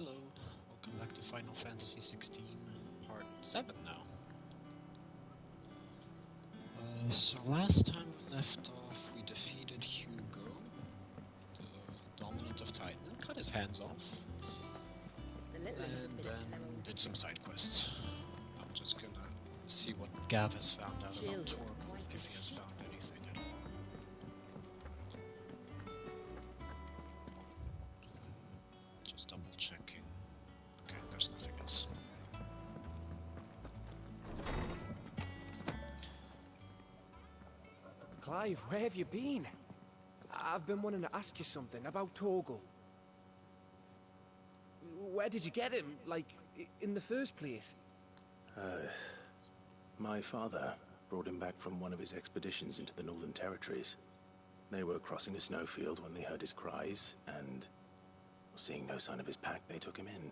Hello, welcome back to Final Fantasy XVI, Part 7 now. So last time we left off, we defeated Hugo, the dominant of Titan, and cut his hands off. And then did some side quests. I'm just gonna see what Gav has found out about Torgal, if he has found anything at all. Just double checking. Okay, there's nothing else. Clive, where have you been? I've been wanting to ask you something about Torgal. Where did you get him, like, in the first place? My father brought him back from one of his expeditions into the Northern Territories. They were crossing a snowfield when they heard his cries, and seeing no sign of his pack, they took him in.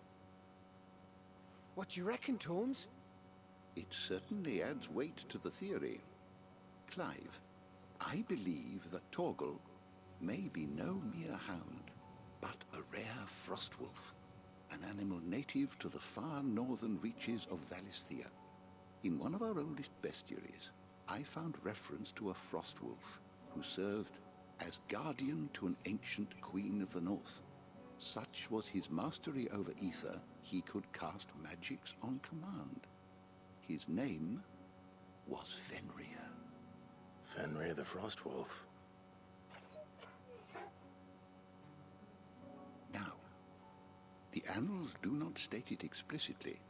What do you reckon, Tomes? It certainly adds weight to the theory. Clive, I believe that Torgal may be no mere hound, but a rare frostwolf, an animal native to the far northern reaches of Valisthea. In one of our oldest bestiaries, I found reference to a frostwolf who served as guardian to an ancient queen of the north. Such was his mastery over ether, he could cast magics on command. His name was Fenrir. Fenrir the Frostwolf. Now, the annals do not state it explicitly,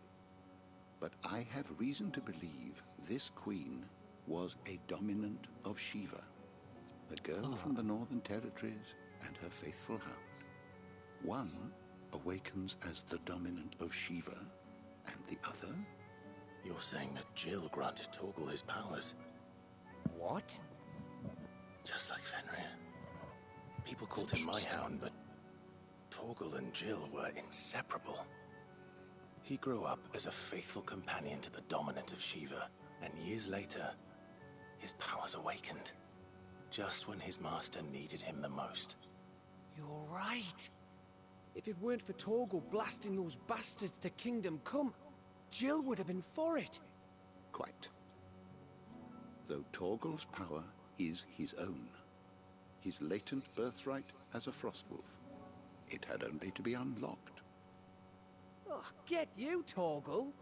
but I have reason to believe this queen was a dominant of Shiva, a girl from the Northern Territories and her faithful hound. One awakens as the dominant of Shiva, and the other... You're saying that Jill granted Torgal his powers? What? Just like Fenrir. People called him my hound, but Torgal and Jill were inseparable. He grew up as a faithful companion to the dominant of Shiva, and years later, his powers awakened. Just when his master needed him the most. You're right. If it weren't for Torgal blasting those bastards to Kingdom Come, Jill would have been for it. Quite. Though Torgal's power is his own, his latent birthright as a frostwolf, it had only to be unlocked. Oh, get you, Torgal.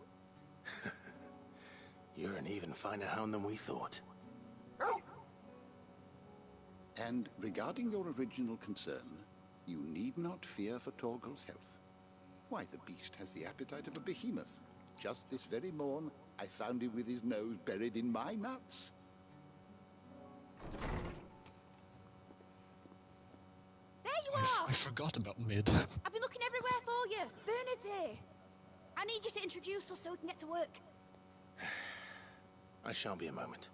You're an even finer hound than we thought. And regarding your original concern, you need not fear for Torgal's health. Why, the beast has the appetite of a behemoth. Just this very morn, I found him with his nose buried in my nuts. There you are! I forgot about Mid. I've been looking everywhere for you. Bernard's here. I need you to introduce us so we can get to work. I shall be a moment.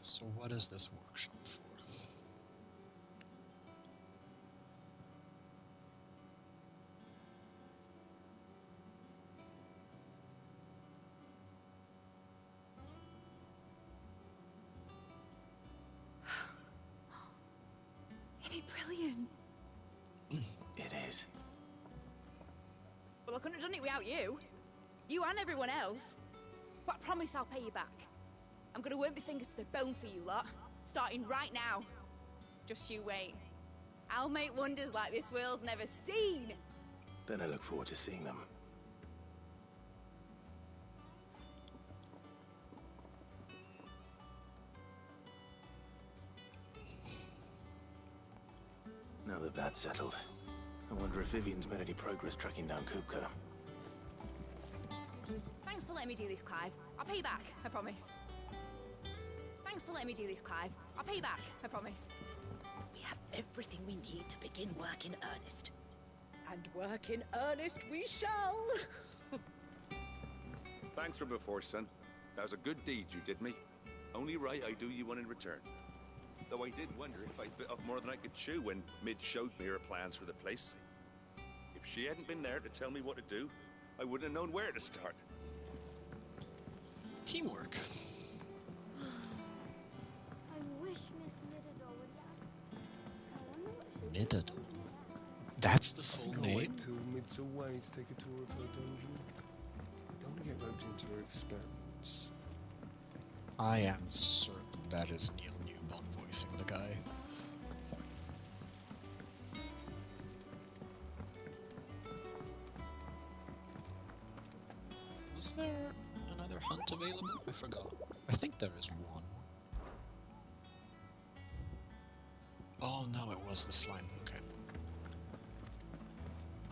So what is this workshop for? Isn't it brilliant? It is. Well, I couldn't have done it without you. You and everyone else. But I promise I'll pay you back. I'm gonna work my fingers to the bone for you lot, starting right now. Just you wait. I'll make wonders like this world's never seen. Then I look forward to seeing them. Now that that's settled, I wonder if Vivian's made any progress tracking down Kupka. Thanks for letting me do this, Clive. I'll pay you back, I promise. Thanks for letting me do this, Clive. I'll pay you back, I promise. We have everything we need to begin work in earnest. And work in earnest we shall! Thanks for before, son. That was a good deed you did me. Only right I do you one in return. Though I did wonder if I'd bit off more than I could chew when Mid showed me her plans for the place. If she hadn't been there to tell me what to do, I wouldn't have known where to start. Teamwork. I wish Miss Midador would laugh. I wonder what she'll do. Midador. That's the I full think I'll name? wait till Mid's away to take a tour of her dungeon. Don't want to get roped into her experiments. I am certain that is Neil Newbon voicing the guy. Was there another hunt available? I forgot. I think there is one. Oh no, it was the slime. Okay.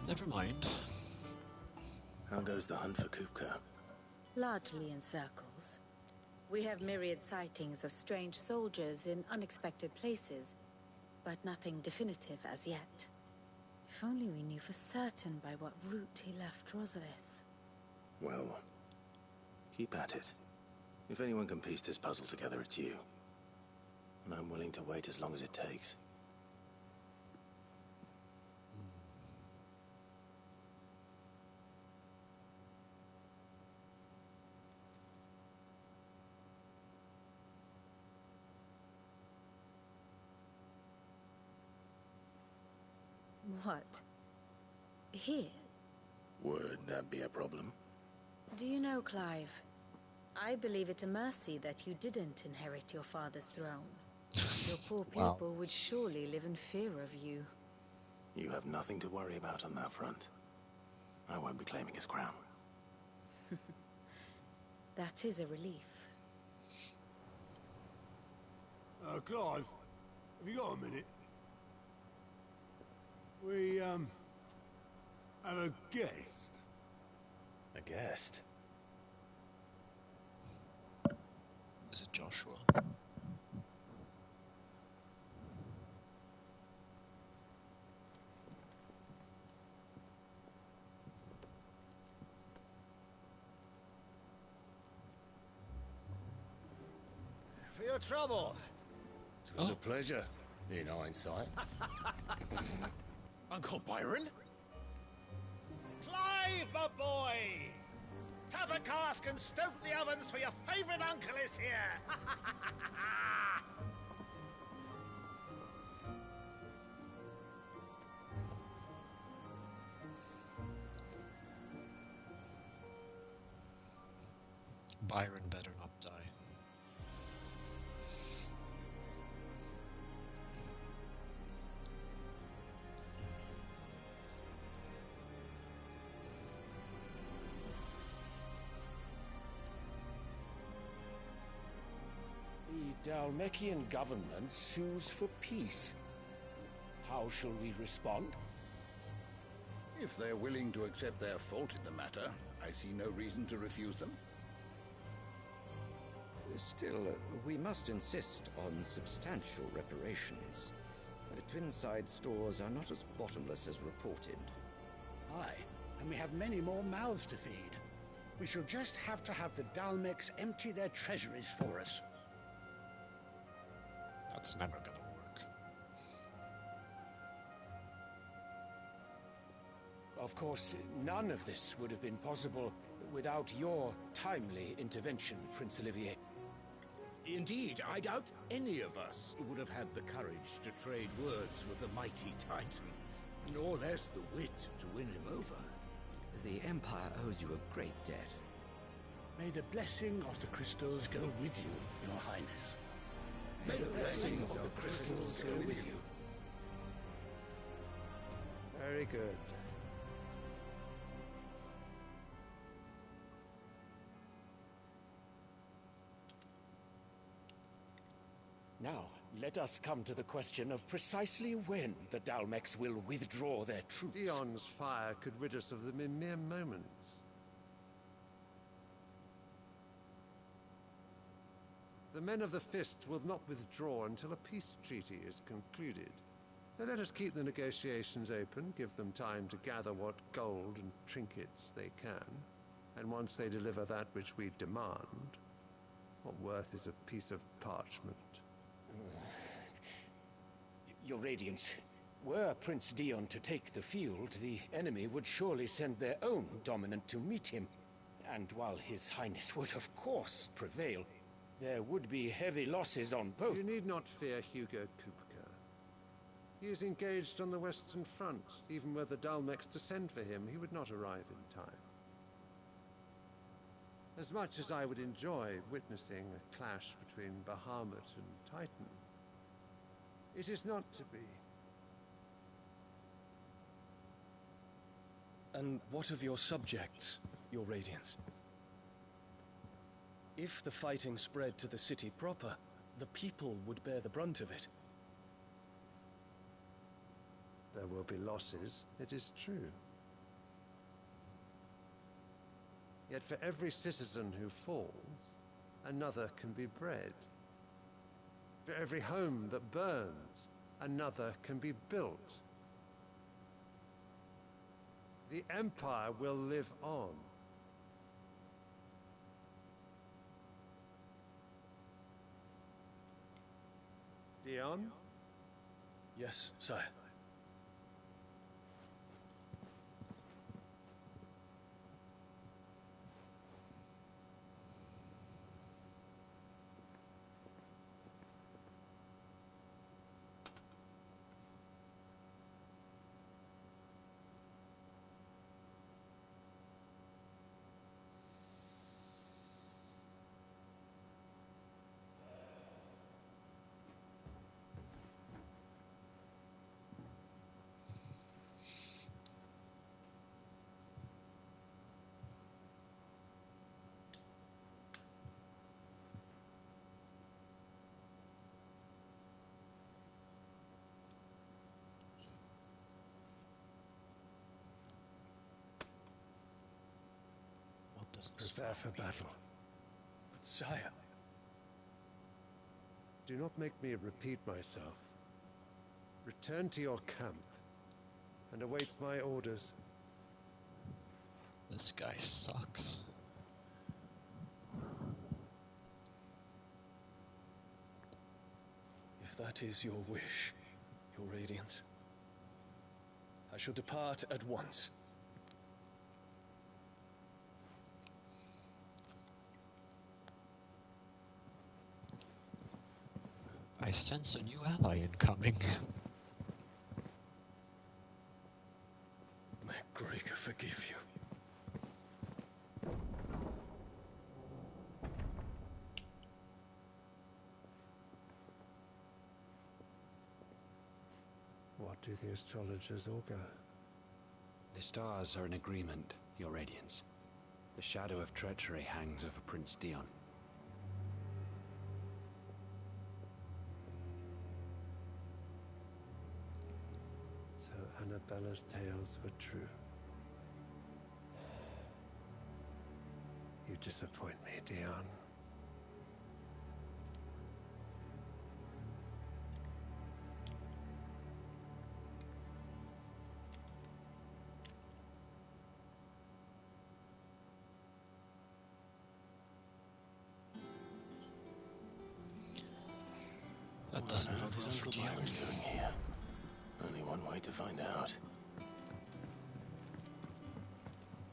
Never mind. How goes the hunt for Kupka? Largely in circles. We have myriad sightings of strange soldiers in unexpected places, but nothing definitive as yet. If only we knew for certain by what route he left Rosalith. Well, keep at it. If anyone can piece this puzzle together, it's you. And I'm willing to wait as long as it takes. What? Here? Would that be a problem? Do you know, Clive? I believe it a mercy that you didn't inherit your father's throne. Your poor Wow. people would surely live in fear of you. You have nothing to worry about on that front. I won't be claiming his crown. That is a relief. Clive, have you got a minute? We, have a guest. A guest? Is it Joshua? For your trouble. It was a pleasure, in hindsight. Uncle Byron? Clive, my boy! Tap a cask and stoke the ovens, for your favorite uncle is here! Byron better not die. The Dalmekian government sues for peace. How shall we respond? If they're willing to accept their fault in the matter, I see no reason to refuse them. Still, we must insist on substantial reparations. Twinside stores are not as bottomless as reported. Aye, and we have many more mouths to feed. We shall just have to have the Dalmecs empty their treasuries for us. That's never gonna work. Of course, none of this would have been possible without your timely intervention, Prince Olivier. Indeed, I doubt any of us would have had the courage to trade words with the mighty Titan, nor less the wit to win him over. The Empire owes you a great debt. May the blessing of the crystals go with you, Your Highness. May the blessing of the crystals go with you. Very good. Now, let us come to the question of precisely when the Dalmecs will withdraw their troops. Dion's fire could rid us of them in mere moments. The men of the Fist will not withdraw until a peace treaty is concluded. So let us keep the negotiations open, give them time to gather what gold and trinkets they can. And once they deliver that which we demand, what worth is a piece of parchment? Your Radiance, were Prince Dion to take the field, the enemy would surely send their own dominant to meet him. And while His Highness would of course prevail, there would be heavy losses on both. You need not fear Hugo Kupka. He is engaged on the Western Front. Even were the Dalmex to send for him, he would not arrive in time. As much as I would enjoy witnessing a clash between Bahamut and Titan, it is not to be. And what of your subjects, Your Radiance? If the fighting spread to the city proper, the people would bear the brunt of it. There will be losses, it is true. Yet for every citizen who falls, another can be bred. For every home that burns, another can be built. The Empire will live on. Dion? Yes, sire. Prepare for battle. But sire... Do not make me repeat myself. Return to your camp and await my orders. This guy sucks. If that is your wish, Your Radiance, I shall depart at once. I sense a new ally incoming. May Gregor forgive you. What do the astrologers augur? The stars are in agreement, Your Radiance. The shadow of treachery hangs over Prince Dion. So Annabella's tales were true. You disappoint me, Dion. That doesn't What on bode earth is well for Uncle Dion. Byron doing here? Only one way to find out.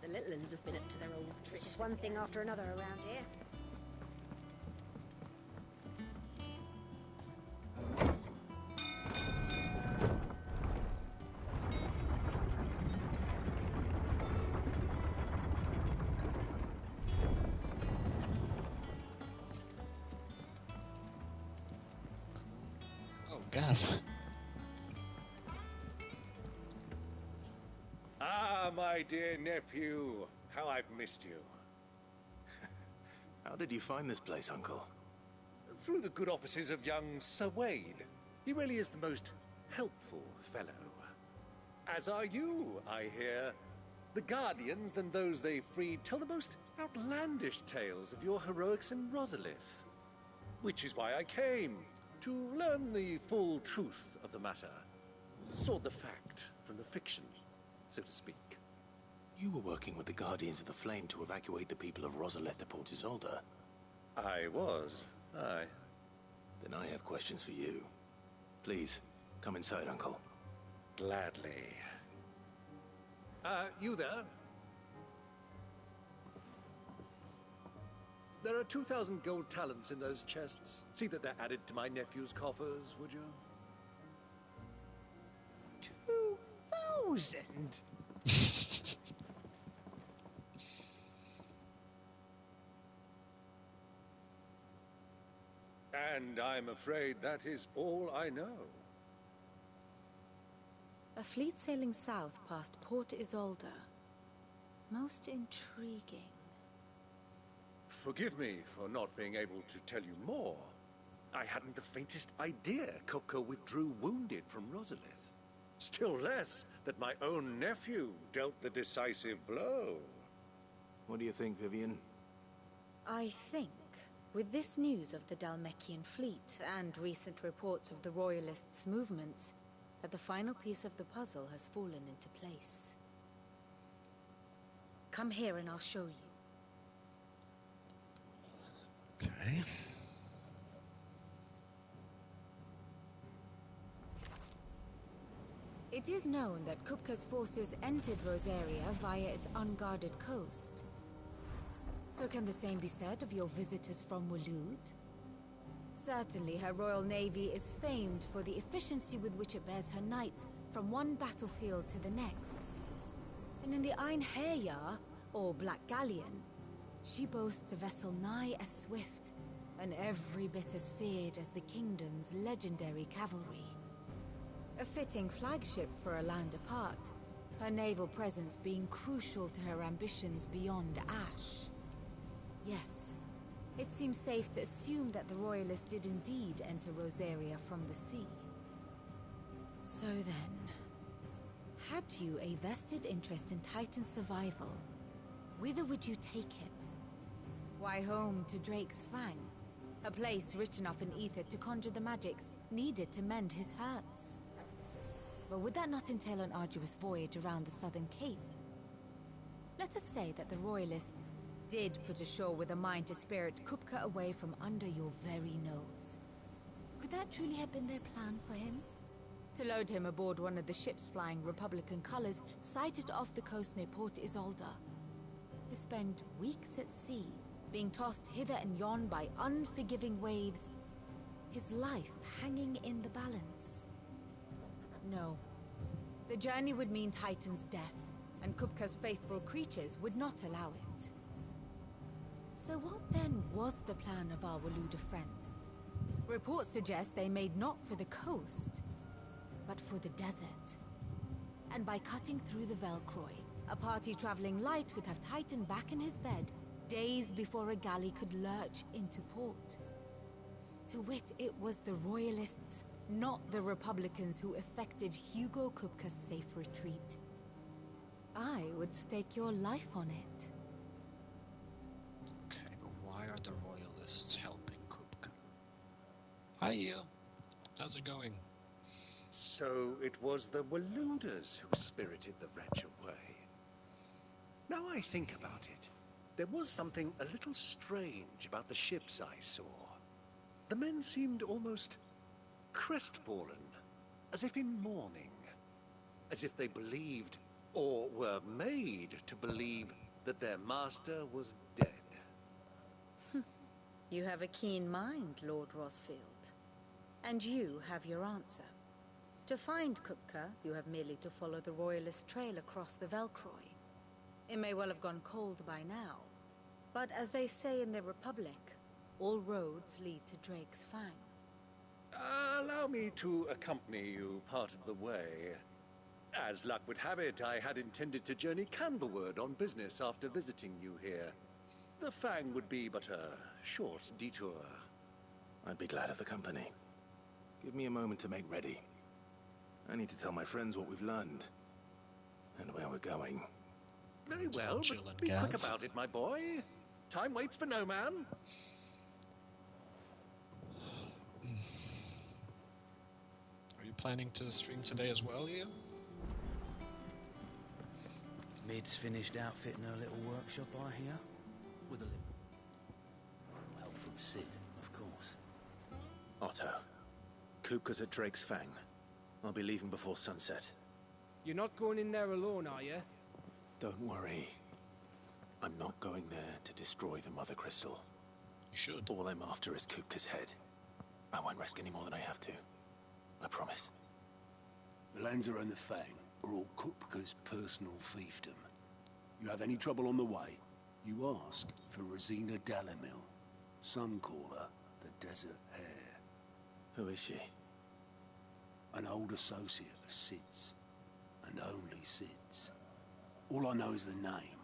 The little uns have been up to their old tricks. It's just one thing after another around here. Oh, Gav. Ah, my dear nephew, how I've missed you. How did you find this place, Uncle? Through the good offices of young Sir Wade. He really is the most helpful fellow. As are you, I hear. The Guardians and those they freed tell the most outlandish tales of your heroics in Rosalith. Which is why I came, to learn the full truth of the matter. Sort the fact from the fiction, so to speak. You were working with the Guardians of the Flame to evacuate the people of Rosalith to Port Isolde. I was, aye. Then I have questions for you. Please, come inside, Uncle. Gladly. You there? There are 2,000 gold talents in those chests. See that they're added to my nephew's coffers, would you? 2,000? And I'm afraid that is all I know. A fleet sailing south past Port Isolde. Most intriguing. Forgive me for not being able to tell you more. I hadn't the faintest idea Kupka withdrew wounded from Rosalith. Still less that my own nephew dealt the decisive blow. What do you think, Vivian? I think, with this news of the Dalmekian fleet and recent reports of the Royalists' movements, that the final piece of the puzzle has fallen into place. Come here and I'll show you. Okay. It is known that Kupka's forces entered Rosaria via its unguarded coast. So can the same be said of your visitors from Waloed? Certainly her Royal Navy is famed for the efficiency with which it bears her knights from one battlefield to the next. And in the Einherjar, or Black Galleon, she boasts a vessel nigh as swift and every bit as feared as the kingdom's legendary cavalry. A fitting flagship for a land apart, her naval presence being crucial to her ambitions beyond Ash. Yes, it seems safe to assume that the Royalists did indeed enter Rosaria from the sea. So then, had you a vested interest in Titan's survival, whither would you take him? Why, home to Drake's Fang, a place rich enough in ether to conjure the magics needed to mend his hurts. But would that not entail an arduous voyage around the southern cape? Let us say that the Royalists did put ashore with a mind to spirit Kupka away from under your very nose. Could that truly have been their plan for him? To load him aboard one of the ships flying Republican colors sighted off the coast near Port Isolde. To spend weeks at sea, being tossed hither and yon by unforgiving waves, his life hanging in the balance. No. The journey would mean Titan's death, and Kupka's faithful creatures would not allow it. So what then was the plan of our Waluda friends? Reports suggest they made not for the coast, but for the desert. And by cutting through the Velcroy, a party traveling light would have Titan back in his bed days before a galley could lurch into port. To wit, it was the Royalists, not the Republicans, who effected Hugo Kupka's safe retreat. I would stake your life on it. Okay, but why are the Royalists helping Kupka? Hi, you. How's it going? So it was the Waluders who spirited the wretch away. Now I think about it, there was something a little strange about the ships I saw. The men seemed almost crestfallen, as if in mourning, as if they believed, or were made to believe, that their master was dead. You have a keen mind, Lord Rosfield. And you have your answer. To find Kupka, you have merely to follow the Royalist trail across the Velcroy. It may well have gone cold by now, but as they say in the Republic, all roads lead to Drake's Fang. Allow me to accompany you part of the way. As luck would have it, I had intended to journey Candlewood on business after visiting you here. The Fang would be but a short detour. I'd be glad of the company. Give me a moment to make ready. I need to tell my friends what we've learned, and where we're going. Very well, but be quick about it, my boy. Time waits for no man. Are you planning to stream today as well, Ian? Mid's finished outfitting her little workshop, I hear. With a little help from Sid, of course. Otto, Kupka's at Drake's Fang. I'll be leaving before sunset. You're not going in there alone, are you? Don't worry. I'm not going there to destroy the Mother Crystal. should. All I'm after is Kupka's head. I won't risk any more than I have to. I promise. The Lancer and the Fang are all Kupka's personal fiefdom. You have any trouble on the way, you ask for Rosina Dalamil. Some call her the Desert Hare. Who is she? An old associate of Sid's. And only Sid's. All I know is the name,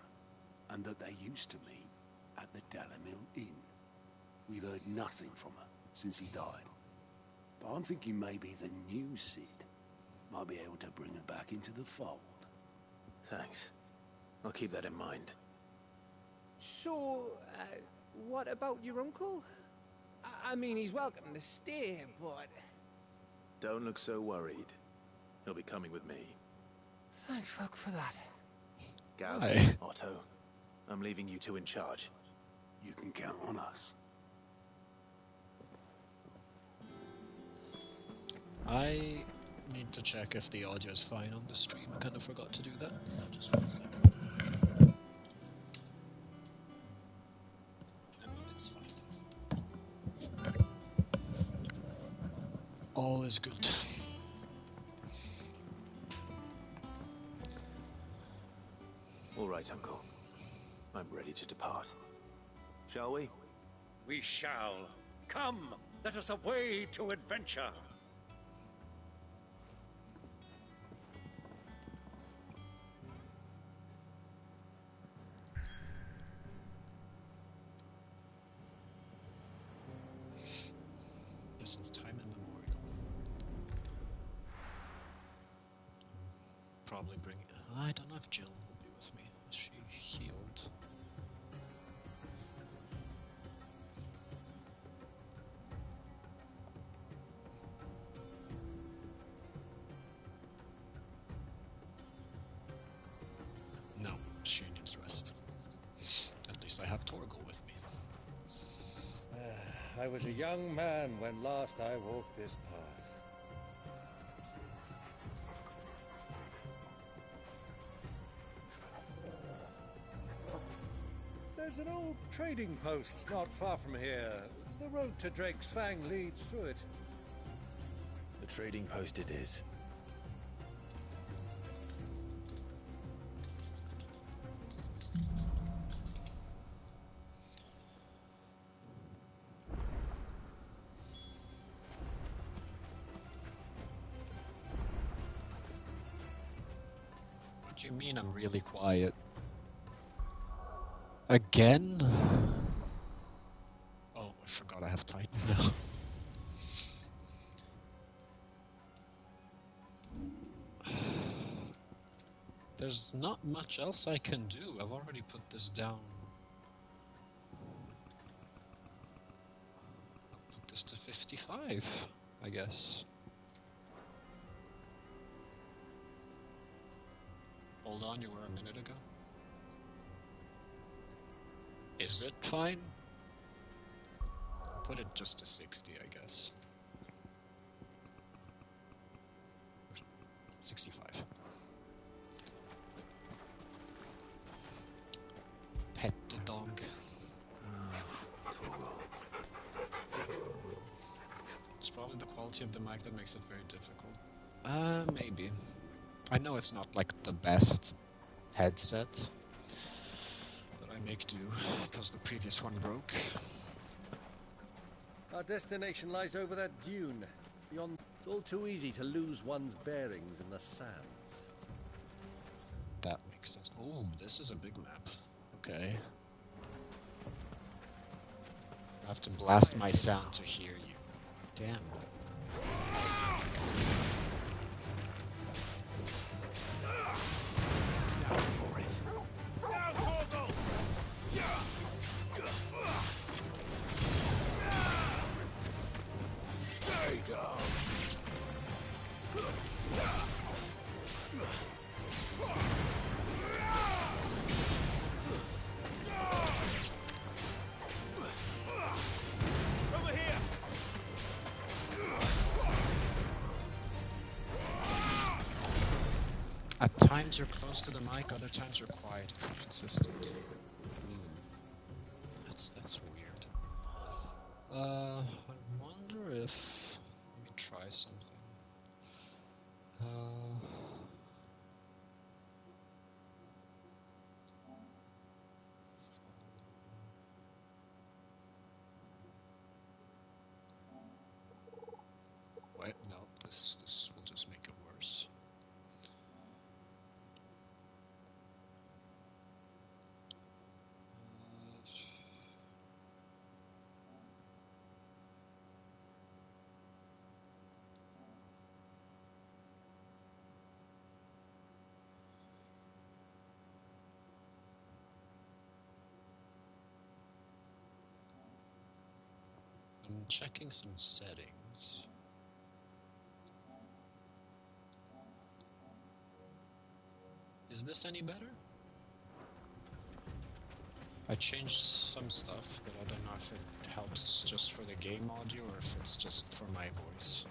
and that they used to meet at the Dalamil Inn. We've heard nothing from her since he died. But I'm thinking maybe the new Sid might be able to bring her back into the fold. Thanks. I'll keep that in mind. So, what about your uncle? I mean, he's welcome to stay, but... Don't look so worried. He'll be coming with me. Thank fuck for that. Gav, Aye. Otto, I'm leaving you two in charge. You can count on us. I need to check if the audio is fine on the stream. I kind of forgot to do that. Just 1 second. I mean, it's fine. All is good. All right, Uncle. I'm ready to depart. Shall we? We shall. Come, let us away to adventure. Since time immemorial. Probably bring... I don't know if Jill will be with me. Is she healed? No, she needs rest. At least I have Torgal with me. I was a young man when last I walked this path. There's an old trading post not far from here. The road to Drake's Fang leads through it. The trading post it is. What do you mean I'm really quiet? Again? Oh, I forgot I have Titan now. There's not much else I can do. I've already put this down. I'll put this to 55, I guess. Hold on, you were a minute ago. Is it fine? Put it just to 60, I guess. 65. Pet the dog. It's probably the quality of the mic that makes it very difficult. Maybe. I know it's not like the best headset, but I make do because the previous one broke. Our destination lies over that dune. Beyond, it's all too easy to lose one's bearings in the sands. That makes sense. Oh, this is a big map. Okay. I have to blast my sound to hear you. Damn. Go for it. Stay down. Over here! At times you're close to the mic, other times you're quiet. It's inconsistent. That's weird. checking some settings. Is this any better? I changed some stuff, but I don't know if it helps just for the game audio or if it's just for my voice.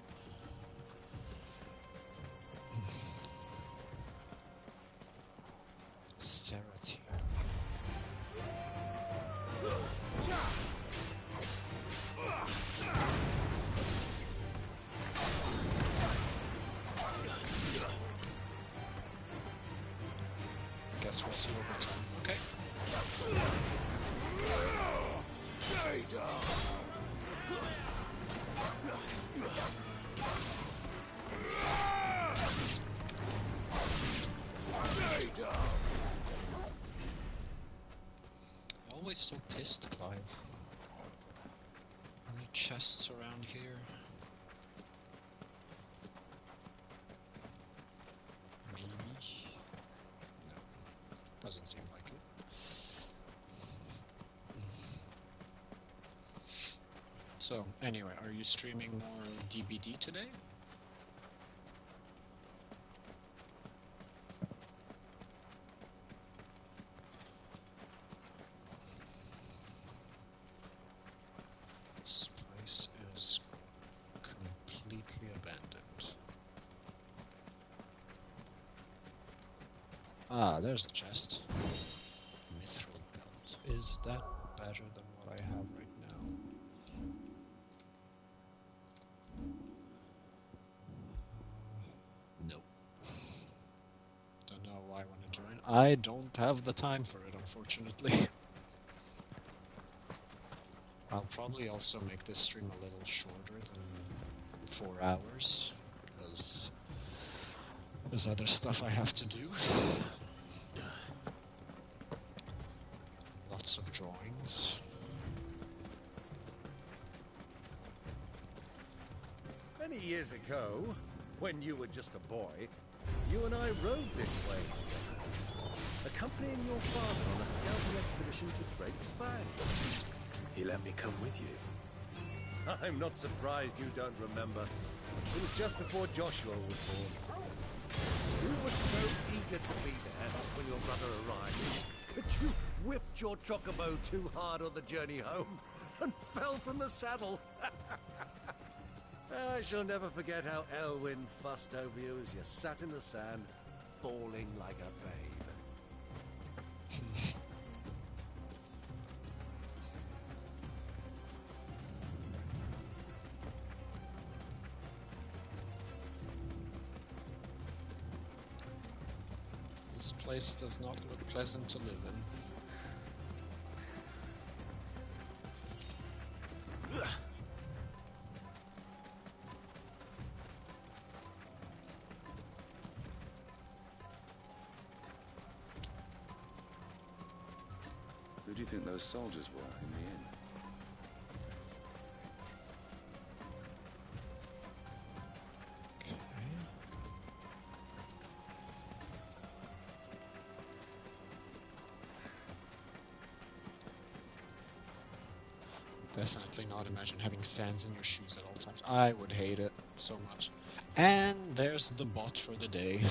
Serity. Guess we'll see over time. Okay. Stay down. Stay down. Always so pissed, Clive. Any chests around here? Maybe? No. Doesn't seem like it. So, anyway, are you streaming more DBD today? This place is completely abandoned. Ah, there's a chest. Mithril belt. Is that better than what I have right now? No. Don't know why I want to join. I don't have the time for it, unfortunately. I'll probably also make this stream a little shorter than 4 hours, because there's other stuff I have to do. Lots of drawings. Many years ago, when you were just a boy, you and I rode this way together, accompanying your father on a scouting expedition to Drake's Fang. He let me come with you. I'm not surprised you don't remember. It was just before Joshua was born. You were so eager to be there when your brother arrived, but you whipped your chocobo too hard on the journey home and fell from the saddle. I shall never forget how Elwyn fussed over you as you sat in the sand, bawling like a babe. This place does not look pleasant to live in. Who do you think those soldiers were in the inn? Definitely not imagine having sands in your shoes at all times. I would hate it so much. And there's the bot for the day.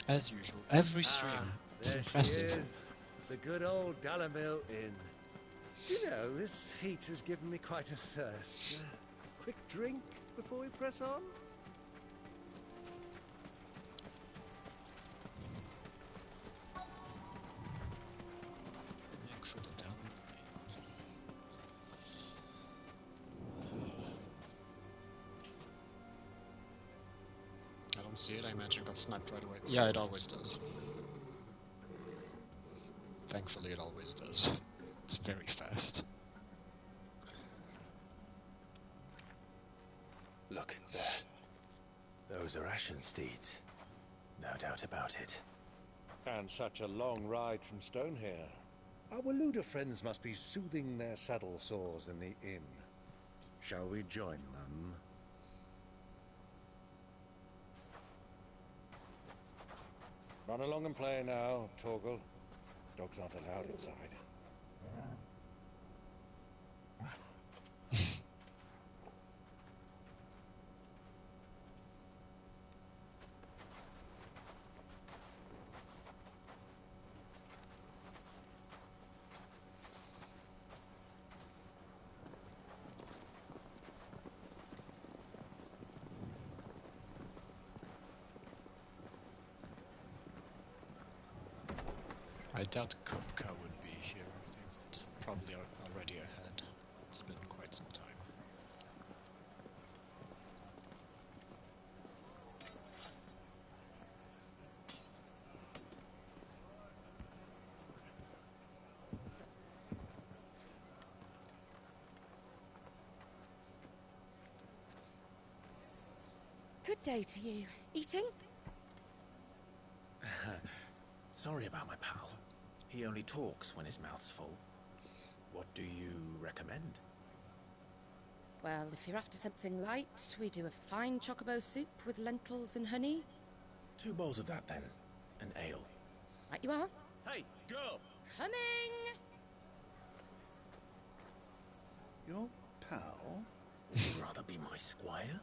As usual. Every stream. It's There impressive. she is, the good old Dalamil Inn. Do you know, this heat has given me quite a thirst. Quick drink before we press on? Look for the down. I don't see it. I imagine it got sniped right away. Yeah, it always does. Thankfully, it always does. It's very fast. Look, there. Those are Ashen steeds. No doubt about it. And such a long ride from Stonehair. Our Waluda friends must be soothing their saddle sores in the inn. Shall we join them? Run along and play now, Torgal. Dogs aren't allowed inside. I doubt Kupka would be here. They would probably are already ahead. It's been quite some time. Good day to you. Eating? Sorry about my pal. He only talks when his mouth's full. What do you recommend? Well, if you're after something light, we do a fine chocobo soup with lentils and honey. 2 bowls of that, then. An ale. Right you are. Hey, girl! Coming! Your pal? Would you rather be my squire?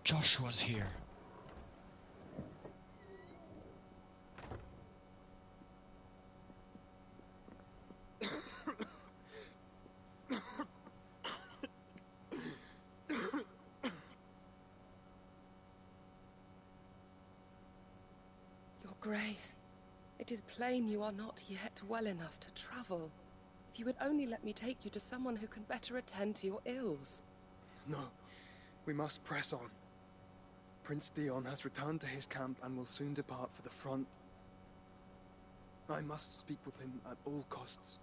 Joshua's here. Your Grace, it is plain you are not yet well enough to travel. If you would only let me take you to someone who can better attend to your ills. No, we must press on. Prince Theon has returned to his camp and will soon depart for the front. I must speak with him at all costs.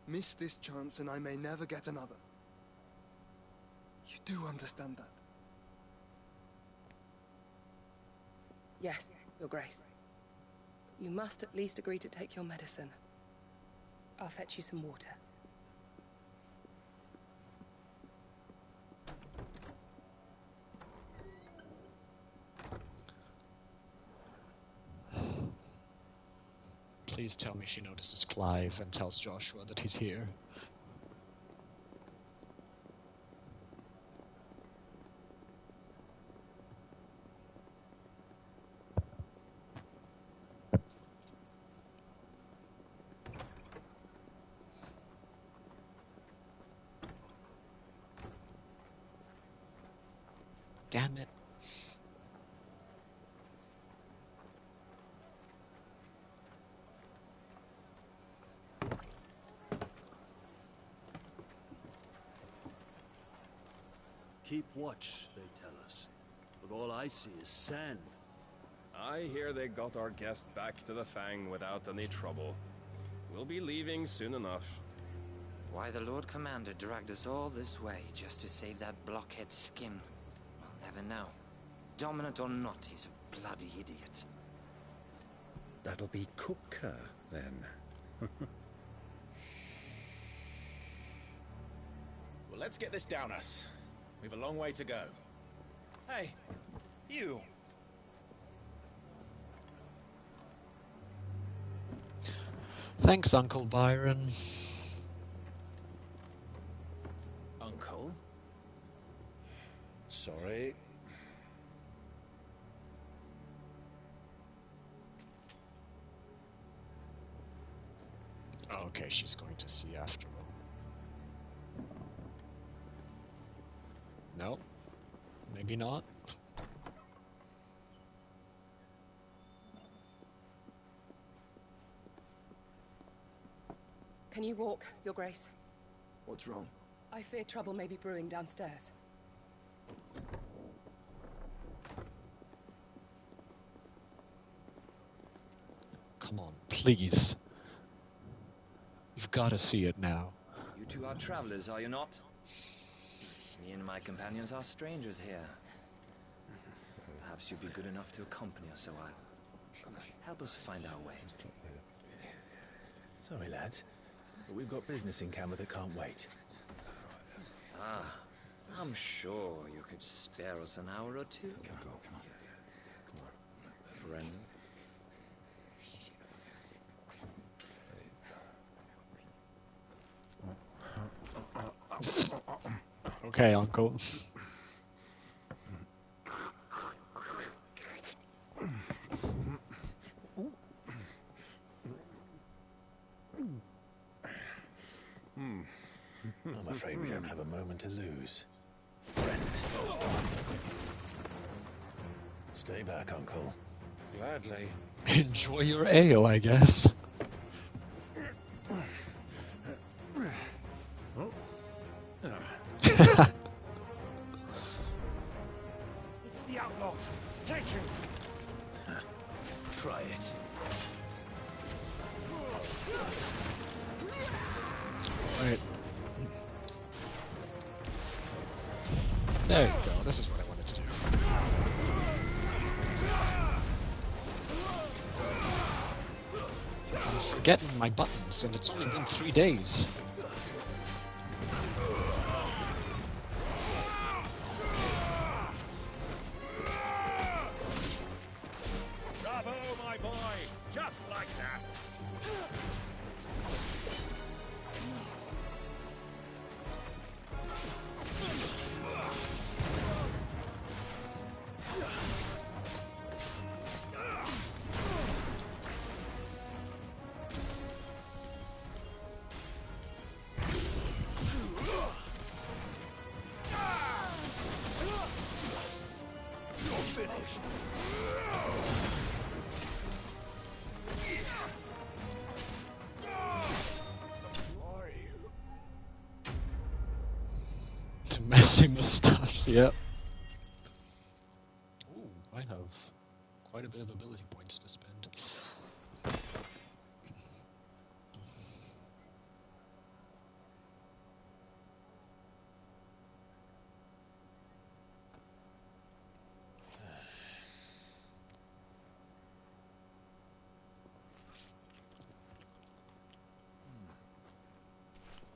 Miss this chance and I may never get another. You do understand that? Yes, Your Grace. You must at least agree to take your medicine. I'll fetch you some water. Please tell me she notices Clive and tells Joshua that he's here. Damn it. Keep watch, they tell us. But all I see is sand. I hear they got our guest back to the Fang without any trouble. We'll be leaving soon enough. Why the Lord Commander dragged us all this way just to save that blockhead's skin, we'll never know. Dominant or not, he's a bloody idiot. That'll be Cooker, then. Well, let's get this down us. We've a long way to go. Hey, you. Thanks, Uncle Byron. Uncle? Sorry. Oh, okay, she's going to see after all. No, maybe not. Can you walk, Your Grace? What's wrong? I fear trouble may be brewing downstairs. Come on, please. You've got to see it now. You two are travelers, are you not? Me and my companions are strangers here. Perhaps you'd be good enough to accompany us a while. Help us find our way. Sorry, lads, but we've got business in camera that can't wait. Ah, I'm sure you could spare us an hour or two. Come on. Friend. okay, Uncle? I'm afraid we don't have a moment to lose. Friend. Stay back, Uncle. Gladly. Enjoy your ale, I guess. It's the outlaw. Take him. Try it. Right. There you go. This is what I wanted to do. I'm forgetting my buttons, and it's only been 3 days. Bravo, my boy! Just like that! The messy mustache, yep. Ooh, I have quite a bit of ability points to spend.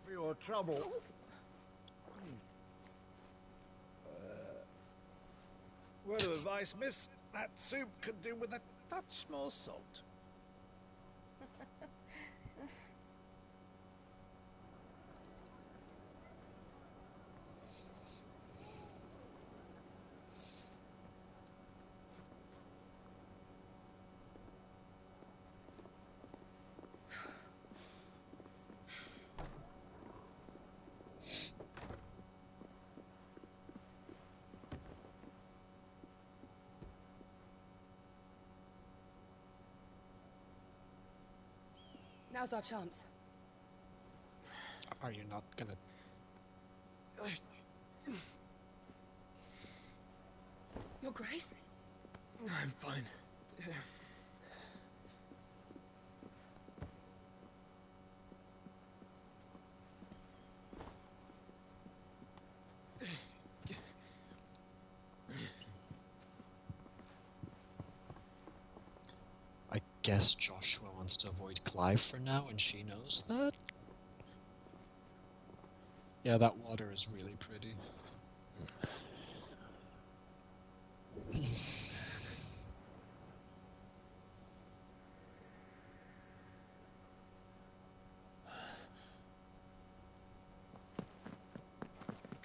For your trouble. Word of advice, miss. That soup could do with a touch more salt. Now's our chance. Are you not gonna... Your Grace? I'm fine. I guess Joshua wants to avoid Clive for now, and she knows that? Yeah, that water is really pretty.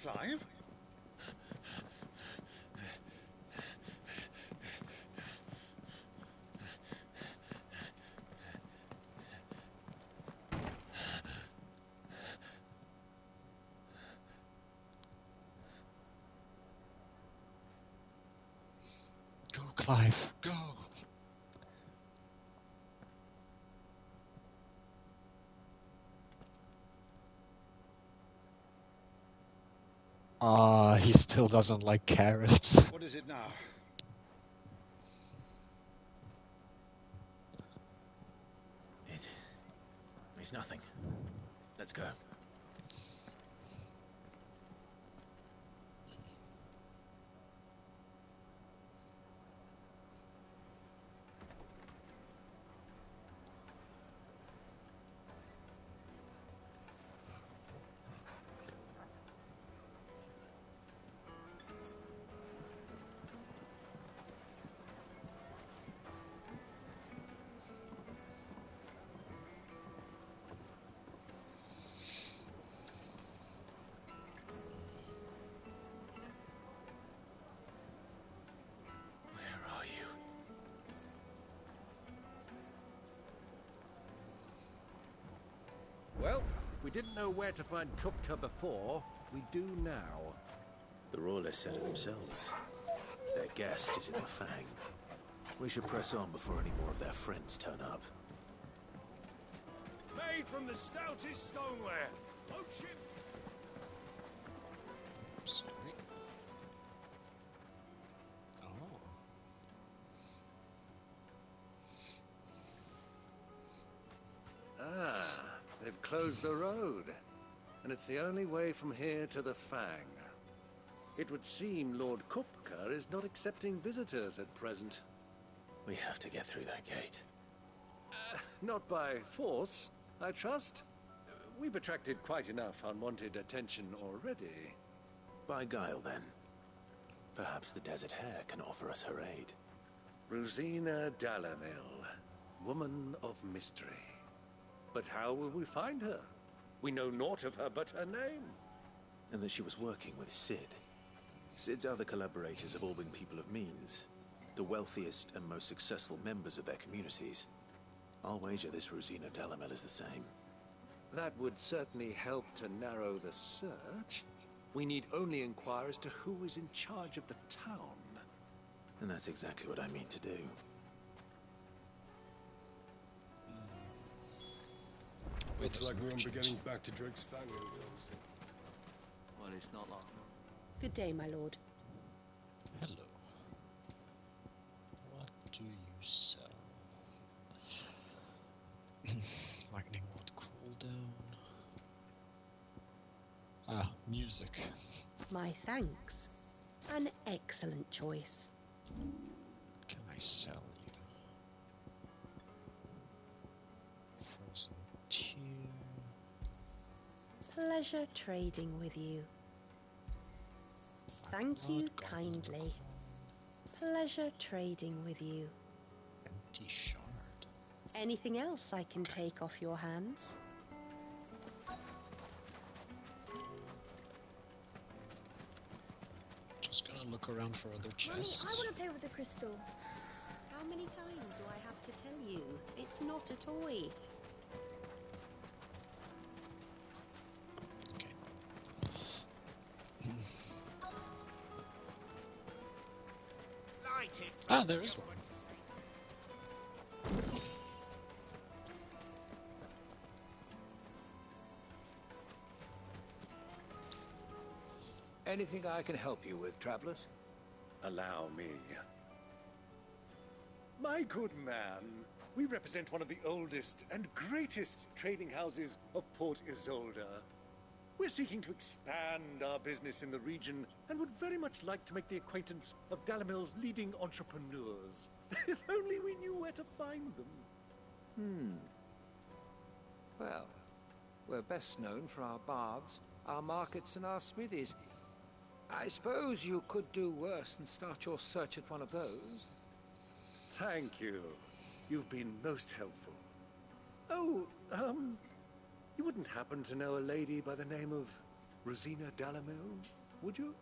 Clive? Go, Clive, go! He still doesn't like carrots. What is it now? It's nothing. Let's go. We didn't know where to find Kupka before. We do now. The Royalists said it themselves. Their guest is in the Fang. We should press on before any more of their friends turn up. Made from the stoutest stoneware. Oh shit! Sorry. Oh. Ah, they've closed the road. And it's the only way from here to the Fang. It would seem Lord Kupka is not accepting visitors at present. We have to get through that gate. Not by force, I trust. We've attracted quite enough unwanted attention already. By guile, then. Perhaps the Desert Hare can offer us her aid. Rosina Dalamil, woman of mystery. But how will we find her? We know naught of her but her name. And that she was working with Sid. Sid's other collaborators have all been people of means. The wealthiest and most successful members of their communities. I'll wager this Rosina Dalamil is the same. That would certainly help to narrow the search. We need only inquire as to who is in charge of the town. And that's exactly what I mean to do. Looks like we won't be getting back to Drake's Fang anytime soon. Well, it's not long. Good day, my lord. Hello. What do you sell? Lightning rod cooldown. Ah, music. My thanks. An excellent choice. Can I sell you? Frozen tear. Pleasure trading with you. Thank you kindly. Pleasure trading with you. Empty shard. Anything else I can take off your hands? Just gonna look around for other Mommy, chests. I want to play with the crystal. How many times do I have to tell you? It's not a toy. Ah, there is one. Anything I can help you with, travelers? Allow me. My good man, we represent one of the oldest and greatest trading houses of Port Isolde. We're seeking to expand our business in the region and would very much like to make the acquaintance of Dalamil's leading entrepreneurs. If only we knew where to find them. Well, we're best known for our baths, our markets, and our smithies. I suppose you could do worse than start your search at one of those. Thank you. You've been most helpful. Oh, you wouldn't happen to know a lady by the name of Rosina Dalamil, would you?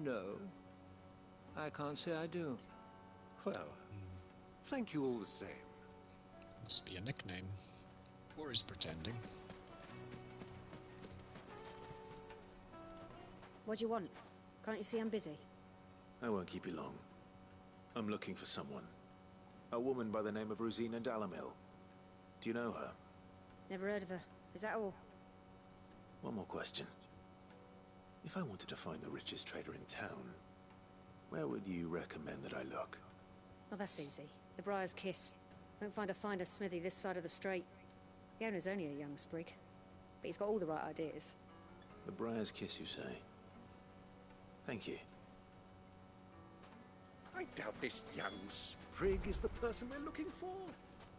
No. I can't say I do. Well, thank you all the same. Must be a nickname. Or he's pretending. What do you want? Can't you see I'm busy? I won't keep you long. I'm looking for someone. A woman by the name of Rosina Dalamil. Do you know her? Never heard of her. Is that all? One more question. If I wanted to find the richest trader in town, where would you recommend that I look? Oh, that's easy. The Briar's Kiss. Won't find a finer smithy this side of the strait. The owner's only a young sprig, but he's got all the right ideas. The Briar's Kiss, you say? Thank you. I doubt this young sprig is the person we're looking for.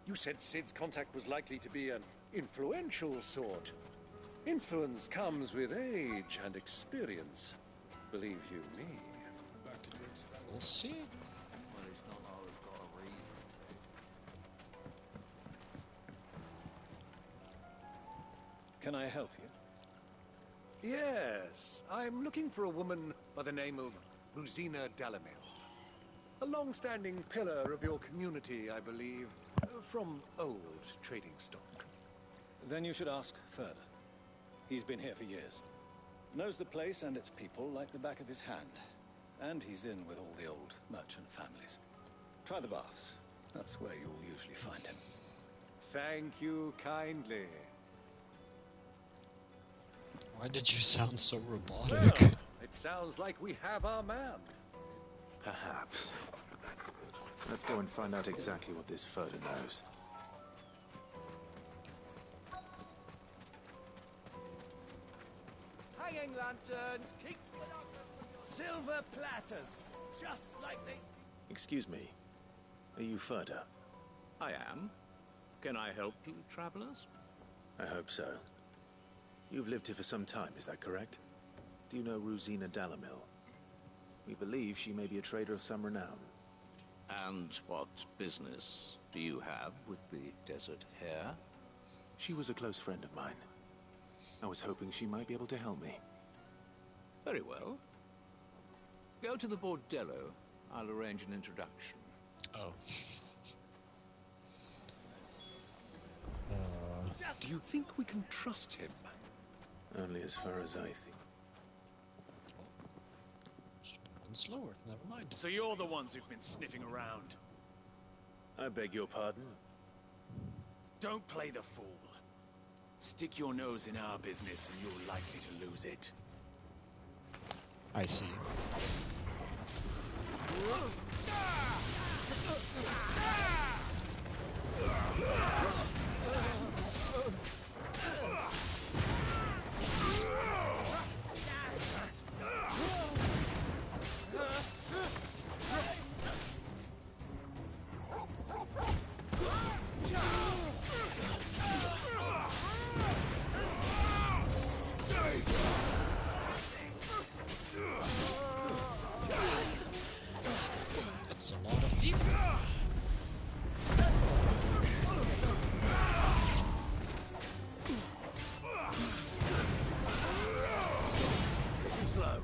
You said Sid's contact was likely to be an influential sort. Influence comes with age and experience. Believe you me. Back to Drake's Fang. We'll see. Well, it's not like we've got a reason. Can I help you? Yes, I'm looking for a woman by the name of Rosina Dalamil. A long-standing pillar of your community, I believe, from old trading stock. Then you should ask further. He's been here for years. Knows the place and its people like the back of his hand. And he's in with all the old merchant families. Try the baths. That's where you'll usually find him. Thank you kindly. Why did you sound so robotic? Well, it sounds like we have our man. Perhaps. Let's go and find out exactly what this Furter knows. Hanging lanterns, keep silver platters, just like they... Excuse me. Are you Furter? I am. Can I help you, travelers? I hope so. You've lived here for some time, is that correct? Do you know Rosina Dalamil? We believe she may be a trader of some renown. And what business do you have with the desert hare? She was a close friend of mine. I was hoping she might be able to help me. Very well. Go to the bordello. I'll arrange an introduction. Oh. Do you think we can trust him? Only as far as I think. And slower, never mind. So you're the ones who've been sniffing around. I beg your pardon? Don't play the fool. Stick your nose in our business and you're likely to lose it. I see. That's a lot of people. Slow.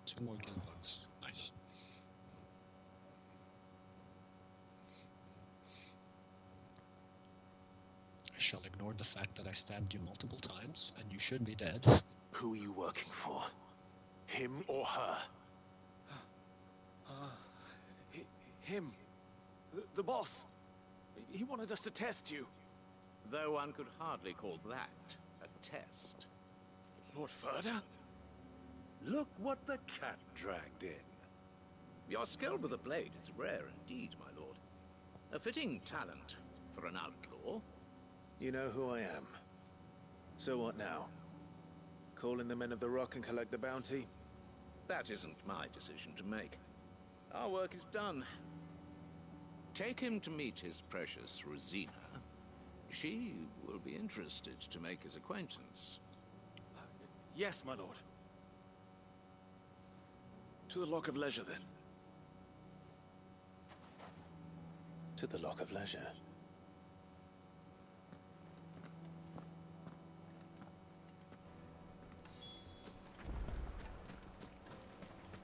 Two more guild bugs. Nice. I shall ignore the fact that I stabbed you multiple times, and you should be dead. Who are you working for? Him or her? Him. The boss. He wanted us to test you. Though one could hardly call that a test. Lord Furter? Look what the cat dragged in. Your skill with the blade is rare indeed, my lord. A fitting talent for an outlaw. You know who I am. So what now? Call in the Men of the Rock and collect the bounty? That isn't my decision to make. Our work is done. Take him to meet his precious Rosina. She will be interested to make his acquaintance. Yes, my lord. To the Lock of Leisure, then. To the Lock of Leisure.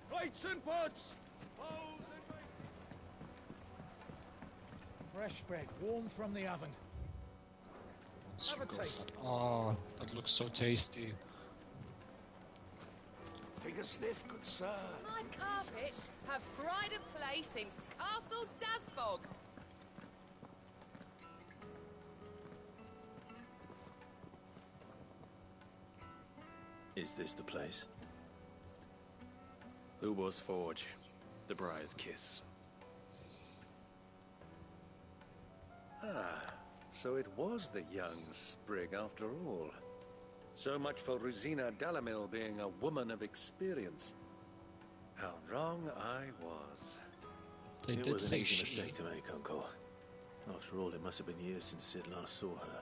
Plates and pots! Fresh bread, warm from the oven. Have a taste. Oh, that looks so tasty. Take a sniff, good sir. My carpets have pride of place in Castle Dasbog. Is this the place? Ubor's Forge. The Briar's Kiss. Ah, so it was the young sprig after all. So much for Rosina Dalamil being a woman of experience. How wrong I was. It was an easy mistake to make, Uncle. After all, it must have been years since Sid last saw her.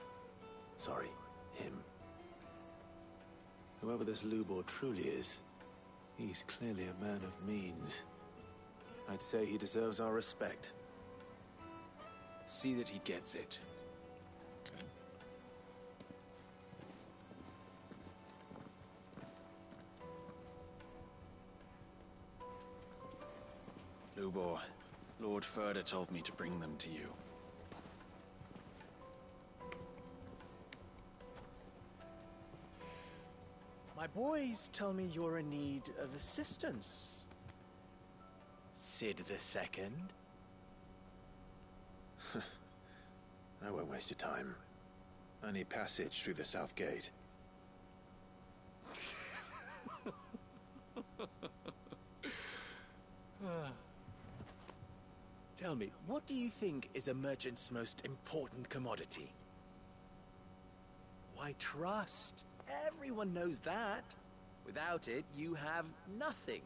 Sorry, him. Whoever this Lubor truly is, he's clearly a man of means. I'd say he deserves our respect. See that he gets it. Okay. Lubor, Lord Furder told me to bring them to you. My boys tell me you're in need of assistance. Sid II? I won't waste your time. I need passage through the south gate. Tell me, what do you think is a merchant's most important commodity? Why, trust. Everyone knows that. Without it, you have nothing.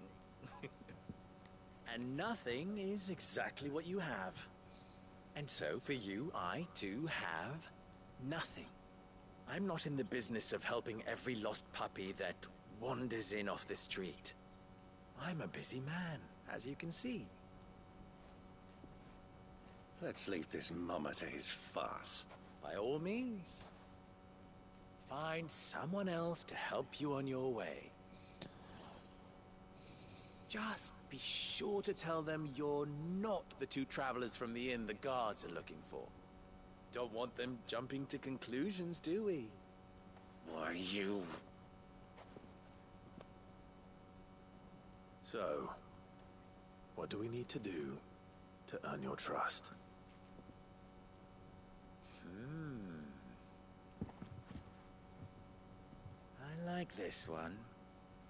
And nothing is exactly what you have. And so, for you, I, too, have nothing. I'm not in the business of helping every lost puppy that wanders in off the street. I'm a busy man, as you can see. Let's leave this mummer to his farce. By all means. Find someone else to help you on your way. Just be sure to tell them you're not the two travelers from the inn the guards are looking for. Don't want them jumping to conclusions, do we? Why, you... So, what do we need to do to earn your trust? I like this one.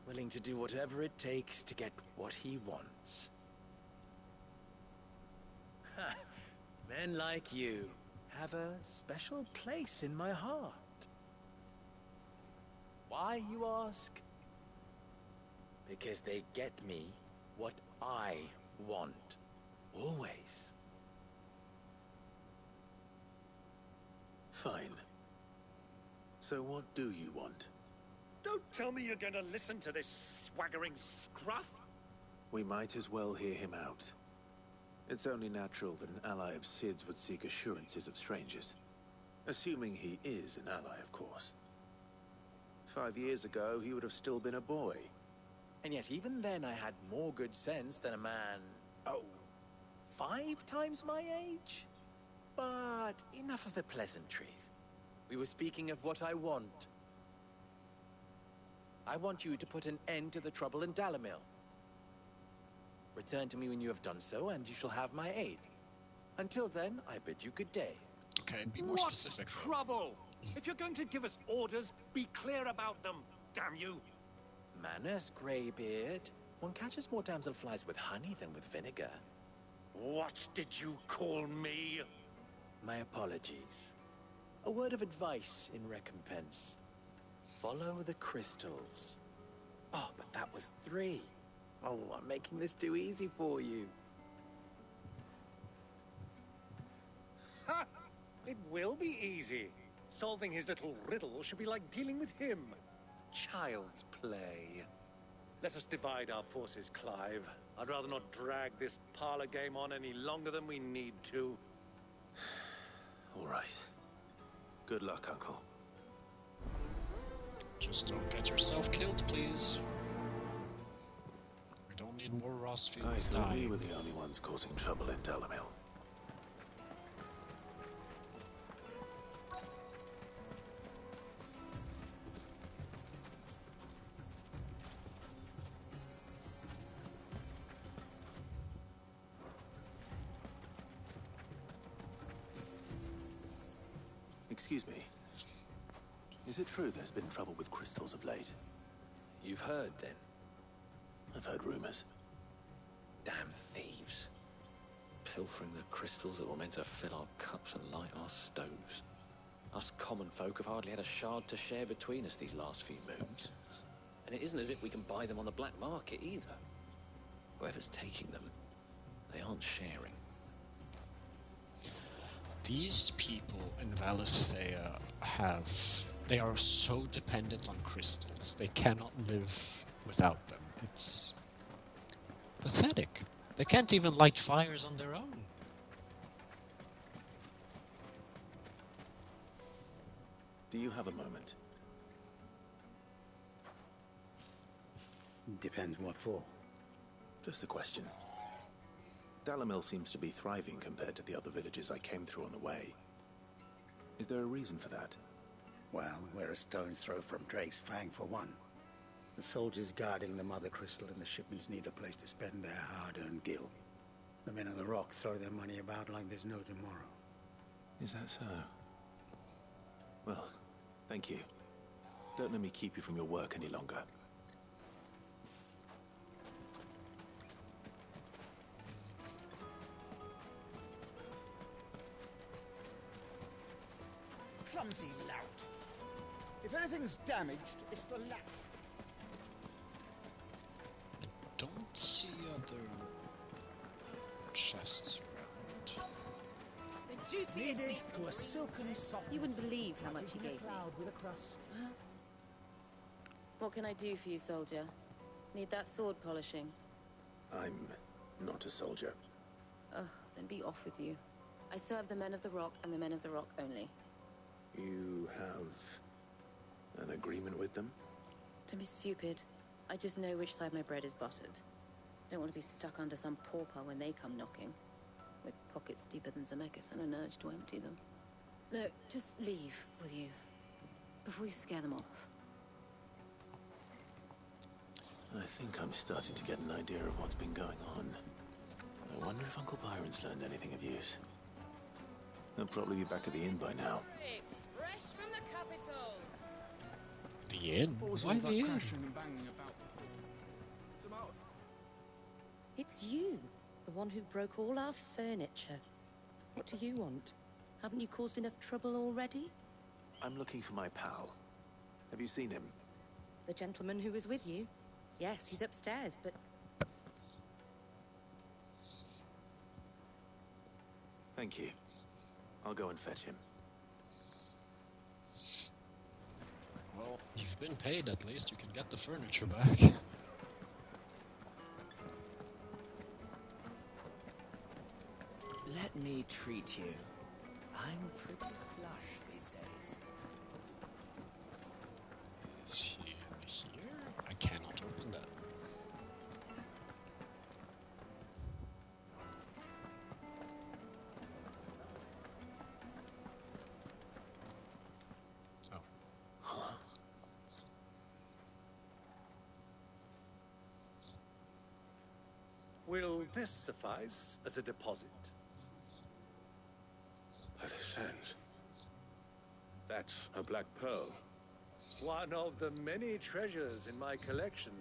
Willing to do whatever it takes to get what he wants. Ha! Men like you have a special place in my heart. Why, you ask? Because they get me what I want. Always. Fine. So what do you want? Don't tell me you're going to listen to this swaggering scruff. We might as well hear him out. It's only natural that an ally of Sid's would seek assurances of strangers. Assuming he is an ally, of course. 5 years ago, he would have still been a boy. And yet even then I had more good sense than a man, 5 times my age? But enough of the pleasantries. We were speaking of what I want. I want you to put an end to the trouble in Dalamil. Return to me when you have done so, and you shall have my aid. Until then, I bid you good day. Okay, be more What specific. trouble? If you're going to give us orders, be clear about them, damn you! Manners, Greybeard. One catches more damselflies with honey than with vinegar. What did you call me? My apologies. A word of advice in recompense. Follow the crystals. Oh, but that was 3. Oh, I'm making this too easy for you. Ha! It will be easy. Solving his little riddle should be like dealing with him. Child's play. Let us divide our forces, Clive. I'd rather not drag this parlor game on any longer than we need to. All right. Good luck, Uncle. Just don't get yourself killed, please. We don't need more Rossfields I thought we dying. were the only ones causing trouble in Dalamil. Excuse me. Is it true there's been trouble with crystals of late? You've heard, then? I've heard rumors. Damn thieves. Pilfering the crystals that were meant to fill our cups and light our stoves. Us common folk have hardly had a shard to share between us these last few moons. And it isn't as if we can buy them on the black market, either. Whoever's taking them, they aren't sharing. These people in Valisthea have They are so dependent on crystals. They cannot live without them. It's pathetic. They can't even light fires on their own. Do you have a moment? Depends what for. Just a question. Dalamil seems to be thriving compared to the other villages I came through on the way. Is there a reason for that? Well, we're a stone's throw from Drake's Fang for one. The soldiers guarding the Mother Crystal and the shipments need a place to spend their hard-earned gil. The men of the Rock throw their money about like there's no tomorrow. Is that so? Well, thank you. Don't let me keep you from your work any longer. Clumsy lout. If anything's damaged, it's the latch. Don't see other chests around. The juiciest meat to a silken soft. You wouldn't believe how much he gave me. With a crust. What can I do for you, soldier? Need that sword polishing? I'm not a soldier. Ugh, then be off with you. I serve the men of the Rock and the men of the Rock only. You have an agreement with them? Don't be stupid. I just know which side my bread is buttered. Don't want to be stuck under some pauper when they come knocking. With pockets deeper than Zemeckis and an urge to empty them. No, just leave, will you? Before you scare them off. I think I'm starting to get an idea of what's been going on. I wonder if Uncle Byron's learned anything of use. They'll probably be back at the inn by now. It's fresh from the capital. The inn? Why the inn? And banging about before. It's you, the one who broke all our furniture. What do you want? Haven't you caused enough trouble already? I'm looking for my pal. Have you seen him? The gentleman who was with you? Yes, he's upstairs, but... Thank you. I'll go and fetch him. Well, you've been paid at least. You can get the furniture back. Let me treat you. I'm pretty flush these days. Is he in here? I cannot open that. Will this suffice as a deposit? By the sands. That's a black pearl. One of the many treasures in my collection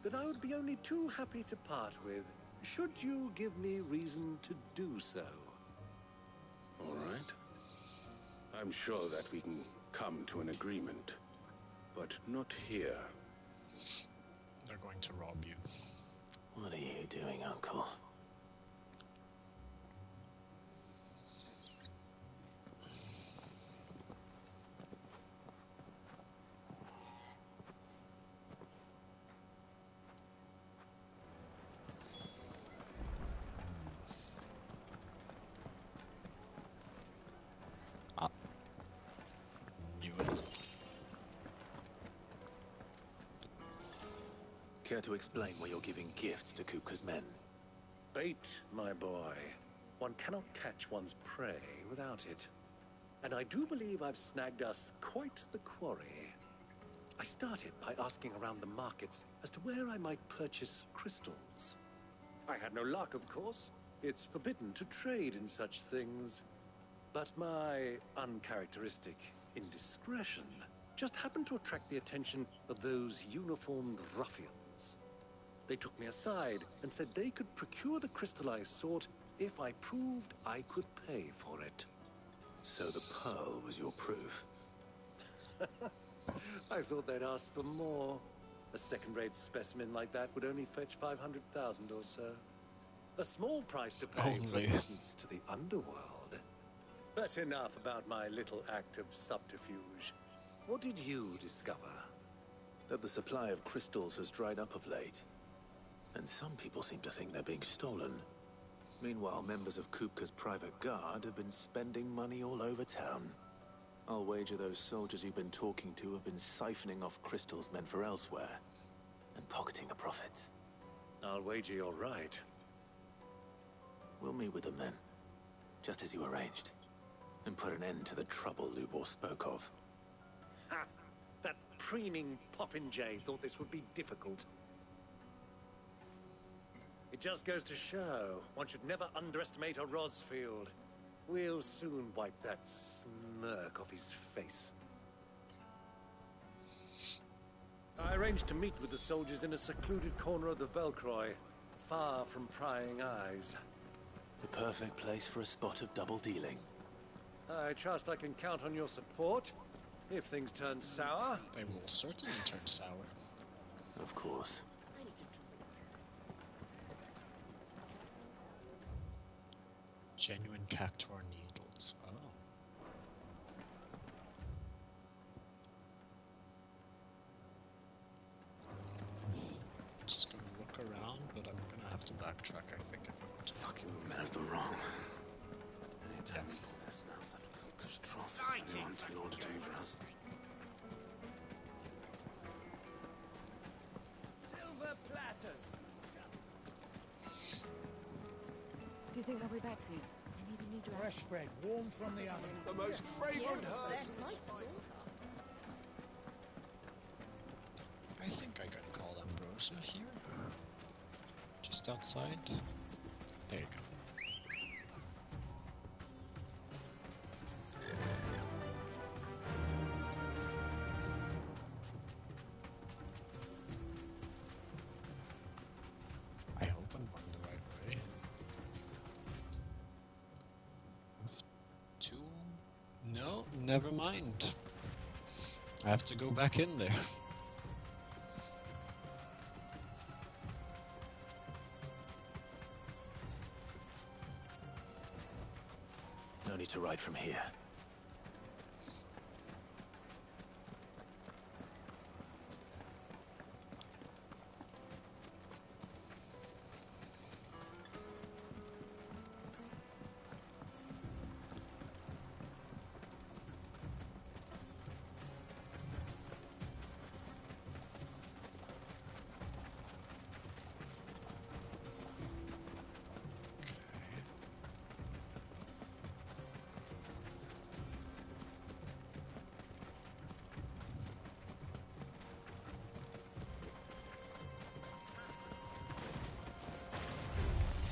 that I would be only too happy to part with, should you give me reason to do so. All right. I'm sure that we can come to an agreement, but not here. They're going to rob you. What are you doing, Uncle? Knew it. Care to explain why you're giving gifts to Kupka's men? Bait, my boy. One cannot catch one's prey without it. And I do believe I've snagged us quite the quarry. I started by asking around the markets as to where I might purchase crystals. I had no luck, of course. It's forbidden to trade in such things. But my uncharacteristic indiscretion just happened to attract the attention of those uniformed ruffians. They took me aside and said they could procure the crystal I sought if I proved I could pay for it. So the pearl was your proof? I thought they'd ask for more. A second-rate specimen like that would only fetch 500,000 or so. A small price to pay for admittance to the underworld. But enough about my little act of subterfuge. What did you discover? That the supply of crystals has dried up of late. And some people seem to think they're being stolen. Meanwhile, members of Kupka's private guard have been spending money all over town. I'll wager those soldiers you've been talking to have been siphoning off crystals meant for elsewhere, and pocketing the profits. I'll wager you're right. We'll meet with them then, just as you arranged, and put an end to the trouble Lubor spoke of. Ha! That preening popinjay thought this would be difficult. It just goes to show, one should never underestimate a Rosfield. We'll soon wipe that smirk off his face. I arranged to meet with the soldiers in a secluded corner of the Velcroy, far from prying eyes. The perfect place for a spot of double dealing. I trust I can count on your support, if things turn sour. They will certainly turn sour. Of course. Genuine cactuar needles. Oh. Just gonna look around, but I'm gonna have to backtrack, I think, if I want to. Fucking men of the wrong. Anytime this sounds like Kupka's trough is anyone to lord it over us. Silver platters! Do you think they'll be back soon? I need a new dress. Fresh bread, warm from the oven. The most fragrant herbs in the spice. I think I can call Ambrosia here. Just outside. There you go. I hope I'm going the right way. Two? No, never mind. I have to go back in there. No need to ride from here.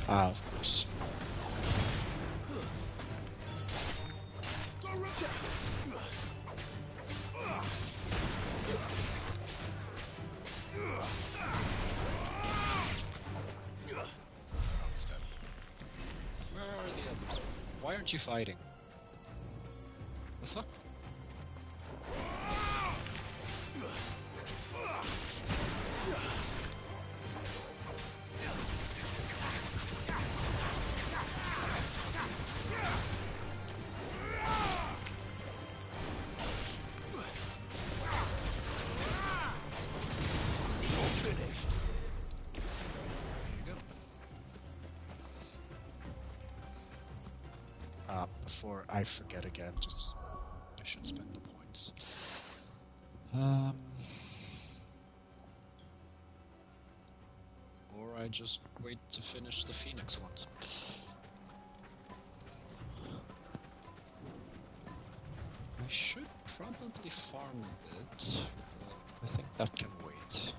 Ah, of course. Where are the others? Why aren't you fighting? The fuck? Before I forget again, I should spend the points. Or I just wait to finish the Phoenix ones. I should probably farm a bit, but I think that can wait.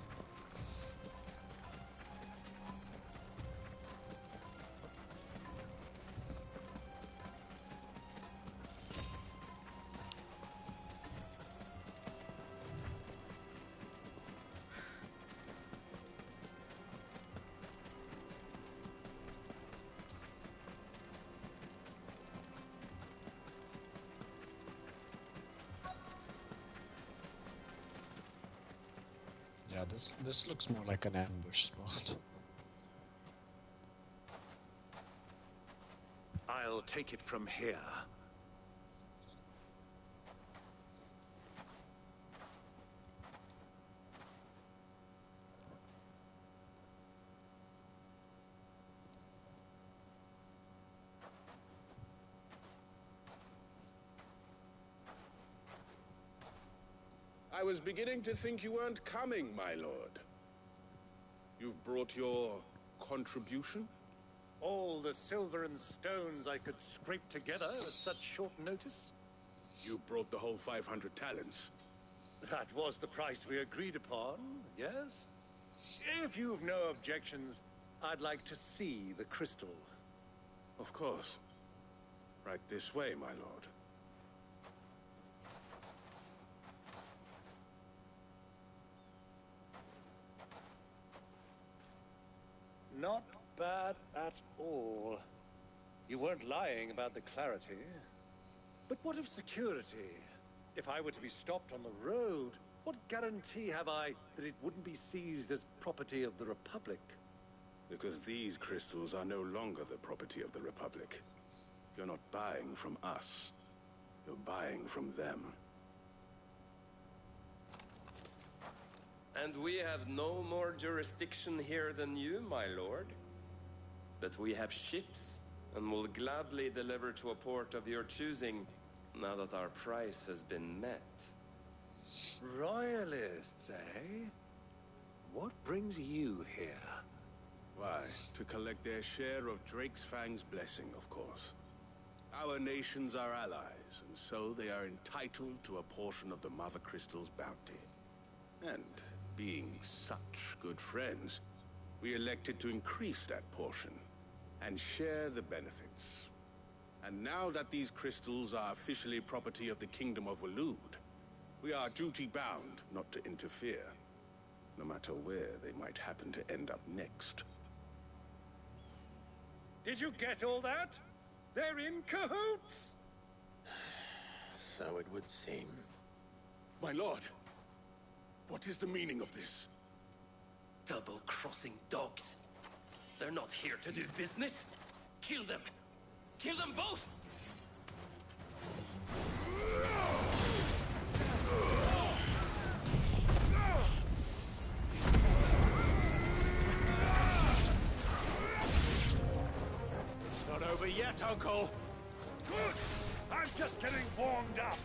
Yeah, this looks more like an ambush spot. I'll take it from here. I was beginning to think you weren't coming, my lord. You've brought your contribution? All the silver and stones I could scrape together at such short notice? You brought the whole 500 talents. That was the price we agreed upon, yes? If you've no objections, I'd like to see the crystal. Of course. Right this way, my lord. Not bad at all. You weren't lying about the clarity. But what of security? If I were to be stopped on the road, what guarantee have I that it wouldn't be seized as property of the Republic? Because these crystals are no longer the property of the Republic. You're not buying from us. You're buying from them. And we have no more jurisdiction here than you, my lord. But we have ships, and will gladly deliver to a port of your choosing, now that our price has been met. Royalists, eh? What brings you here? Why, to collect their share of Drake's Fang's blessing, of course. Our nations are allies, and so they are entitled to a portion of the Mother Crystal's bounty. And being such good friends, we elected to increase that portion and share the benefits. And now that these crystals are officially property of the Kingdom of Waloed, we are duty-bound not to interfere, no matter where they might happen to end up next. Did you get all that? They're in cahoots! So it would seem. My lord, what is the meaning of this? Double-crossing dogs. They're not here to do business. Kill them! Kill them both! It's not over yet, Uncle! Good! I'm just getting warmed up!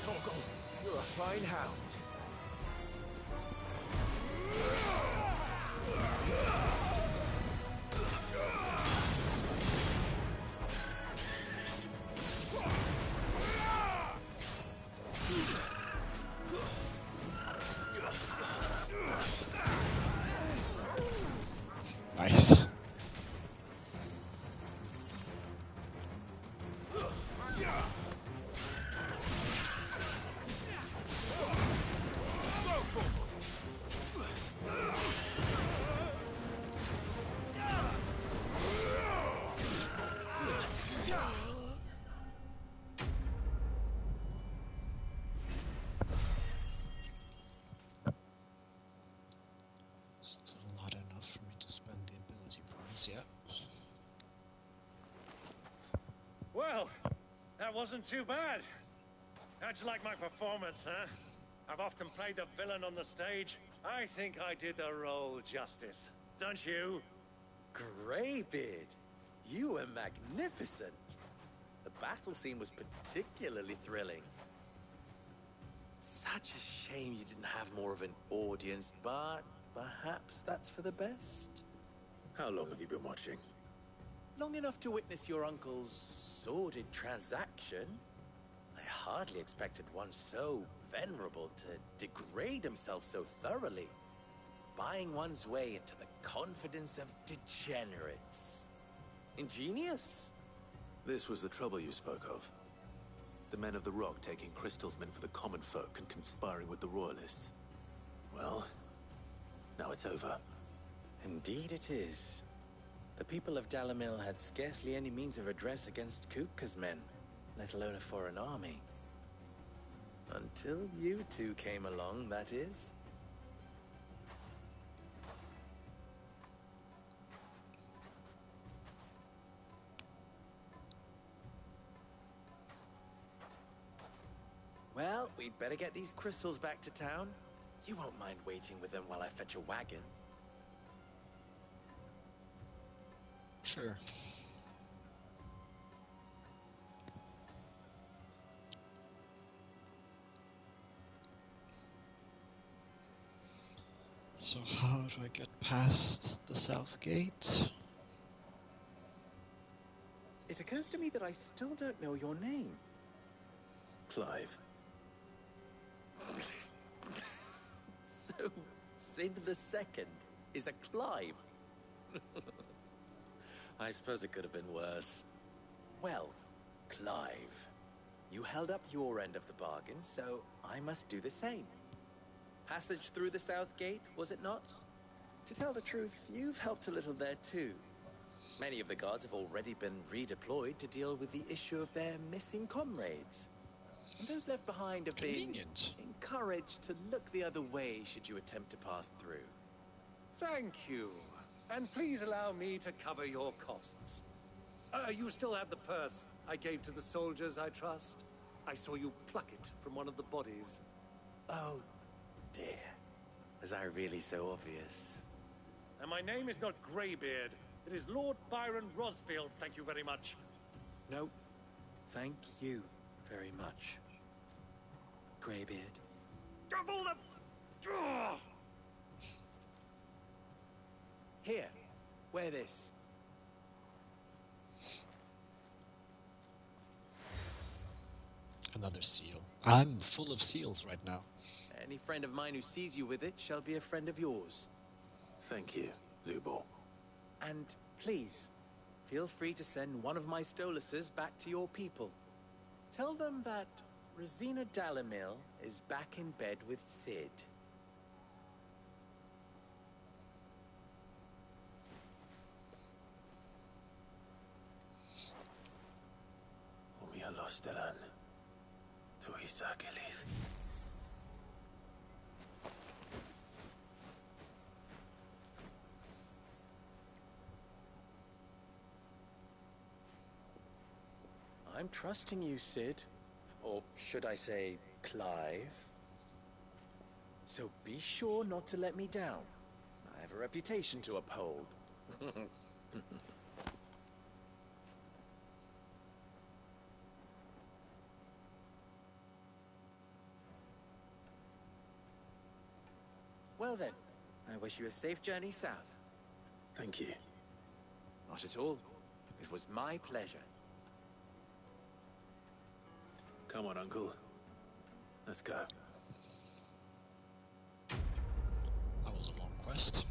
Torgal, you're a fine hound. Nice. Still not enough for me to spend the ability points yet. Well, that wasn't too bad. How'd you like my performance, huh? I've often played the villain on the stage. I think I did the role justice. Don't you? Greybeard, you were magnificent. The battle scene was particularly thrilling. So such a shame you didn't have more of an audience, but perhaps that's for the best. How long have you been watching? Long enough to witness your uncle's sordid transaction. I hardly expected one so venerable to degrade himself so thoroughly. Buying one's way into the confidence of degenerates. Ingenious. This was the trouble you spoke of. The men of the Rock taking Crystalsmen for the common folk and conspiring with the Royalists. Well, now it's over. Indeed it is. The people of Dalamil had scarcely any means of redress against Kupka's men, let alone a foreign army. Until you two came along, that is. Well, we'd better get these crystals back to town. You won't mind waiting with them while I fetch a wagon. Sure. So how do I get past the south gate? It occurs to me that I still don't know your name. Clive. So, Sid the Second is a Clive. I suppose it could have been worse. Well, Clive, you held up your end of the bargain, so I must do the same. Passage through the south gate, was it not? To tell the truth, you've helped a little there too. Many of the guards have already been redeployed to deal with the issue of their missing comrades. And those left behind have been encouraged to look the other way should you attempt to pass through. Thank you. And please allow me to cover your costs. You still have the purse I gave to the soldiers, I trust? I saw you pluck it from one of the bodies. Oh, dear. Was I really so obvious? And my name is not Greybeard. It is Lord Byron Rosfield, thank you very much. No, thank you very much. Greybeard. Double the... Here, wear this. Another seal. I'm full of seals right now. Any friend of mine who sees you with it shall be a friend of yours. Thank you, Lubor. And please, feel free to send one of my Stoluses back to your people. Tell them that Rosina Dalamil is back in bed with Sid. Umia Lostelan. Tuisa Kelis. I'm trusting you, Sid. Or should I say, Clive? So be sure not to let me down. I have a reputation to uphold. Well then, I wish you a safe journey south. Thank you. Not at all. It was my pleasure. Come on, Uncle. Let's go. That was a long quest.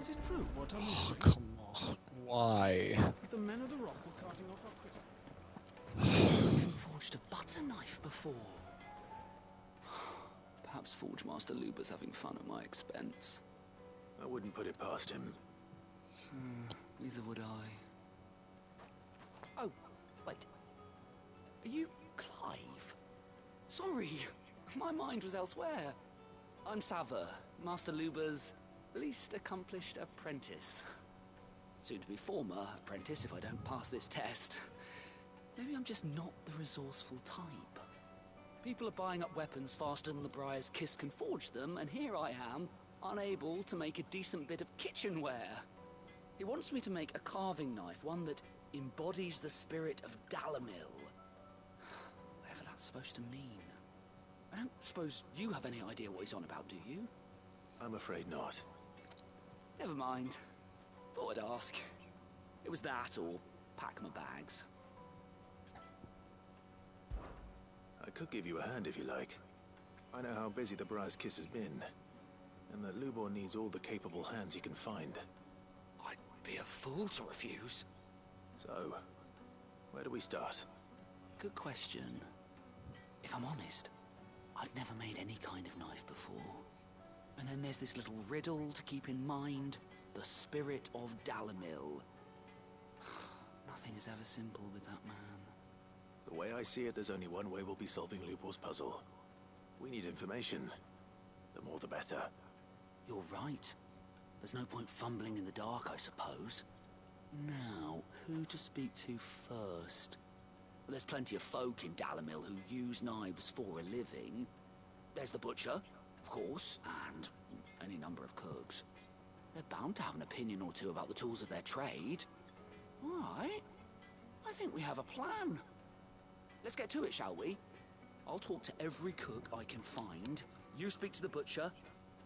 Is it true what I'm Oh, hearing? come on. Why? The men of the Rock were carting off our crystals. I've even forged a butter knife before. Perhaps Forge Master Luber's having fun at my expense. I wouldn't put it past him. Neither would I. Oh, wait. Are you Clive? Sorry, my mind was elsewhere. I'm Sava, Master Luber's least accomplished apprentice. Soon to be former apprentice if I don't pass this test. Maybe I'm just not the resourceful type. People are buying up weapons faster than the Briar's Kiss can forge them, and here I am, unable to make a decent bit of kitchenware. He wants me to make a carving knife, one that embodies the spirit of Dalamil. Whatever that's supposed to mean. I don't suppose you have any idea what he's on about, do you? I'm afraid not. Never mind. Thought I'd ask. It was that or pack my bags. I could give you a hand if you like. I know how busy the Briar's Kiss has been, and that Lubor needs all the capable hands he can find. I'd be a fool to refuse. So, where do we start? Good question. If I'm honest, I've never made any kind of knife before. And then there's this little riddle to keep in mind. The spirit of Dalamil. Nothing is ever simple with that man. The way I see it, there's only one way we'll be solving Lubor's puzzle. We need information. The more the better. You're right. There's no point fumbling in the dark, I suppose. Now, who to speak to first? Well, there's plenty of folk in Dalamil who use knives for a living. There's the butcher, of course, and any number of cooks. They're bound to have an opinion or two about the tools of their trade. All right. I think we have a plan. Let's get to it, shall we? I'll talk to every cook I can find. You speak to the butcher,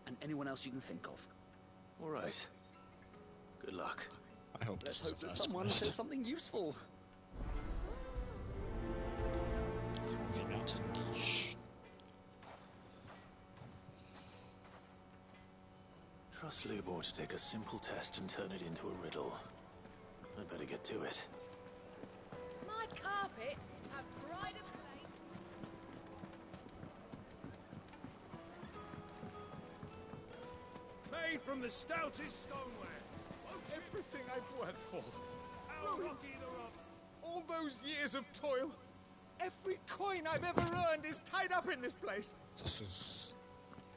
and anyone else you can think of. All right. Good luck. I hope Let's hope that someone says something useful. Carving out a niche. Trust Lubor to take a simple test and turn it into a riddle. I'd better get to it. My carpets have pride of place. Made from the stoutest stoneware. Everything I've worked for. How rocky the rock. All those years of toil. Every coin I've ever earned is tied up in this place. This is...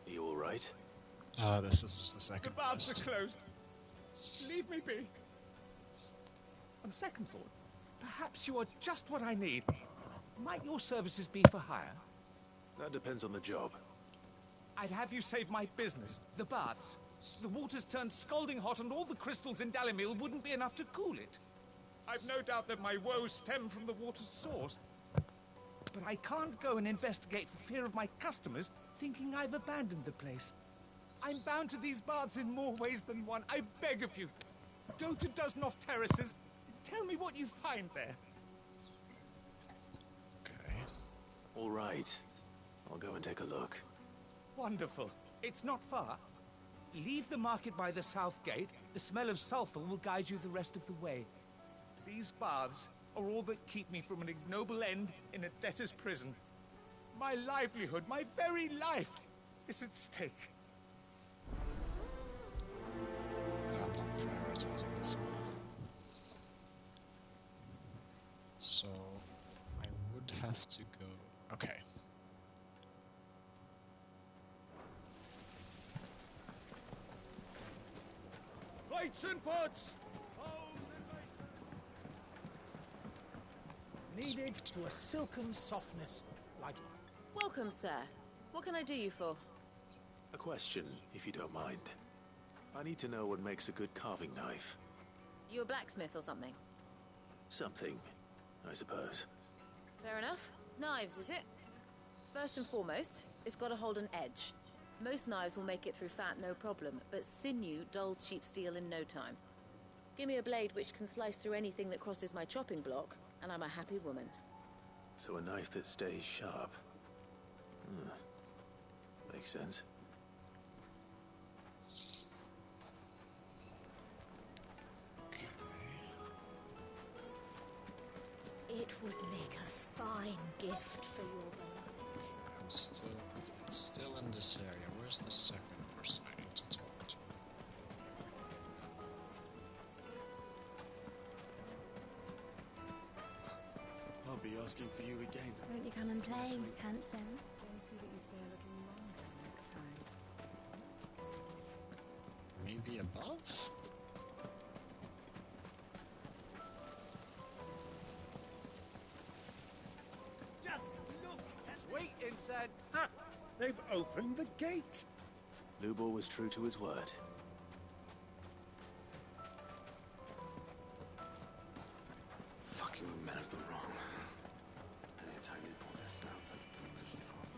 You all right? This is just the second The baths quest. are closed. Leave me be. On second thought, perhaps you are just what I need. Might your services be for hire? That depends on the job. I'd have you save my business, the baths. The water's turned scalding hot and all the crystals in Dalamil wouldn't be enough to cool it. I've no doubt that my woes stem from the water's source. But I can't go and investigate for fear of my customers thinking I've abandoned the place. I'm bound to these baths in more ways than one. I beg of you. Go to Dusnoff Terraces. Tell me what you find there. Okay. All right. I'll go and take a look. Wonderful. It's not far. Leave the market by the south gate. The smell of sulfur will guide you the rest of the way. These baths are all that keep me from an ignoble end in a debtor's prison. My livelihood, my very life, is at stake. I'm not prioritizing this. So, I would have to go... Okay. Plates and pots! Kneaded to a silken softness, like... Welcome, sir. What can I do you for? A question, if you don't mind. I need to know what makes a good carving knife. You a blacksmith or something? Something, I suppose. Fair enough. Knives, is it? First and foremost, it's got to hold an edge. Most knives will make it through fat, no problem, but sinew dulls cheap steel in no time. Give me a blade which can slice through anything that crosses my chopping block, and I'm a happy woman. So a knife that stays sharp. Makes sense. It would make a fine gift for your beloved. It's still in this area. Where's the second person I need to talk to? I'll be asking for you again. Won't you come and play, handsome? Then see that you stay a little longer next time. Maybe above? Just look! Wait inside! Ah! They've opened the gate! Lubor was true to his word. Fucking men of the wrong. Anytime you pull their snouts like goldfish troughs.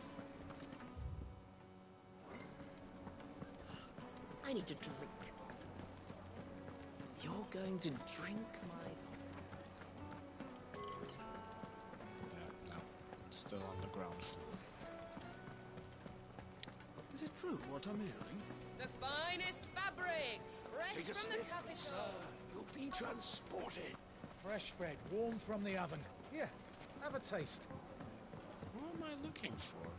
I need to drink. You're going to drink my... No, it's still on the ground floor. Is it true what I'm hearing? The finest fabrics, fresh Take a from the sniff, capital. sir. You'll be transported. Fresh bread, warm from the oven. Here, have a taste. What am I looking for?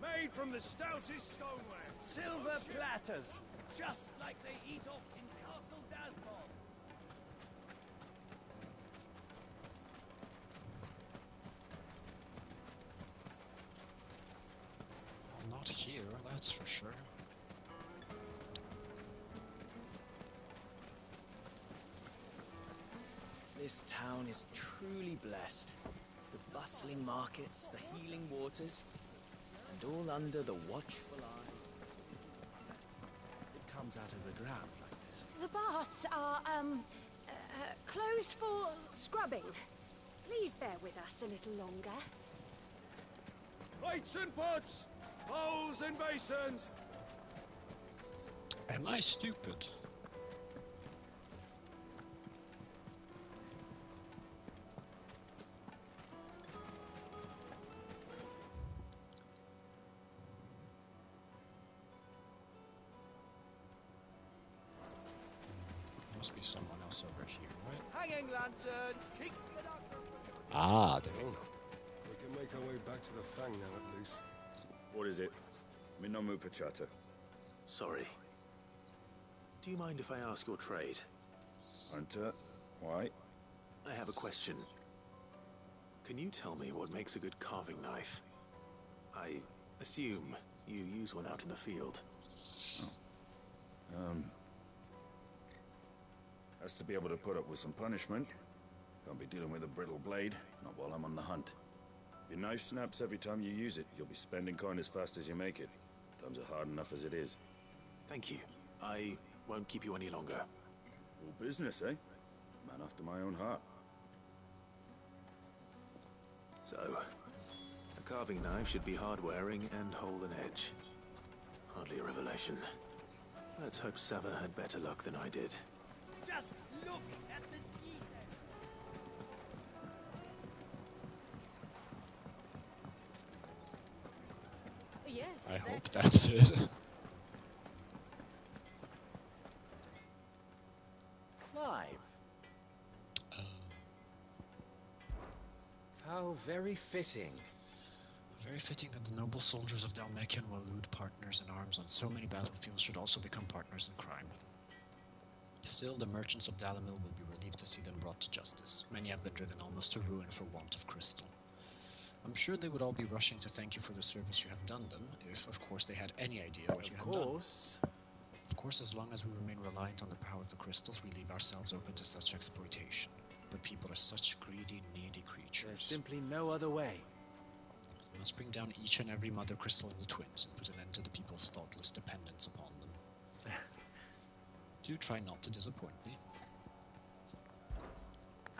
Made from the stoutest stoneware. Silver platters, just like they eat off in Castle Dasmon. Well, not here, that's for sure. This town is truly blessed. The bustling markets, the healing waters, and all under the watchful eye. It comes out of the ground like this. The baths are, closed for scrubbing. Please bear with us a little longer. Plates and pots, bowls and basins. Am I stupid? Must be someone else over here, right? Hanging lanterns! Keep Ah, there we go. We can make our way back to the Fang now, at least. What is it? I'm in no mood for chatter. Sorry. Do you mind if I ask your trade? Hunter, why? I have a question. Can you tell me what makes a good carving knife? I assume you use one out in the field. Has to be able to put up with some punishment. Can't be dealing with a brittle blade, not while I'm on the hunt. Your knife snaps every time you use it. You'll be spending coin as fast as you make it. Times are hard enough as it is. Thank you. I won't keep you any longer. All business, eh? Man after my own heart. So, a carving knife should be hard-wearing and hold an edge. Hardly a revelation. Let's hope Sava had better luck than I did. Just look at the detail. Yes. I hope that's it. Clive. How very fitting. Very fitting that the noble soldiers of Dalmekian Walud, partners in arms on so many battlefields, should also become partners in crime. Still, the merchants of Dalamil will be relieved to see them brought to justice. Many have been driven almost to ruin for want of crystal. I'm sure they would all be rushing to thank you for the service you have done them, if, of course, they had any idea what you had done. Of course, as long as we remain reliant on the power of the crystals, we leave ourselves open to such exploitation. But people are such greedy, needy creatures. There's simply no other way. We must bring down each and every mother crystal in the twins and put an end to the people's thoughtless dependence upon them. Do try not to disappoint me.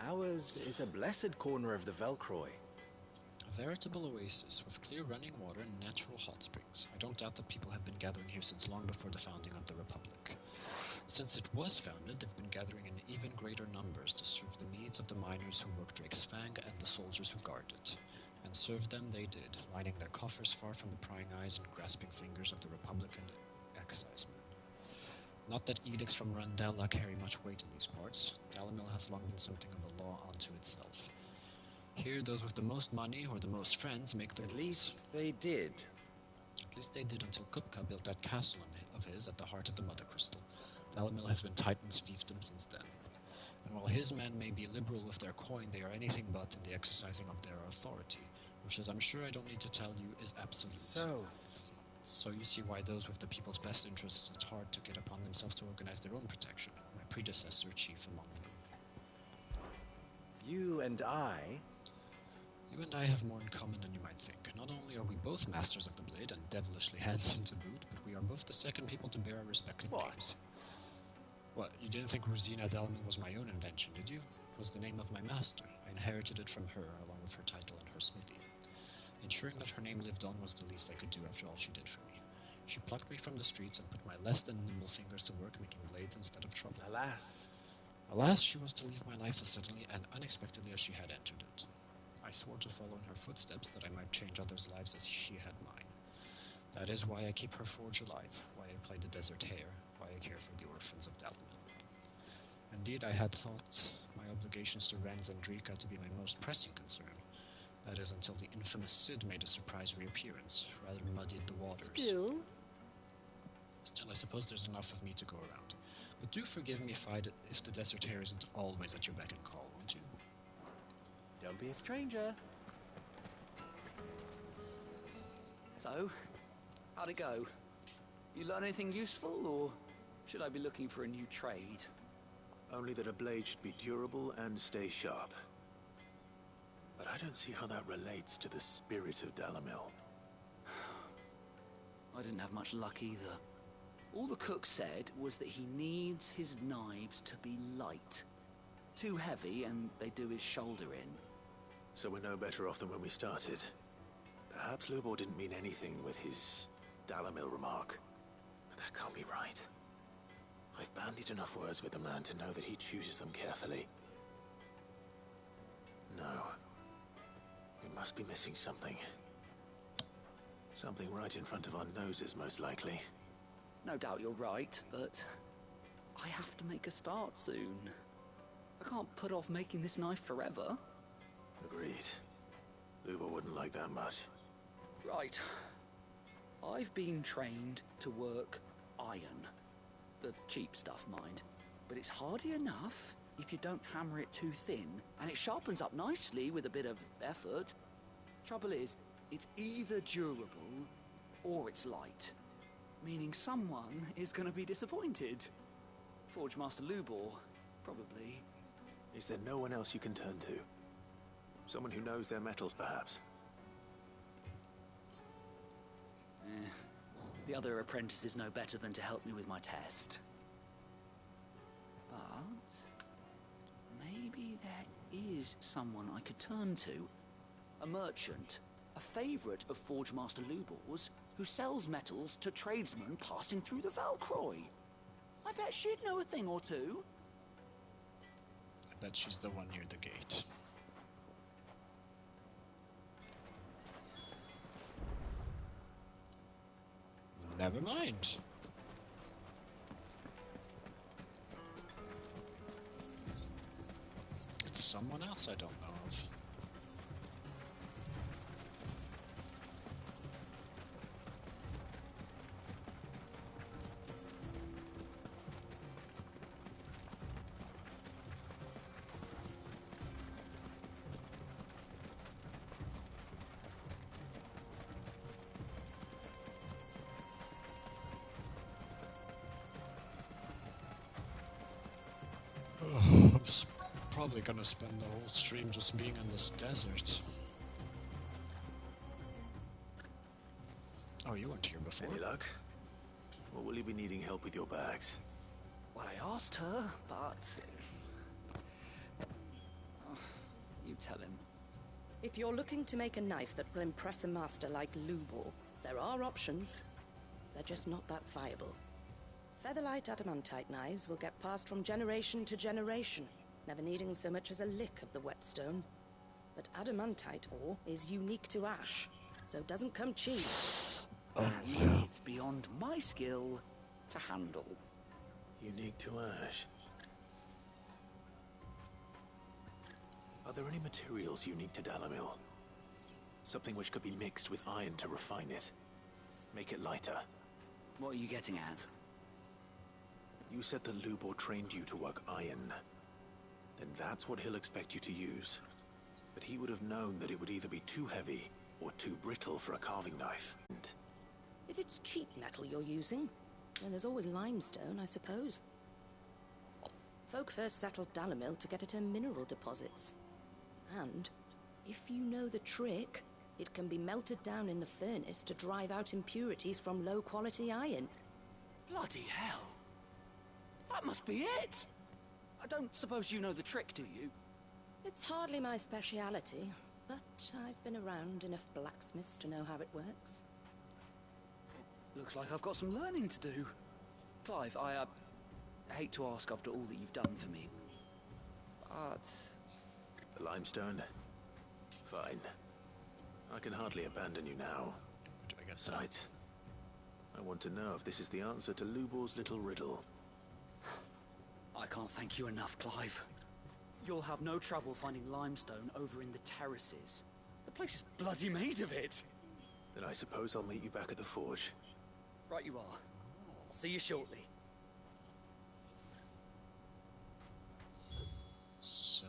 Ours is a blessed corner of the Velcroy. A veritable oasis with clear running water and natural hot springs. I don't doubt that people have been gathering here since long before the founding of the Republic. Since it was founded, they've been gathering in even greater numbers to serve the needs of the miners who work Drake's Fang and the soldiers who guard it. And serve them they did, lining their coffers far from the prying eyes and grasping fingers of the Republican excisemen. Not that edicts from Randella carry much weight in these parts. Dalamil has long been something of a law unto itself. Here, those with the most money or the most friends make the rules. At least they did. At least they did until Kupka built that castle of his at the heart of the Mother Crystal. Dalamil has been Titan's fiefdom since then. And while his men may be liberal with their coin, they are anything but in the exercising of their authority, which, as I'm sure I don't need to tell you, is absolute. So you see why those with the people's best interests, it's hard to get upon themselves to organize their own protection, my predecessor chief among them. You and I have more in common than you might think. Not only are we both masters of the blade and devilishly handsome to boot, but we are both the second people to bear our respective names. What, you didn't think Rosina Delman was my own invention, did you? It was the name of my master. I inherited it from her, along with her title and her smithy. Ensuring that her name lived on was the least I could do after all she did for me. She plucked me from the streets and put my less than nimble fingers to work making blades instead of trouble. Alas. Alas, she was to leave my life as suddenly and unexpectedly as she had entered it. I swore to follow in her footsteps that I might change others' lives as she had mine. That is why I keep her forge alive, why I play the desert hare, why I care for the orphans of Dalton. Indeed, I had thought my obligations to Renz and Drika to be my most pressing concern. That is, until the infamous Sid made a surprise reappearance, rather muddied the waters. Still, I suppose there's enough of me to go around. But do forgive me if the desert hare isn't always at your beck and call, won't you? Don't be a stranger. So, how'd it go? You learn anything useful, or should I be looking for a new trade? Only that a blade should be durable and stay sharp. But I don't see how that relates to the spirit of Dalamil. I didn't have much luck either. All the cook said was that he needs his knives to be light. Too heavy and they do his shoulder in. So we're no better off than when we started. Perhaps Lubor didn't mean anything with his Dalamil remark. But that can't be right. I've bandied enough words with the man to know that he chooses them carefully. No. We must be missing something. Something right in front of our noses, most likely. No doubt you're right, but I have to make a start soon. I can't put off making this knife forever. Agreed. Lubor wouldn't like that much. Right. I've been trained to work iron. The cheap stuff, mind. But it's hardy enough if you don't hammer it too thin, and it sharpens up nicely with a bit of effort. Trouble is, it's either durable or it's light. Meaning someone is going to be disappointed. Forge Master Lubor, probably. Is there no one else you can turn to? Someone who knows their metals, perhaps? The other apprentices know better than to help me with my test. But maybe there is someone I could turn to. A merchant, a favorite of Forge Master Lubor's, who sells metals to tradesmen passing through the Valcroy. I bet she'd know a thing or two. I bet she's the one near the gate. Never mind. It's someone else I don't know of. I'm probably gonna spend the whole stream just being in this desert. Oh, you weren't here before. Any luck? Or will you be needing help with your bags? Well, I asked her, but... Oh, you tell him. If you're looking to make a knife that will impress a master like Lubor, there are options. They're just not that viable. Featherlight adamantite knives will get passed from generation to generation, never needing so much as a lick of the whetstone. But adamantite ore is unique to ash, so it doesn't come cheap. And it's beyond my skill to handle. Unique to ash. Are there any materials unique to Dalamil? Something which could be mixed with iron to refine it. Make it lighter. What are you getting at? You said that Lubor trained you to work iron. Then that's what he'll expect you to use. But he would have known that it would either be too heavy or too brittle for a carving knife. If it's cheap metal you're using, then there's always limestone, I suppose. Folk first settled Dalamil to get at her mineral deposits. And if you know the trick, It can be melted down in the furnace to drive out impurities from low-quality iron. Bloody hell! That must be it! I don't suppose you know the trick, do you? It's hardly my speciality, but I've been around enough blacksmiths to know how it works. Looks like I've got some learning to do. Clive, I hate to ask after all that you've done for me, but... The limestone? Fine. I can hardly abandon you now. Besides, I want to know if this is the answer to Lubor's little riddle. I can't thank you enough, Clive. You'll have no trouble finding limestone over in the terraces. The place is bloody made of it. Then I suppose I'll meet you back at the forge. Right you are. I'll see you shortly. So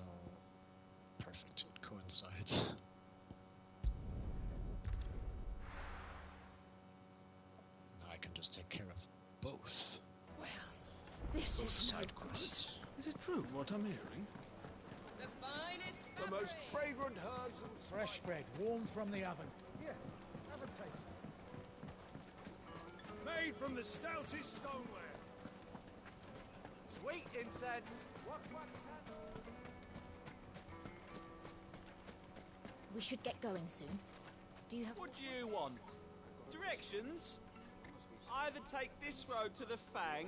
perfect, it coincides. Now I can just take care of both. Well, this both is side quests. Is it true what I'm hearing? The finest The most fragrant herbs and Fresh bread, warm from the oven. Here, have a taste. Made from the stoutest stoneware. sweet incense. We should get going soon. Do you have... What do you want? Directions? Either take this road to the Fang,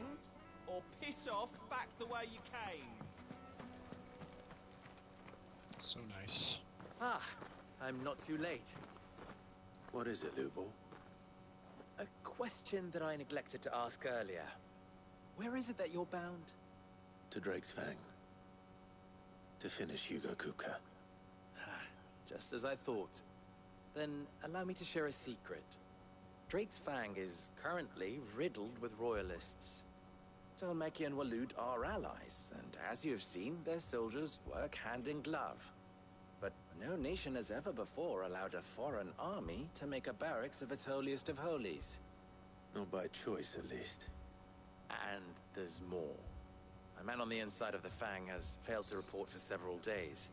or piss off back the way you came. So nice. Ah, I'm not too late. What is it, Lubor? A question that I neglected to ask earlier. Where is it that you're bound? To Drake's Fang. To finish Hugo Kupka. Just as I thought. Then allow me to share a secret. Drake's Fang is currently riddled with royalists. Talmeki and Waloed are allies, and as you have seen, their soldiers work hand in glove. But no nation has ever before allowed a foreign army to make a barracks of its holiest of holies. Not by choice, at least. And there's more. A man on the inside of the Fang has failed to report for several days.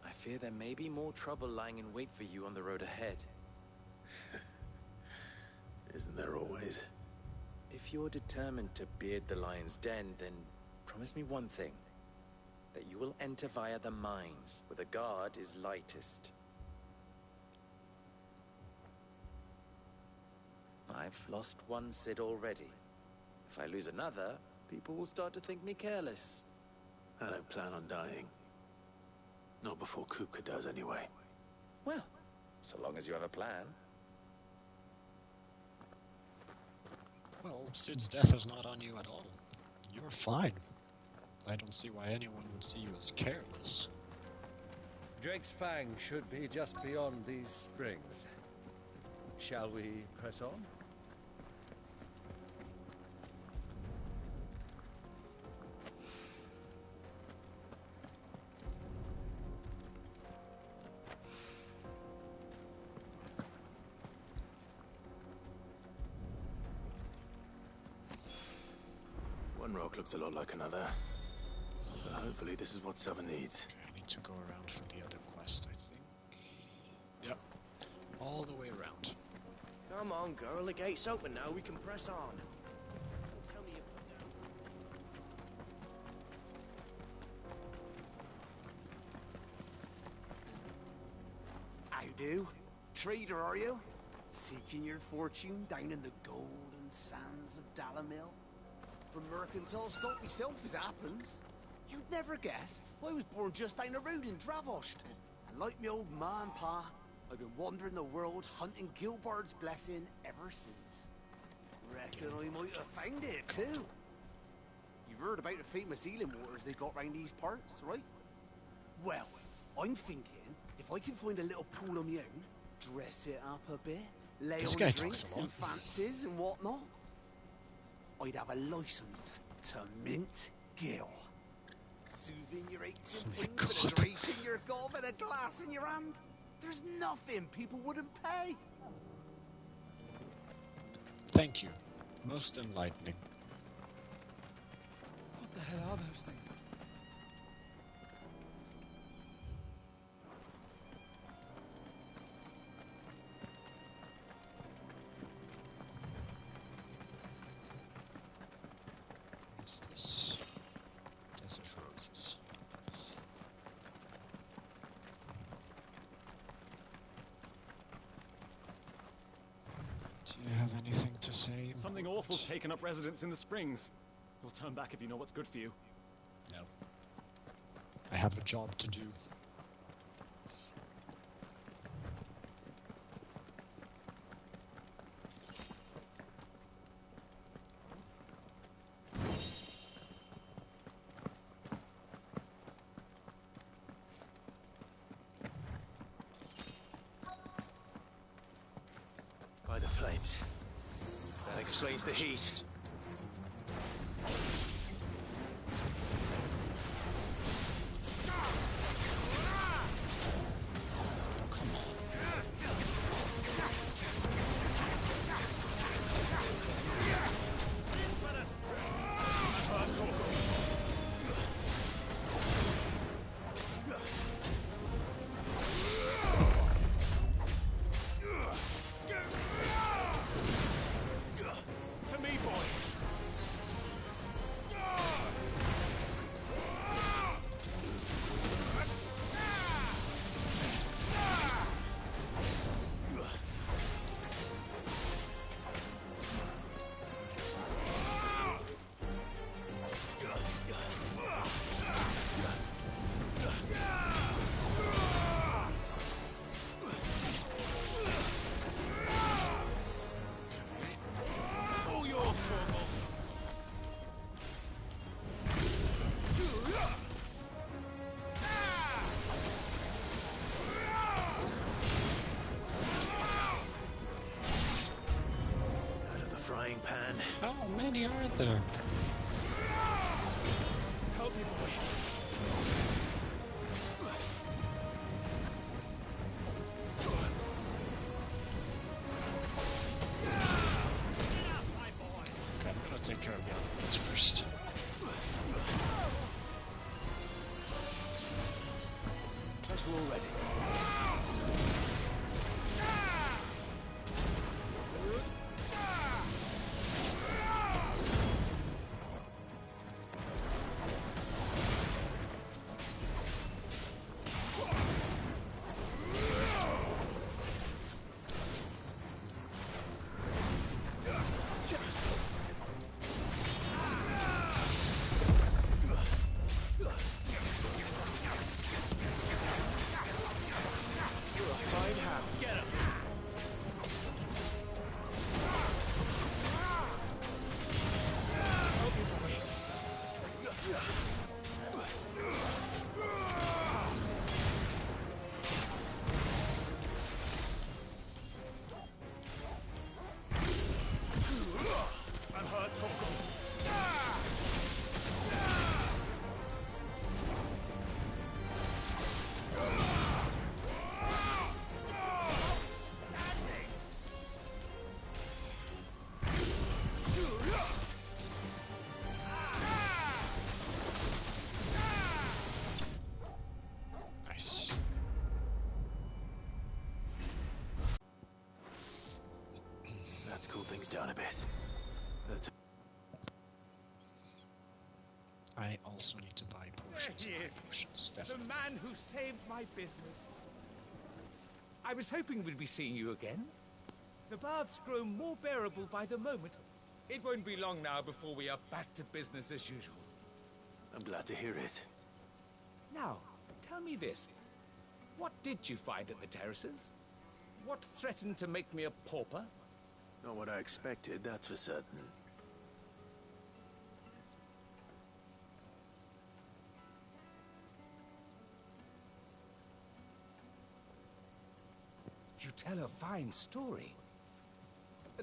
I fear there may be more trouble lying in wait for you on the road ahead. Isn't there always? If you're determined to beard the lion's den, then promise me one thing. That you will enter via the mines, where the guard is lightest. I've lost one Cid already. If I lose another, people will start to think me careless. I don't plan on dying. Not before Kupka does, anyway. Well, so long as you have a plan. Well, Sid's death is not on you at all. You're fine. I don't see why anyone would see you as careless. Drake's Fang should be just beyond these springs. Shall we press on? One rock looks a lot like another. But hopefully this is what Southern needs. Okay, I need to go around for the other quest, I think. Yep. All the way around. Come on, girl, the gate's open now, we can press on. Don't tell me you put down. How do? Trader, are you? Seeking your fortune down in the golden sands of Dalamil? From mercantile stock myself, as happens. You'd never guess, I was born just down the road in Dravost. And like me old ma and pa, I've been wandering the world hunting Gilbard's blessing ever since. Reckon I might have found it, too. You've heard about the famous healing waters they got round these parts, right? Well, I'm thinking, if I can find a little pool of my own, dress it up a bit, lay This on guy drinks talks a and lot. fancies and whatnot, I'd have a license to mint Gil. Soothing your aches and pains with a drink in your gob and a glass in your hand. There's nothing people wouldn't pay. Thank you. Most enlightening. What the hell are those things? What's this? Desert roses. Do you have anything to say? Something awful's taken up residence in the springs. You'll turn back if you know what's good for you. No. I have a job to do. By the flames. That explains the heat. To me, boy! All yours, Torgal! Out of the frying pan. How many are there? Help me, boy! Okay, I'm gonna take care of the other ones first. Pressure already. Find how. Get him! I'm hurt, Torgal. Nice. Let's cool things down a bit. Let's... I also need to buy potions. There he and is. potions, The definitely. man who saved my business. I was hoping we'd be seeing you again. The baths grow more bearable by the moment. It won't be long now before we are back to business as usual. I'm glad to hear it. Now, tell me this. What did you find at the terraces? What threatened to make me a pauper? Not what I expected, that's for certain. You tell a fine story.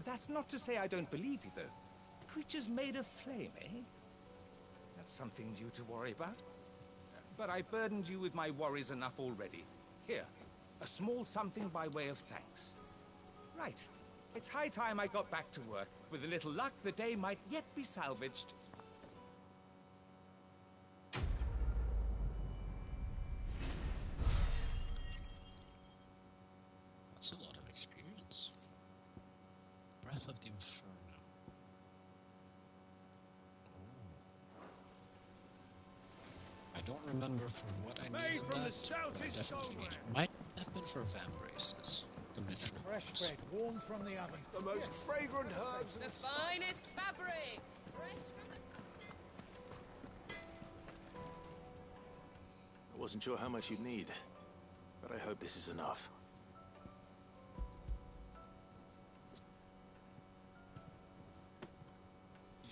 That's not to say I don't believe you, though. Creatures made of flame, eh? That's something new to worry about. But I burdened you with my worries enough already. Here, a small something by way of thanks. Right. It's high time I got back to work. With a little luck, the day might yet be salvaged. That's a lot of experience. Breath of the Inferno. don't remember for what I Made needed from that, the stoutest but I definitely stoneware. needed. Might have been for vamp braces. The mithril Fresh ones. bread, warm from the oven. The most fragrant herbs The and finest fabrics! Fresh from the... I wasn't sure how much you'd need, but I hope this is enough.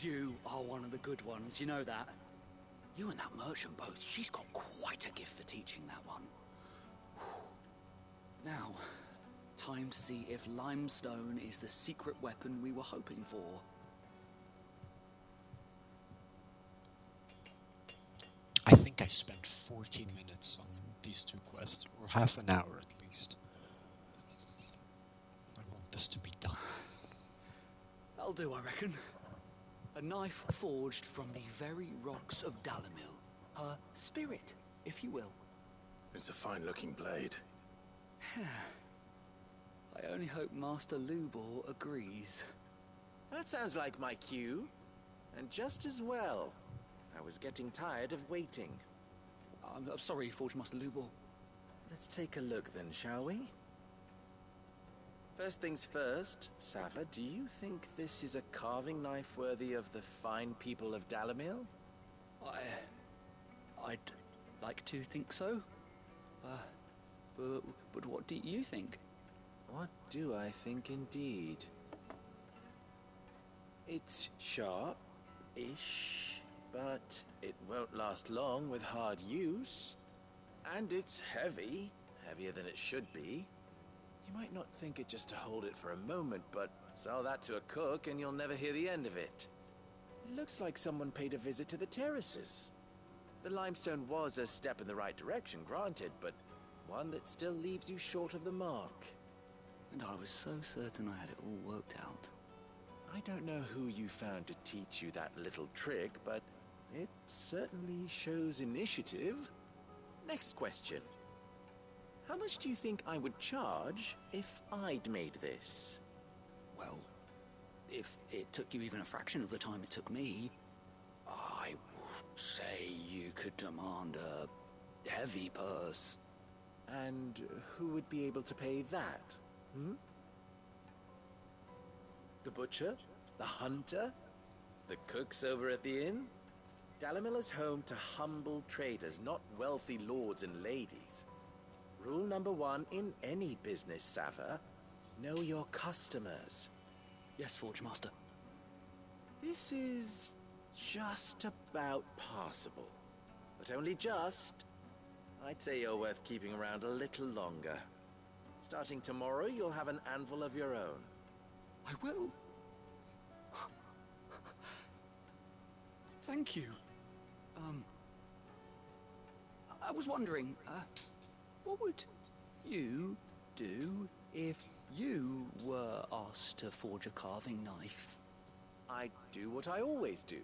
You are one of the good ones, you know that? You and that merchant both, she's got quite a gift for teaching that one. Now, time to see if limestone is the secret weapon we were hoping for. I think I spent 40 minutes on these two quests, or half an hour at least. I want this to be done. That'll do, I reckon. A knife forged from the very rocks of Dalamil. Her spirit, if you will. It's a fine-looking blade. I only hope Master Lubor agrees. That sounds like my cue. And just as well. I was getting tired of waiting. I'm sorry, Forge Master Lubor. Let's take a look then, shall we? First things first, Sava, do you think this is a carving knife worthy of the fine people of Dalamil? I'd like to think so. But what do you think? What do I think indeed? It's sharp-ish, but it won't last long with hard use. And it's heavy, heavier than it should be. You might not think it just to hold it for a moment, but sell that to a cook and you'll never hear the end of it. It looks like someone paid a visit to the terraces. The limestone was a step in the right direction, granted, but one that still leaves you short of the mark. And I was so certain I had it all worked out. I don't know who you found to teach you that little trick, but it certainly shows initiative. Next question. How much do you think I would charge if I'd made this? Well, if it took you even a fraction of the time it took me, I would say you could demand a heavy purse. And who would be able to pay that? The butcher? The hunter? The cooks over at the inn? Dalamil is home to humble traders, not wealthy lords and ladies. Rule number 1 in any business, Sava, know your customers. Yes, Forge Master. This is just about passable. But only just. I'd say you're worth keeping around a little longer. Starting tomorrow, you'll have an anvil of your own. I will. Thank you. I was wondering, what would you do if you were asked to forge a carving knife? I'd do what I always do.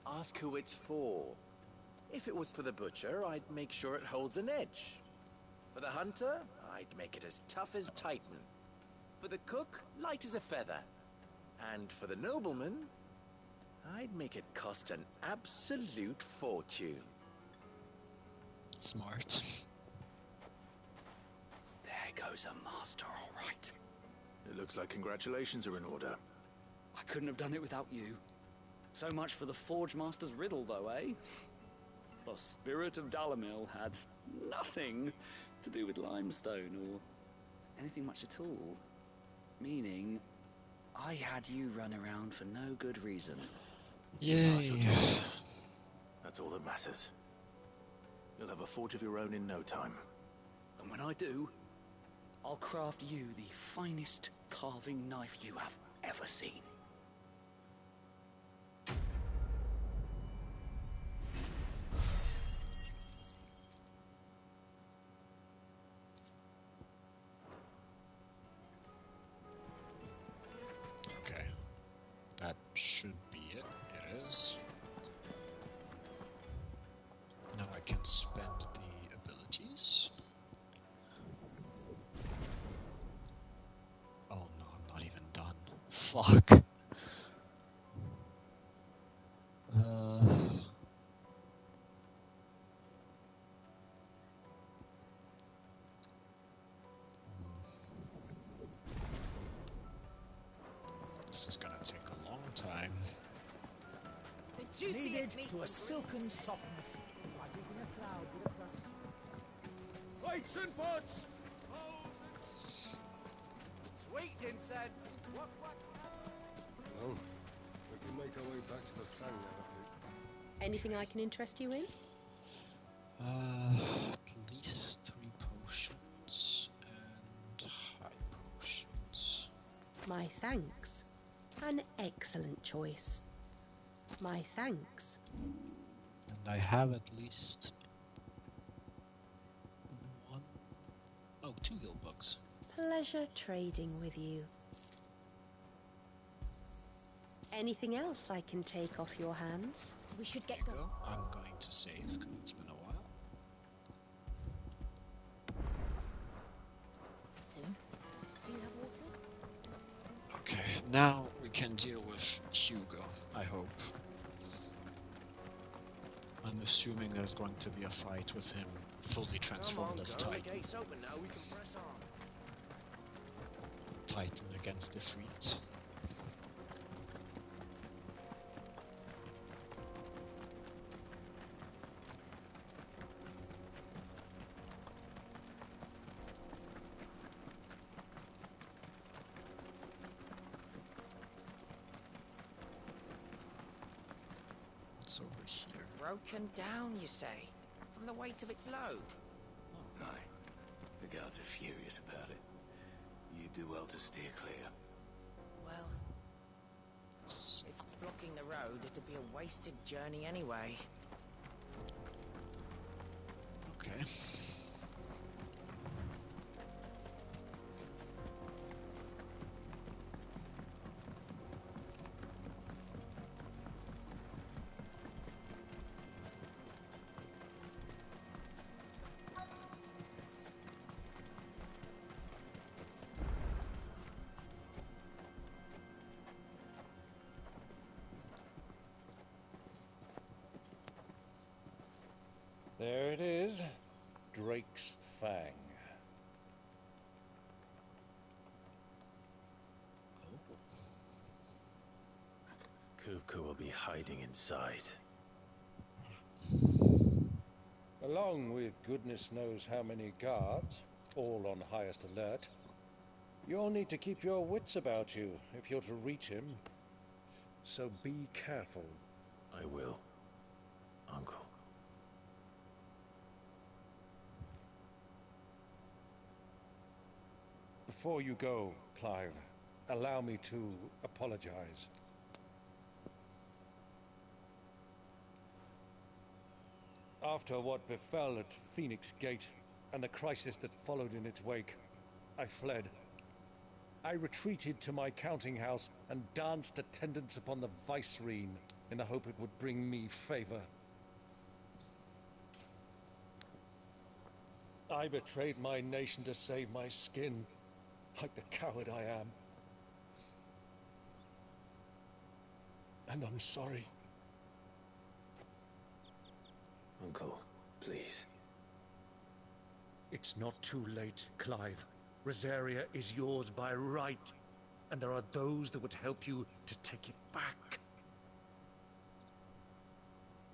Ask who it's for. If it was for the butcher, I'd make sure it holds an edge. For the hunter, I'd make it as tough as Titan. For the cook, light as a feather. And for the nobleman, I'd make it cost an absolute fortune. Smart. There goes a master, all right. It looks like congratulations are in order. I couldn't have done it without you. So much for the Forge Master's riddle, though, eh? The spirit of Dalamil had nothing to do with limestone or anything much at all. Meaning, I had you run around for no good reason. You passed your test. That's all that matters. You'll have a forge of your own in no time. And when I do, I'll craft you the finest carving knife you have ever seen. Okay. That should be it. It is. Now I can spend the abilities. Oh no, I'm not even done. Fuck. This is gonna take a long time. The juiciest Kneaded meat to a from silken softness, like eating a cloud with a crust. Plates and pots! Sweet incense! What? Well, we can make our way back to the Fang now, I think. Anything I can interest you in? At least 3 potions and high potions. My thanks. An excellent choice. My thanks. And I have at least 2 guild bugs. Pleasure trading with you. Anything else I can take off your hands? We should get Go. I'm going to save because it's been a while. soon. Do you have water? Okay, now we can deal with Hugo, I hope. I'm assuming there's going to be a fight with him fully transformed as Titan. The gate's open now, we can press on. Titan against Ifrit. What's over here? Broken down, you say? From the weight of its load? Aye. The guards are furious about it. You do well to steer clear. Well, if it's blocking the road, it'd be a wasted journey anyway. Okay. There it is. Drake's Fang. Kupka will be hiding inside. Along with goodness knows how many guards, all on highest alert. You'll need to keep your wits about you if you're to reach him. So be careful. I will, Uncle. Before you go, Clive, allow me to apologize. After what befell at Phoenix Gate and the crisis that followed in its wake, I fled. I retreated to my counting house and danced attendance upon the Vicereine in the hope it would bring me favor. I betrayed my nation to save my skin, like the coward I am. And I'm sorry. Uncle, please. It's not too late, Clive. Rosaria is yours by right, and there are those that would help you to take it back.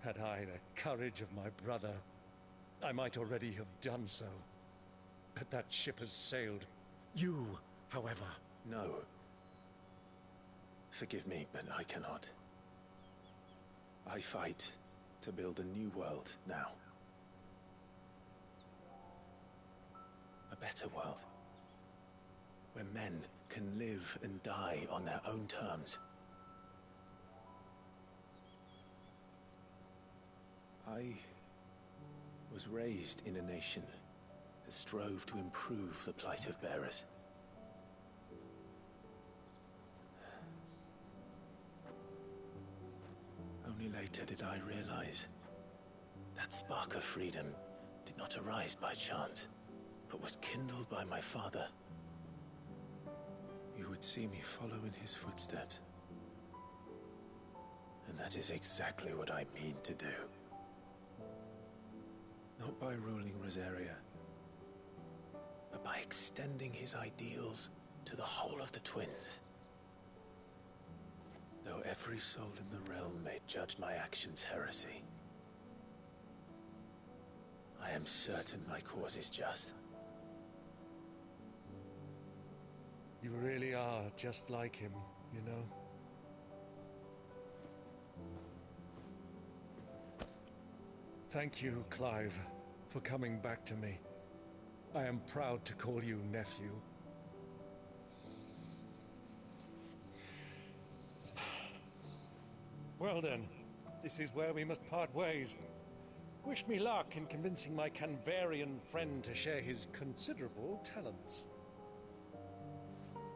Had I the courage of my brother, I might already have done so. But that ship has sailed. You, however... No. Forgive me, but I cannot. I fight to build a new world now. A better world. Where men can live and die on their own terms. I was raised in a nation that strove to improve the plight of bearers. Only later did I realize that spark of freedom did not arise by chance, but was kindled by my father. You would see me follow in his footsteps. And that is exactly what I mean to do. Not by ruling Rosaria, but by extending his ideals to the whole of the Twins. Though every soul in the realm may judge my actions heresy, I am certain my cause is just. You really are just like him, you know? Thank you, Clive, for coming back to me. I am proud to call you nephew. Well then, this is where we must part ways. Wish me luck in convincing my Canvarian friend to share his considerable talents.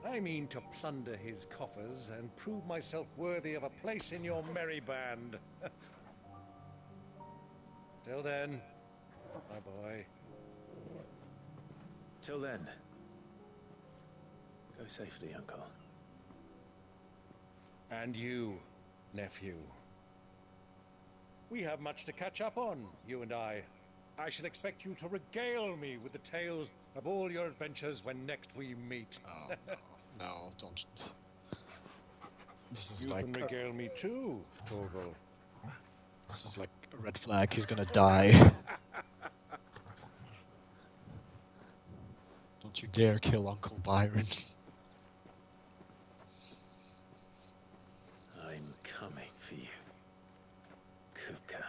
I mean to plunder his coffers and prove myself worthy of a place in your merry band. Till then, my boy. Till then, go safely, Uncle. And you, nephew. We have much to catch up on, you and I. I shall expect you to regale me with the tales of all your adventures when next we meet. Oh, no, don't. This is you like... can regale me too, Torgal. This is like a red flag, he's gonna die. Don't you dare kill Uncle Byron. I'm coming for you, Kupka.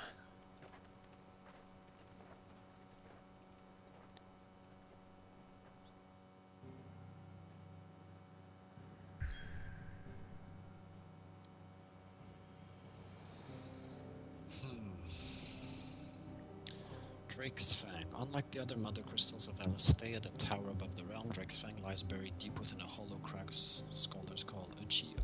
Drake's Fang. Unlike the other mother crystals of Elisthea that tower above the realm, Drake's Fang lies buried deep within a hollow crack scholars call a geode.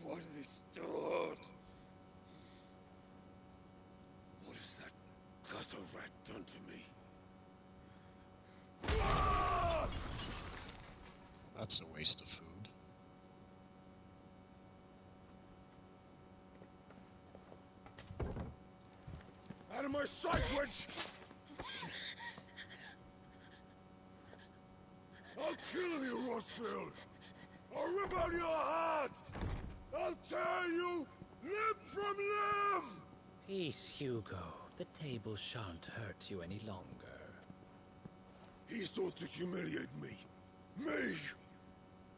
What are they stored? What has that gutter rat done to me? That's a waste of food. Out of my sight, witch! I'll kill you, Rossfield! I'll rip out your heart! I'll tear you limb from limb! Peace, Hugo. The table shan't hurt you any longer. He sought to humiliate me. Me!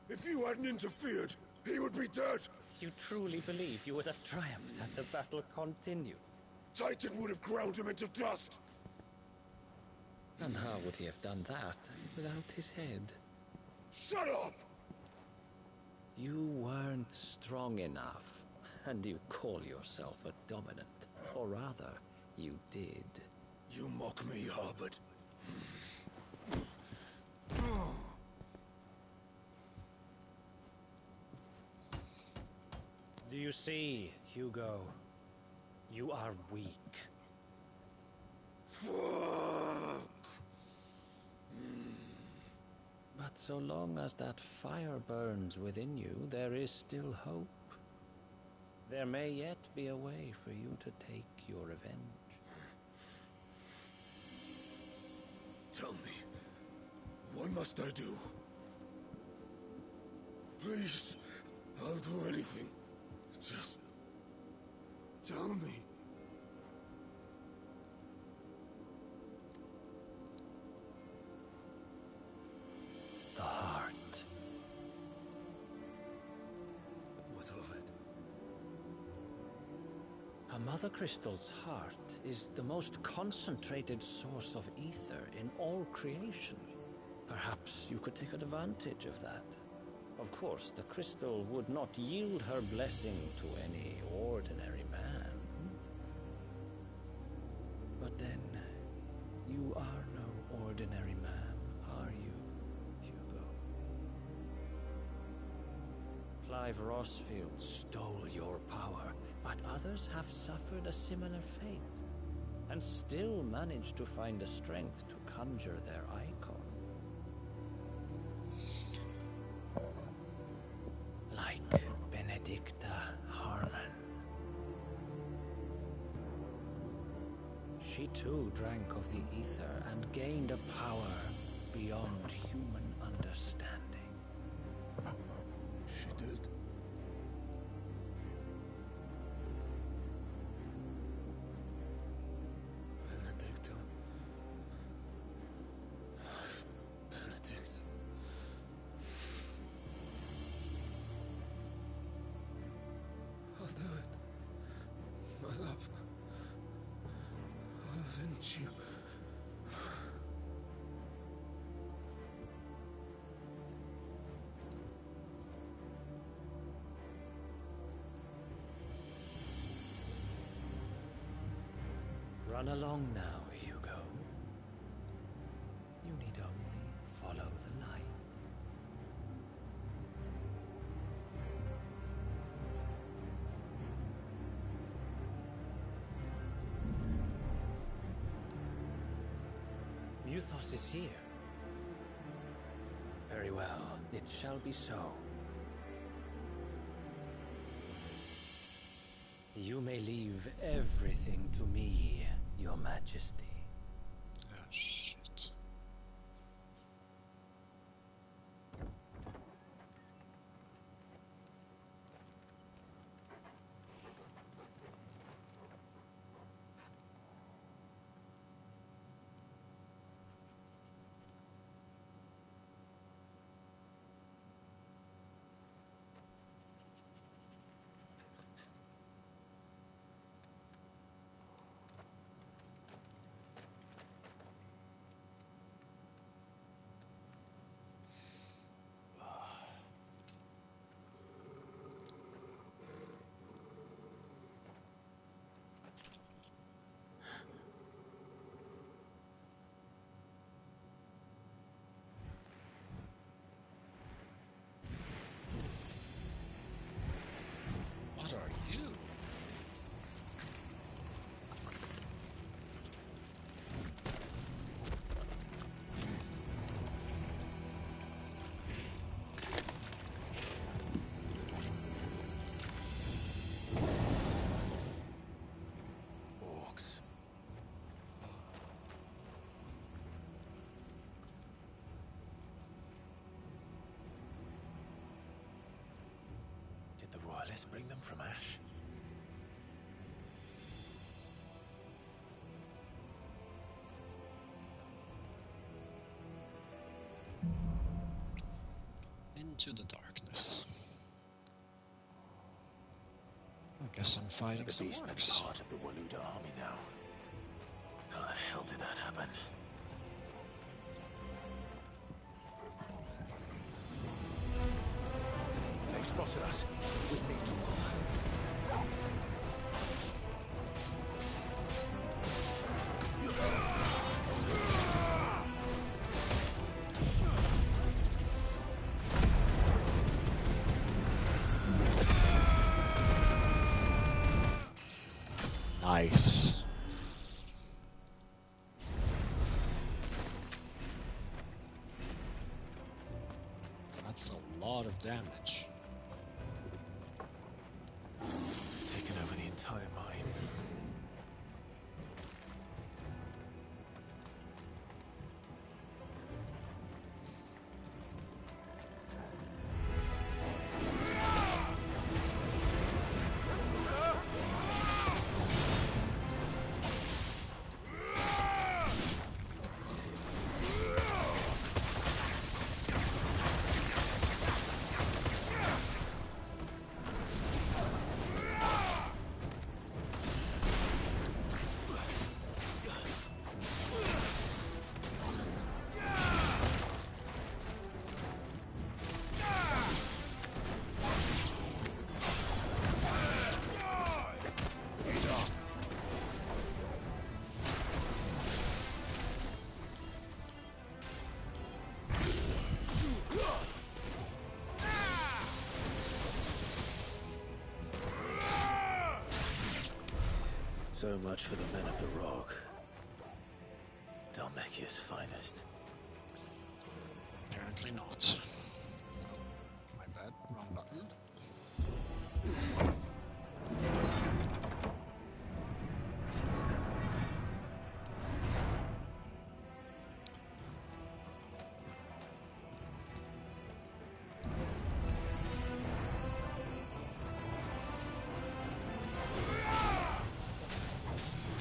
If you hadn't interfered, he would be dead! You truly believe you would have triumphed had the battle continued? Titan would have ground him into dust! And how would he have done that without his head? Shut up! You weren't strong enough, and you call yourself a dominant. Or rather, you did. You mock me, Harbert. Do you see, Hugo? You are weak. Fuck! But so long as that fire burns within you, there is still hope. There may yet be a way for you to take your revenge. Tell me, what must I do? Please, I'll do anything. Just tell me. The heart. What of it? A mother crystal's heart is the most concentrated source of ether in all creation. Perhaps you could take advantage of that. Of course, the crystal would not yield her blessing to any ordinary man. But then, you are no ordinary man, are you, Hugo? Clive Rossfield stole your power, but others have suffered a similar fate, and still managed to find the strength to conjure their icon. Like Benedicta Harmon. She too drank of the ether and gained a power beyond human understanding. She did? Benedicta. Benedict. I'll do it. My love. I'll avenge you. Run along now, Hugo. You need only follow the light. Muthos is here. Very well, it shall be so. You may leave everything to me, Your Majesty. Ah, shit. What are you? Orcs. Did the Royalists bring them from Ash? Into the darkness. I guess I'm fighting The some beast may be orcs. part of the Waluda army now. How the hell did that happen? They've spotted us. We need to move. Nice. That's a lot of damage. We've taken over the entire mine. So much for the men of the Rock. Dalmekia's finest. Apparently not. My bad, wrong button.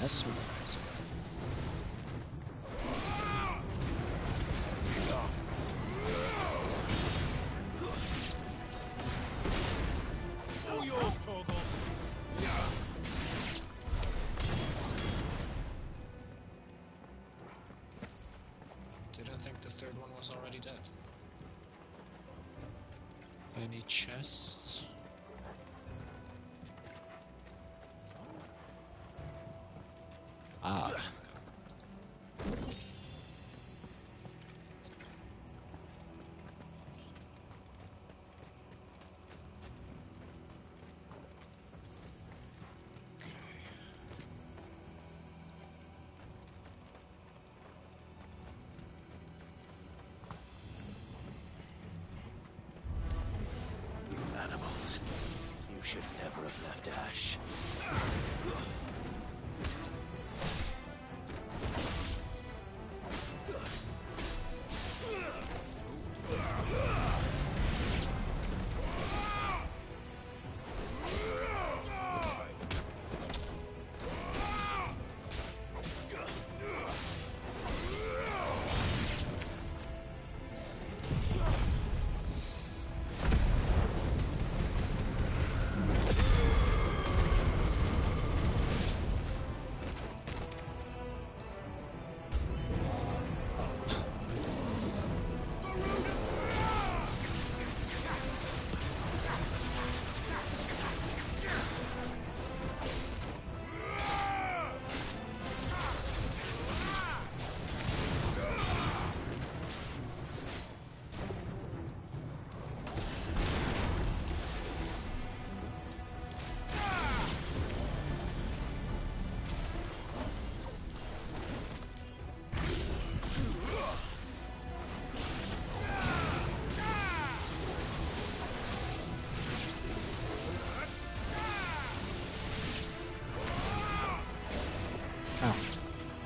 Mesmerizer. All yours, Torgal. Didn't think the third one was already dead. Any chests? Ah. Animals. You should never have left Ash.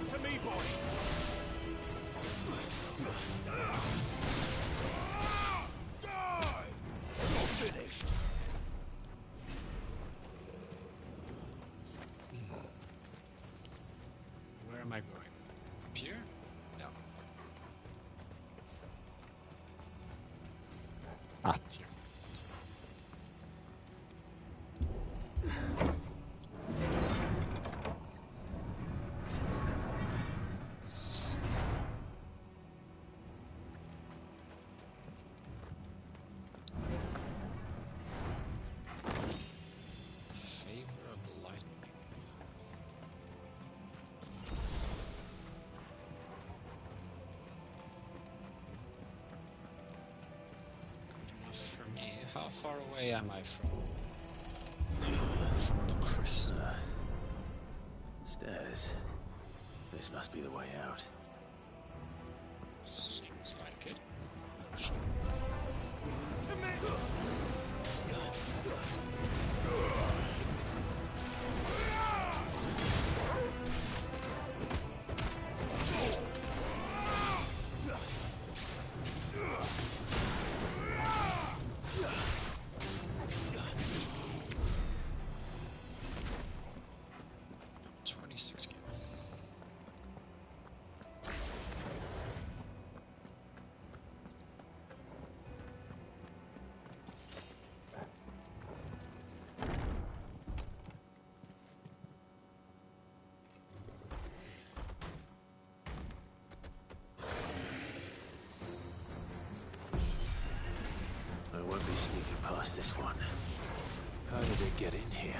To me, boy. Die! You're finished. Where am I going? Up here? No. Ah, here. Favor of the lightning. Good enough for me. How far away am I from the crystal? Stairs. This must be the way out. Seems like it. To me! I won't be sneaking past this one. How did it get in here?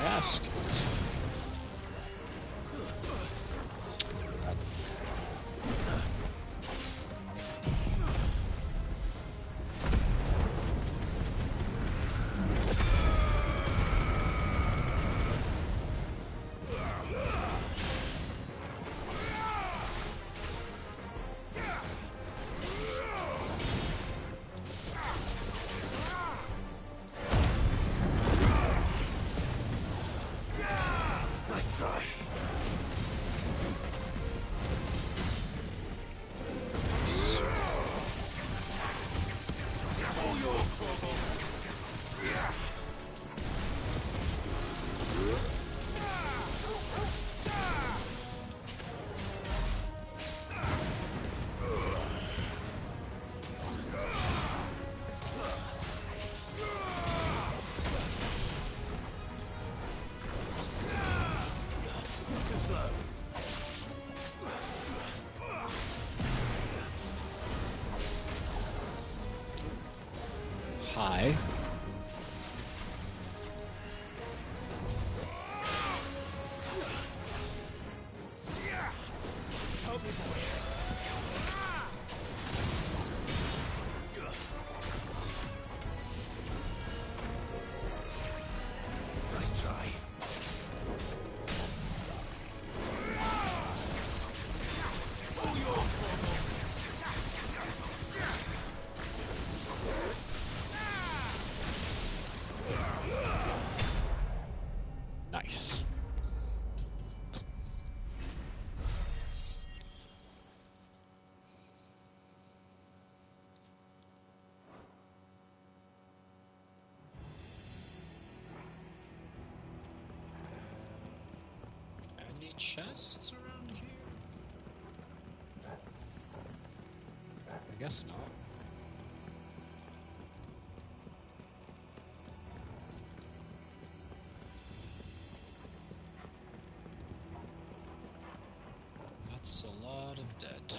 Ask it. Nice. Any chests around here? I guess not. That's a lot of dead.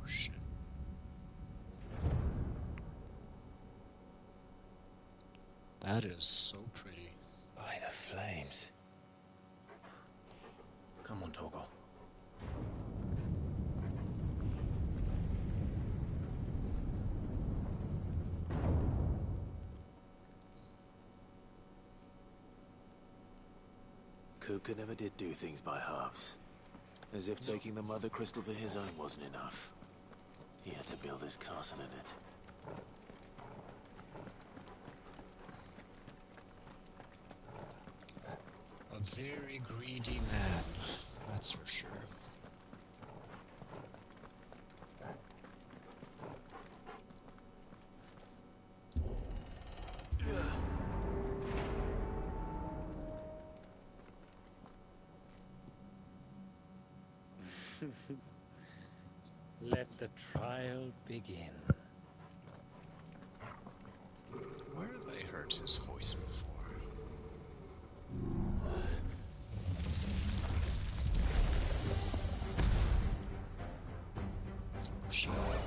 Oh shit. That is so pretty. By the flames. Come on, Torgal. Kupka never did do things by halves. As if taking the Mother Crystal for his own wasn't enough. He had to build his castle in it. A very greedy man, that's for sure. Let the trial begin. Where have I heard his voice before?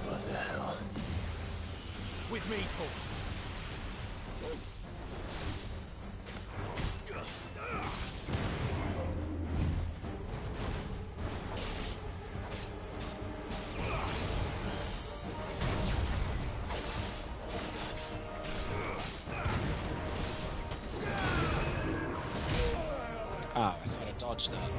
What the hell? With me, Paul. Ah, I thought I dodged that.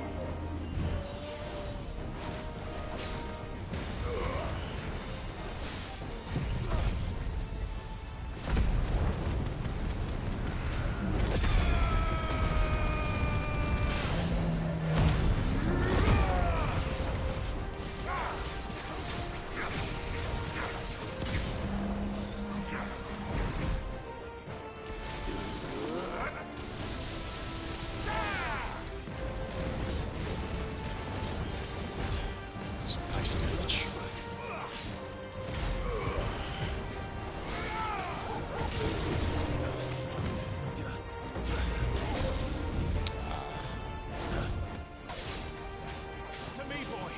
Some nice damage. To me, boy.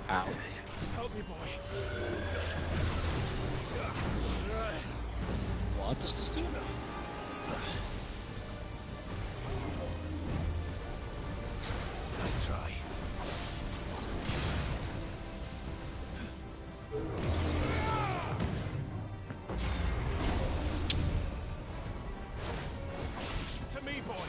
Ow. Help me, boy. What does this do? Nice try. To me, boy.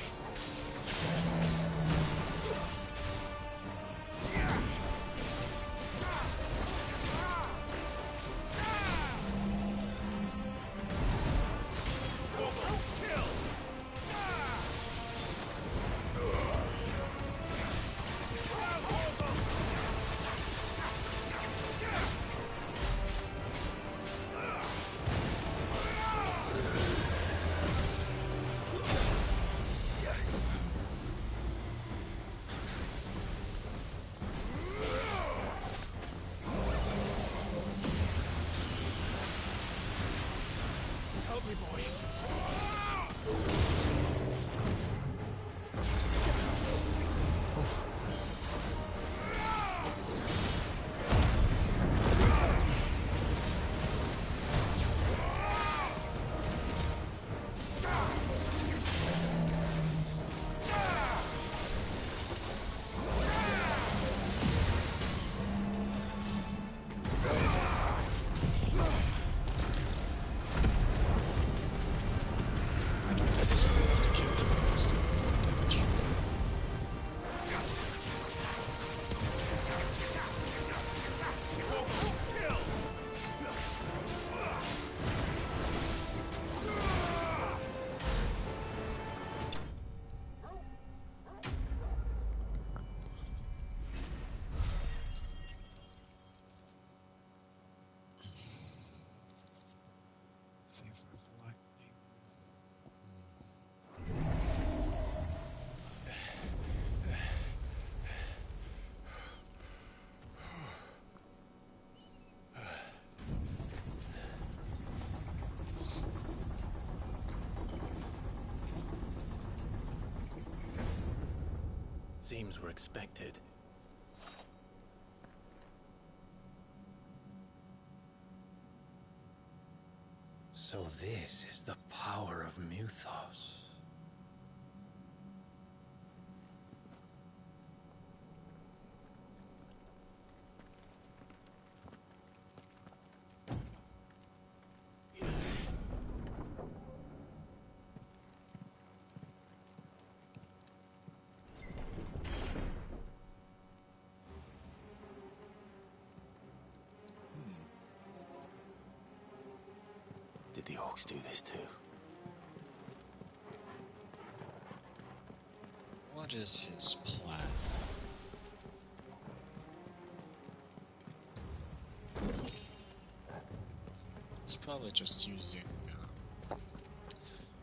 Help me, boy. Seems we're expected. So this is the power of Muthos. Did the orcs do this too? What is his plan? He's probably just using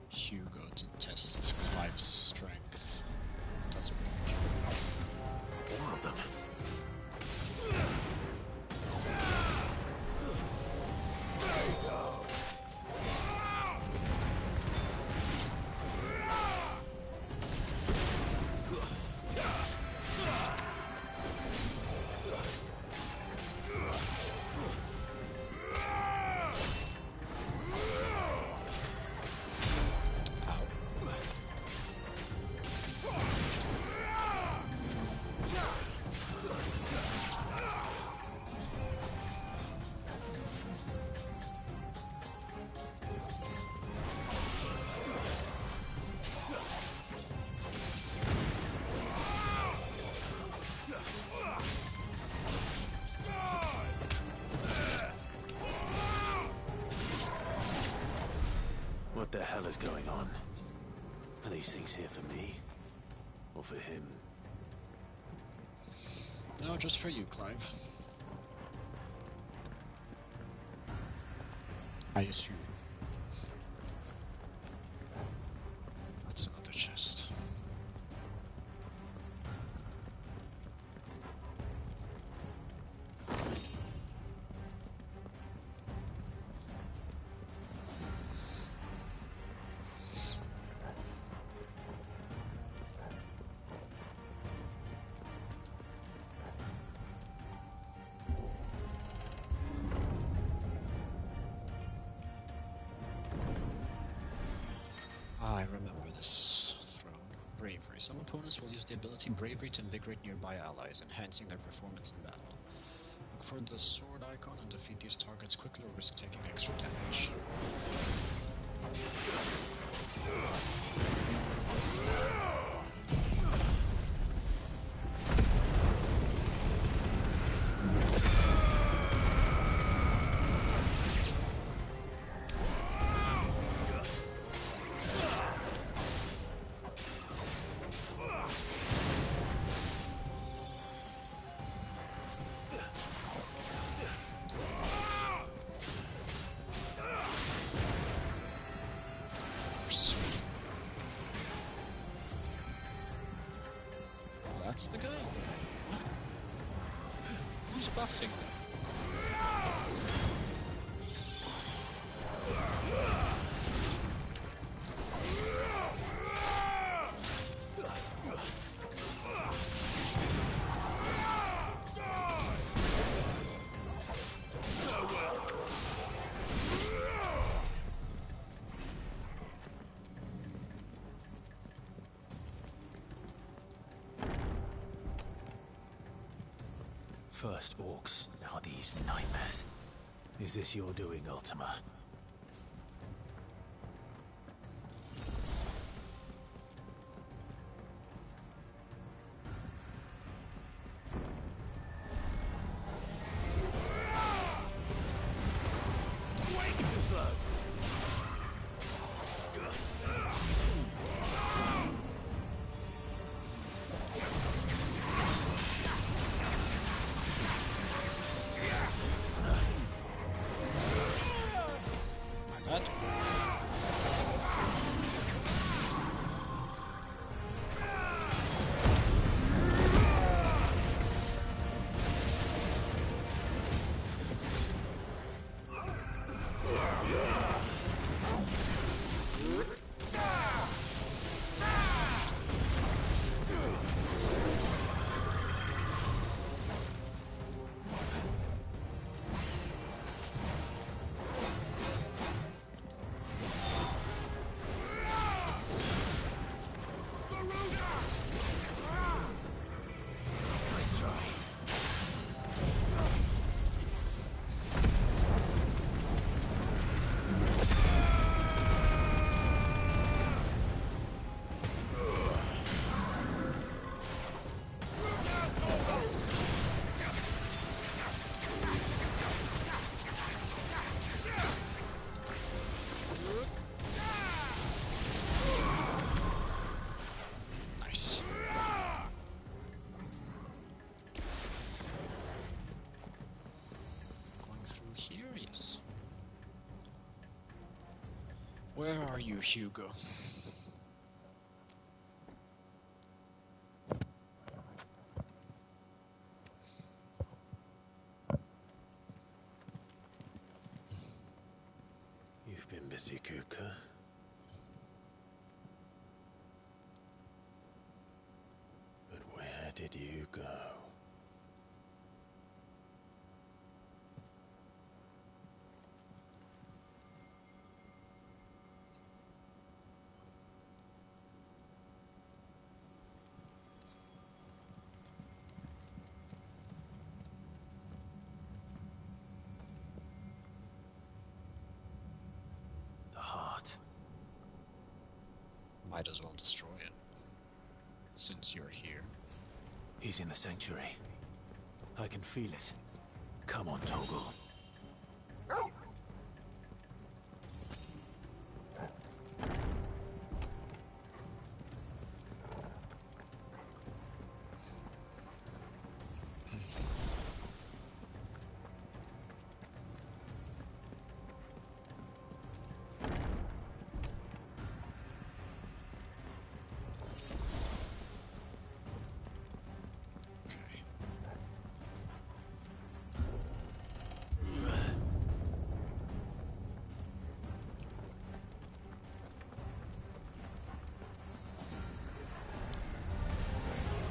Hugo to test Clive's strength. Doesn't really care. More of them. What the hell is going on? Are these things here for me? Or for him? No, just for you, Clive. I assume. That's another chest. I remember this throne. Bravery. Some opponents will use the ability Bravery to invigorate nearby allies, enhancing their performance in battle. Look for the sword icon and defeat these targets quickly or risk taking extra damage. That's the guy? Who's buffing them? First orcs, now these nightmares. Is this your doing, Ultima? Yeah. Where are you, Hugo? You've been busy, Kupka. But where did you go? The heart. Might as well destroy it, since you're here. He's in the sanctuary. I can feel it. Come on, Torgal.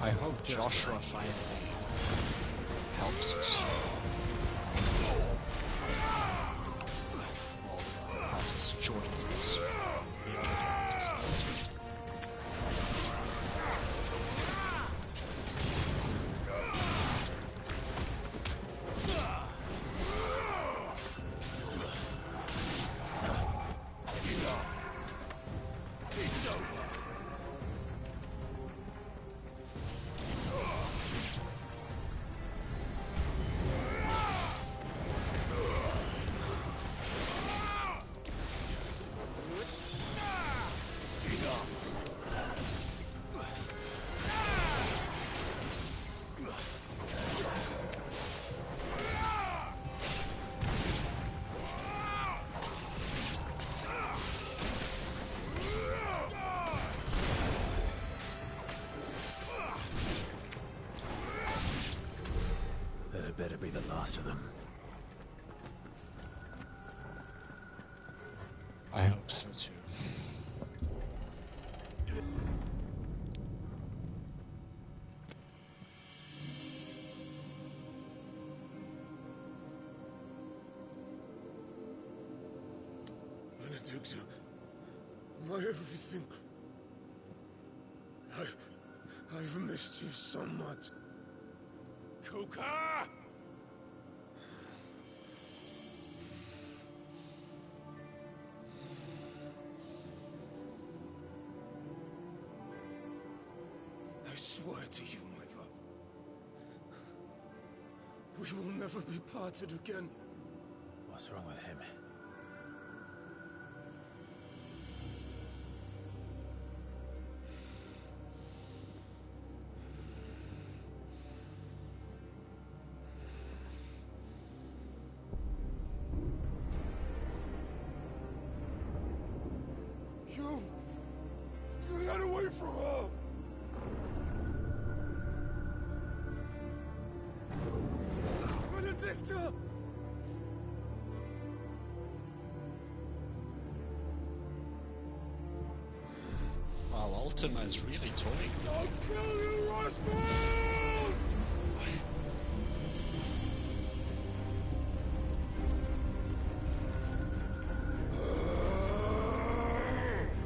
I hope Joshua finally helps us. Well, helps us, joins us. He already helped us last time. It's over. That better be the last of them. I hope so too. Benedicta, my everything. I've missed you so much. Kuka! I swear to you, my love. We will never be parted again. What's wrong with him? You got away from her! Benedicta! Wow, Ultima is really toying. I'll kill you, Roswell!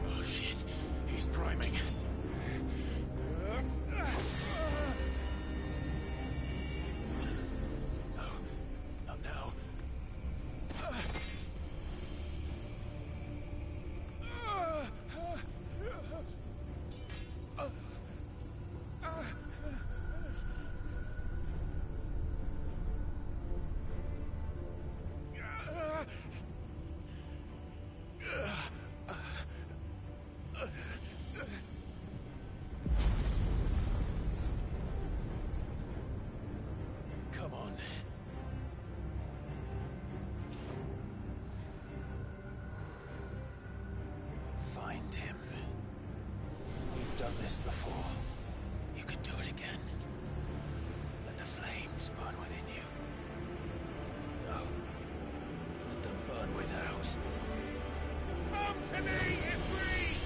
Oh shit, he's priming. Not now. Tim. You've done this before. You can do it again. Let the flames burn within you. No. Let them burn without. Come to me, Ifrit!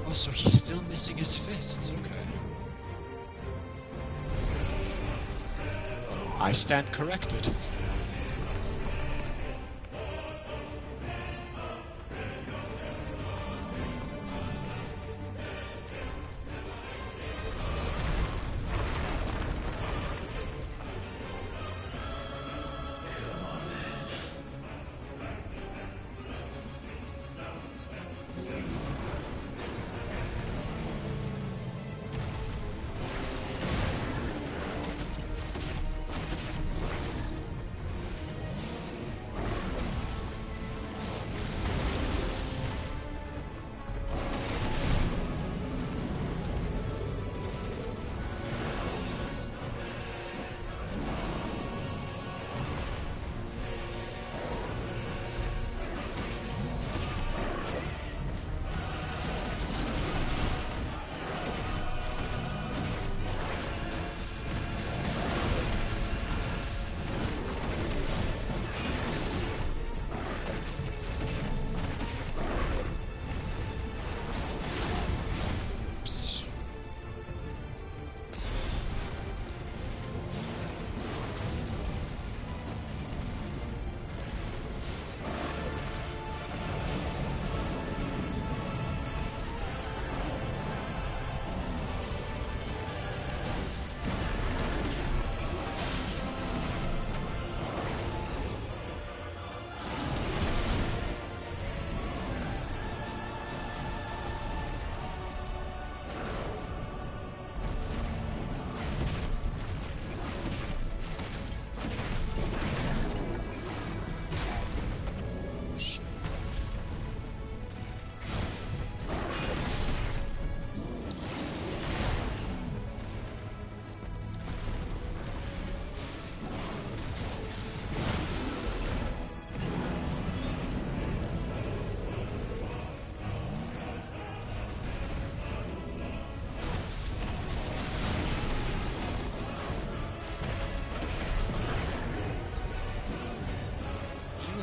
Oh, so he's still missing his fist. Okay. I stand corrected.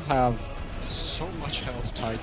Have so much health, Titan.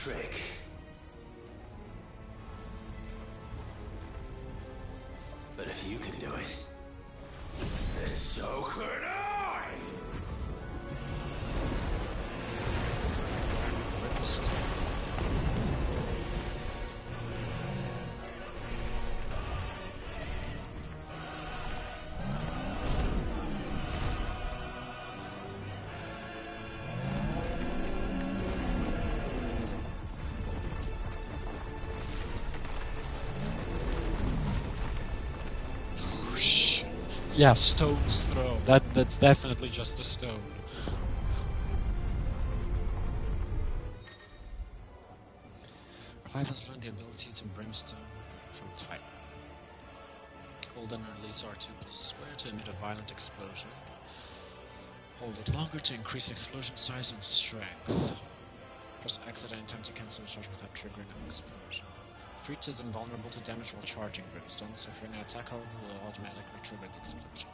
Trick. But if you can do it, then so could I! Yeah, stone's throw. That's definitely just a stone. Clive has learned the ability to brimstone from Titan. Hold and release R2 plus square to emit a violent explosion. Hold it longer to increase explosion size and strength. Press X at any time to cancel a charge without triggering an explosion. Freet is invulnerable to damage while charging brimstone, so if an attack however will automatically trigger the explosion.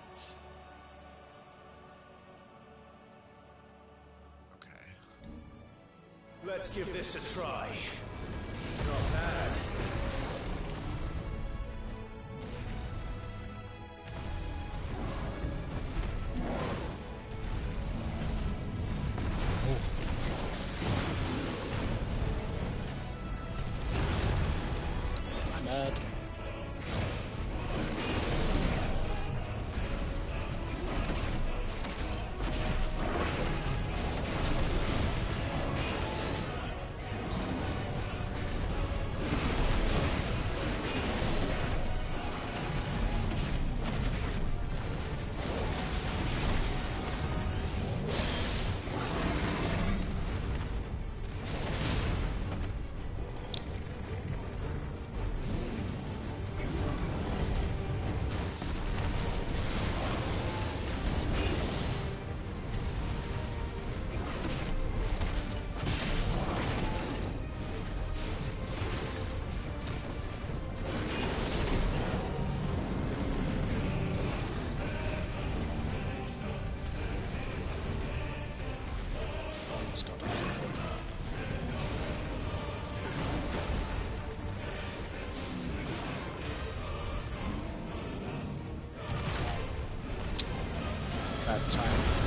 Okay. Let's give this a try. Not bad. I'm bad. Bad time.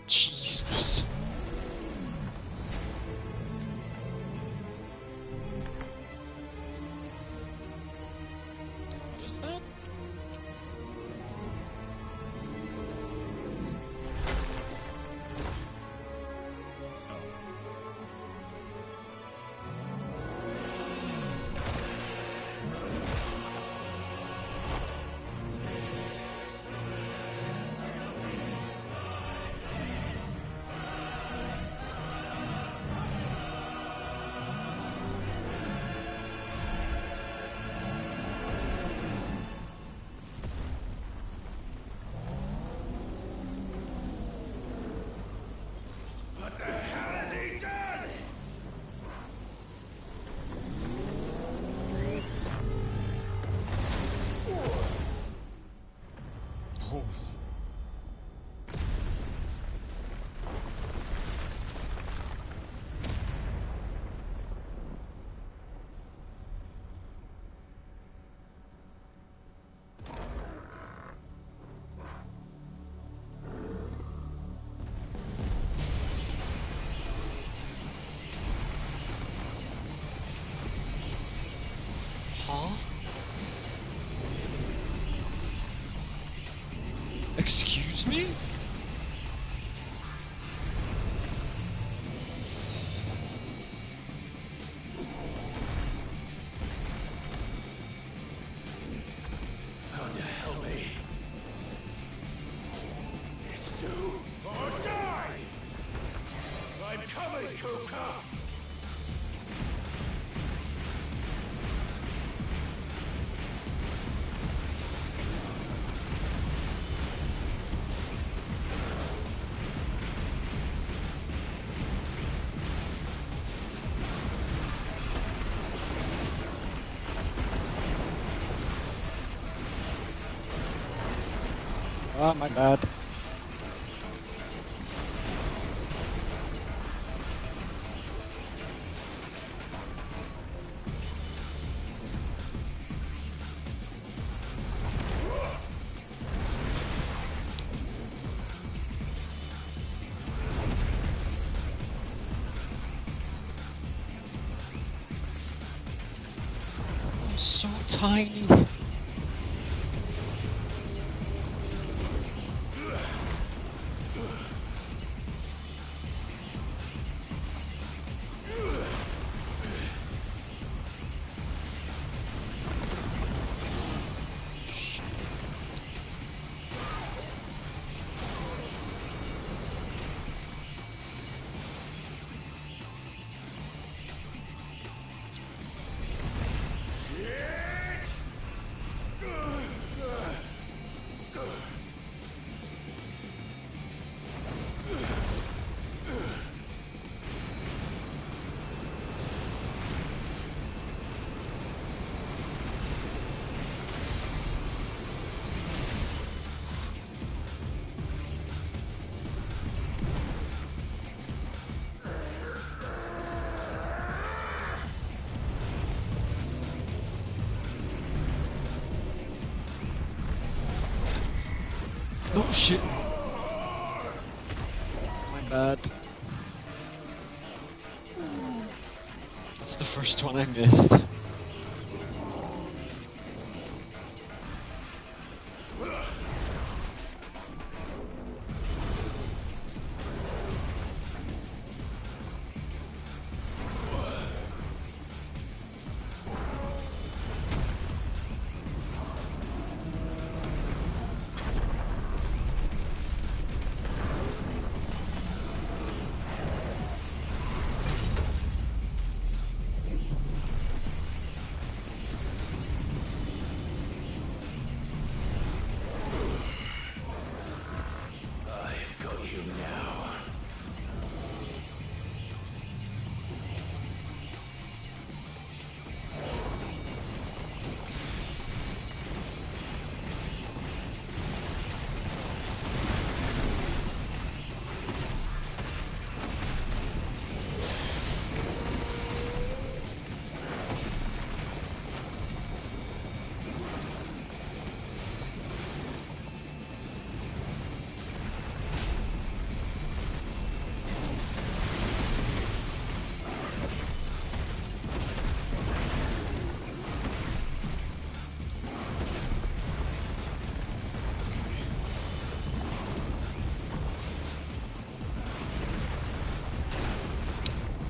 Jesus. What is that? What the hell has he done? Oh. Oh, my bad. I'm so tiny. Oh shit. My bad. That's the first one I missed. I've got you now.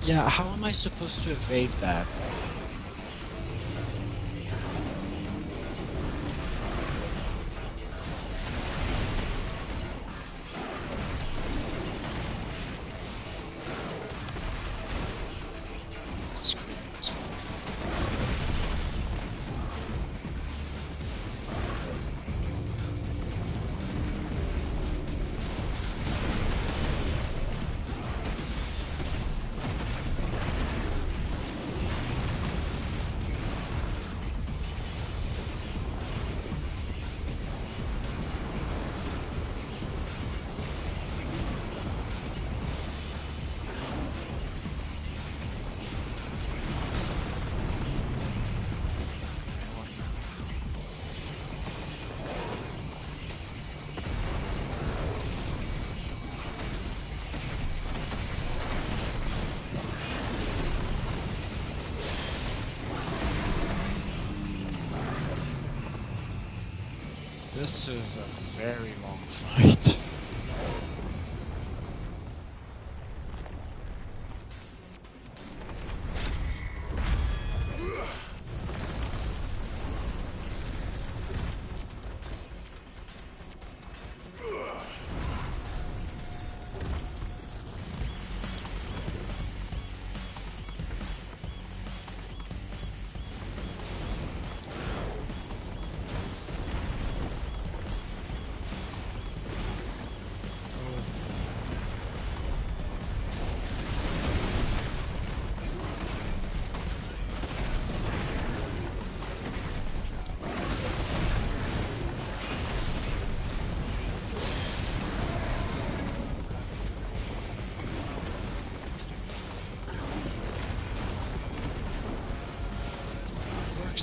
Yeah, how am I supposed to evade that? This is a very long fight.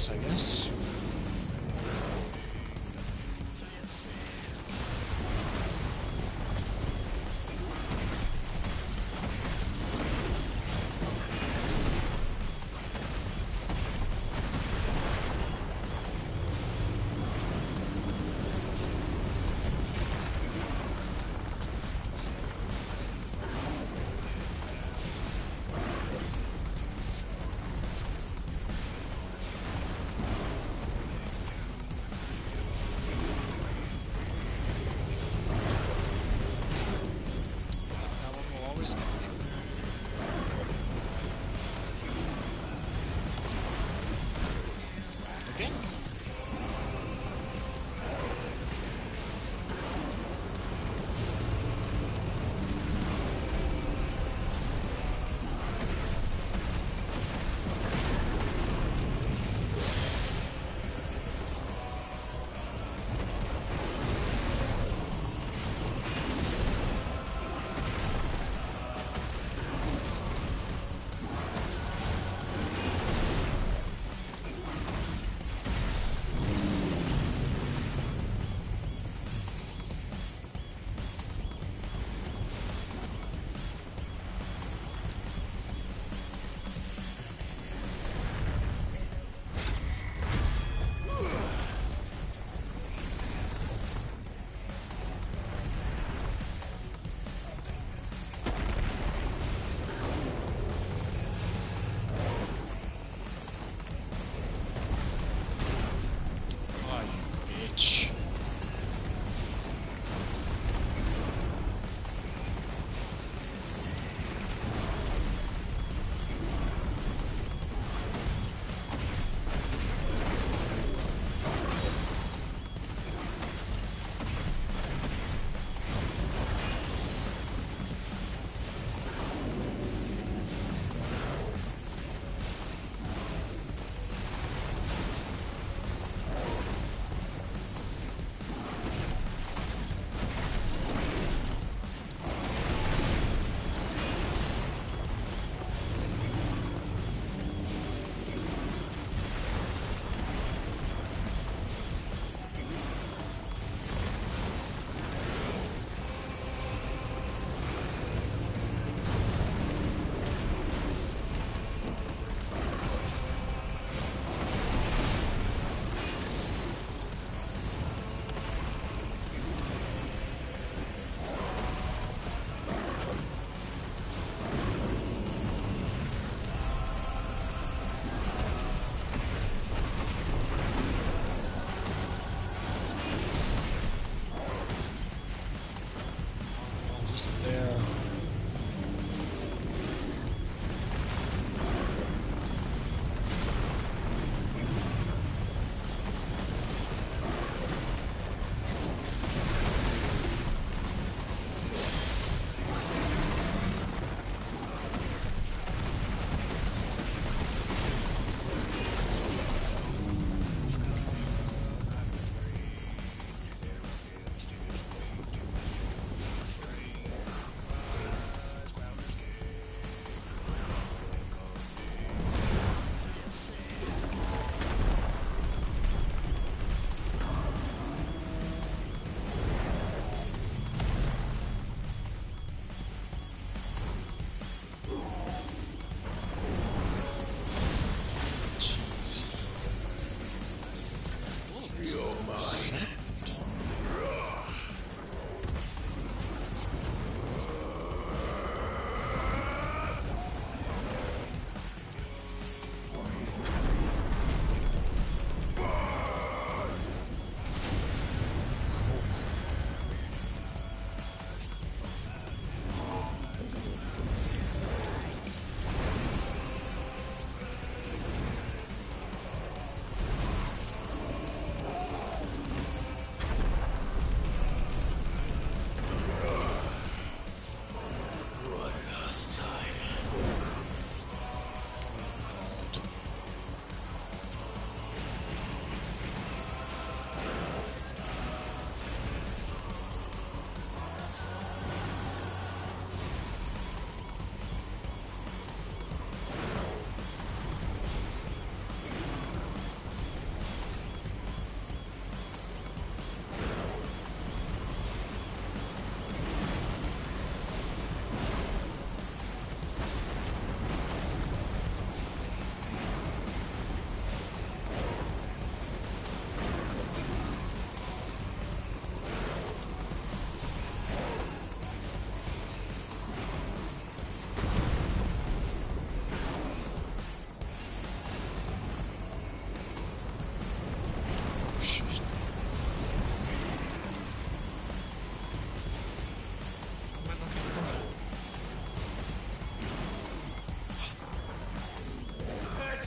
this, I guess.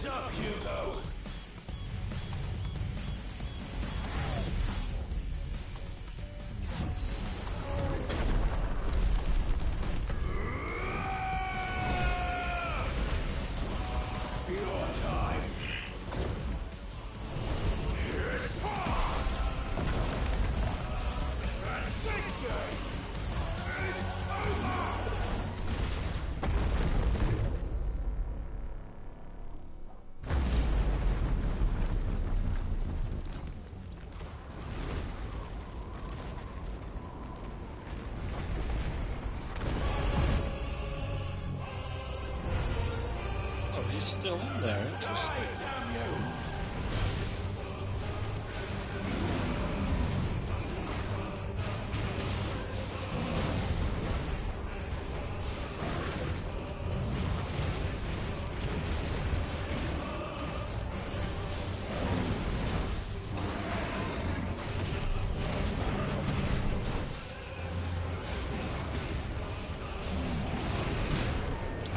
up, Hugo! Your time is past! And this game is over! Oh, he's still in there. Interesting. Damn you!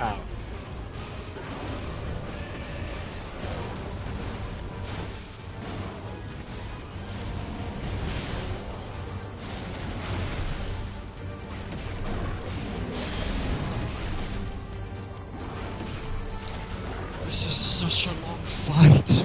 Ow. This is such a long fight.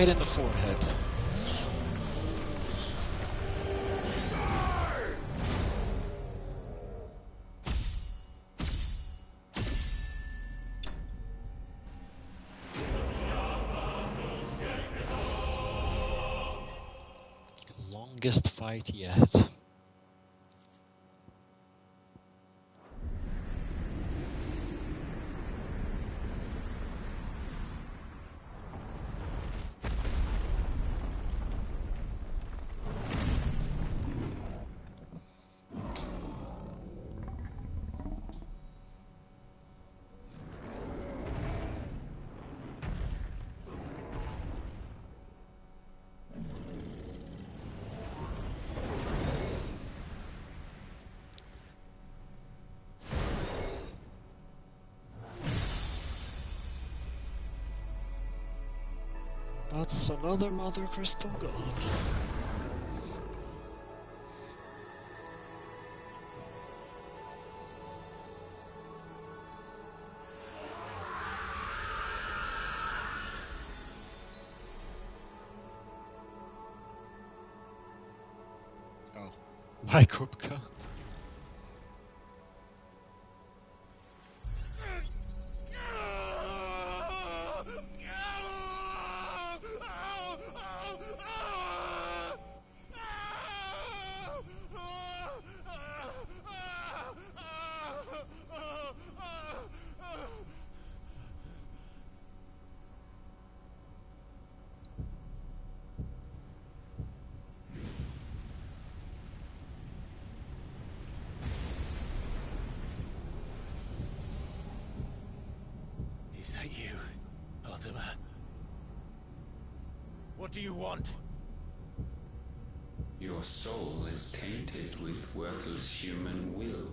right in the forehead. Longest fight yet. That's another Mother Crystal gone. Oh, by Kupka. Is that you, Ultima? What do you want? Your soul is tainted with worthless human will,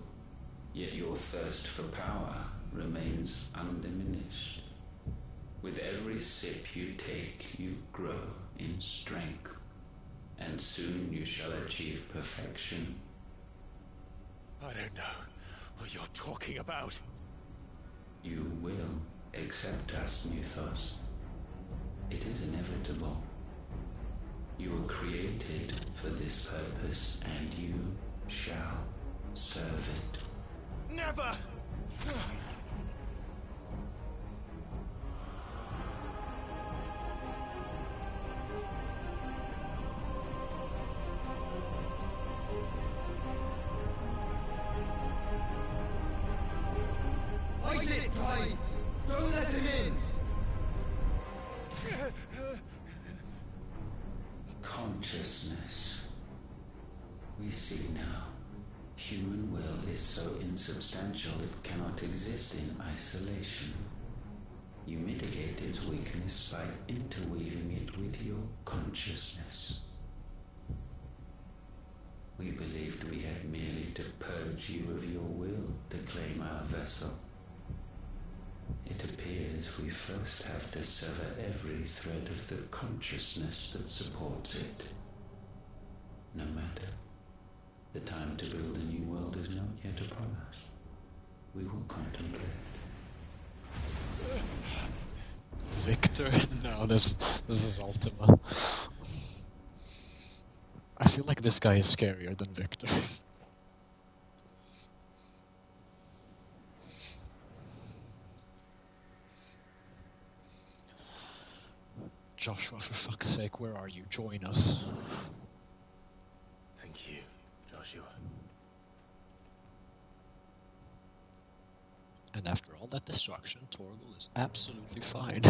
yet your thirst for power remains undiminished. With every sip you take, you grow in strength, and soon you shall achieve perfection. I don't know what you're talking about. You will accept us, Mythos. It is inevitable. You were created for this purpose, and you shall serve it. Never! Fight it, Clive! Don't let him in! Consciousness. We see now. Human will is so insubstantial it cannot exist in isolation. You mitigate its weakness by interweaving it with your consciousness. We believed we had merely to purge you of your will to claim our vessel. It appears we first have to sever every thread of the consciousness that supports it. No matter. The time to build a new world is not yet upon us. We will contemplate. Victor? No, this is Ultima. I feel like this guy is scarier than Victor. Joshua, for fuck's sake, where are you? Join us. Thank you, Joshua. And after all that destruction, Torgal is absolutely fine.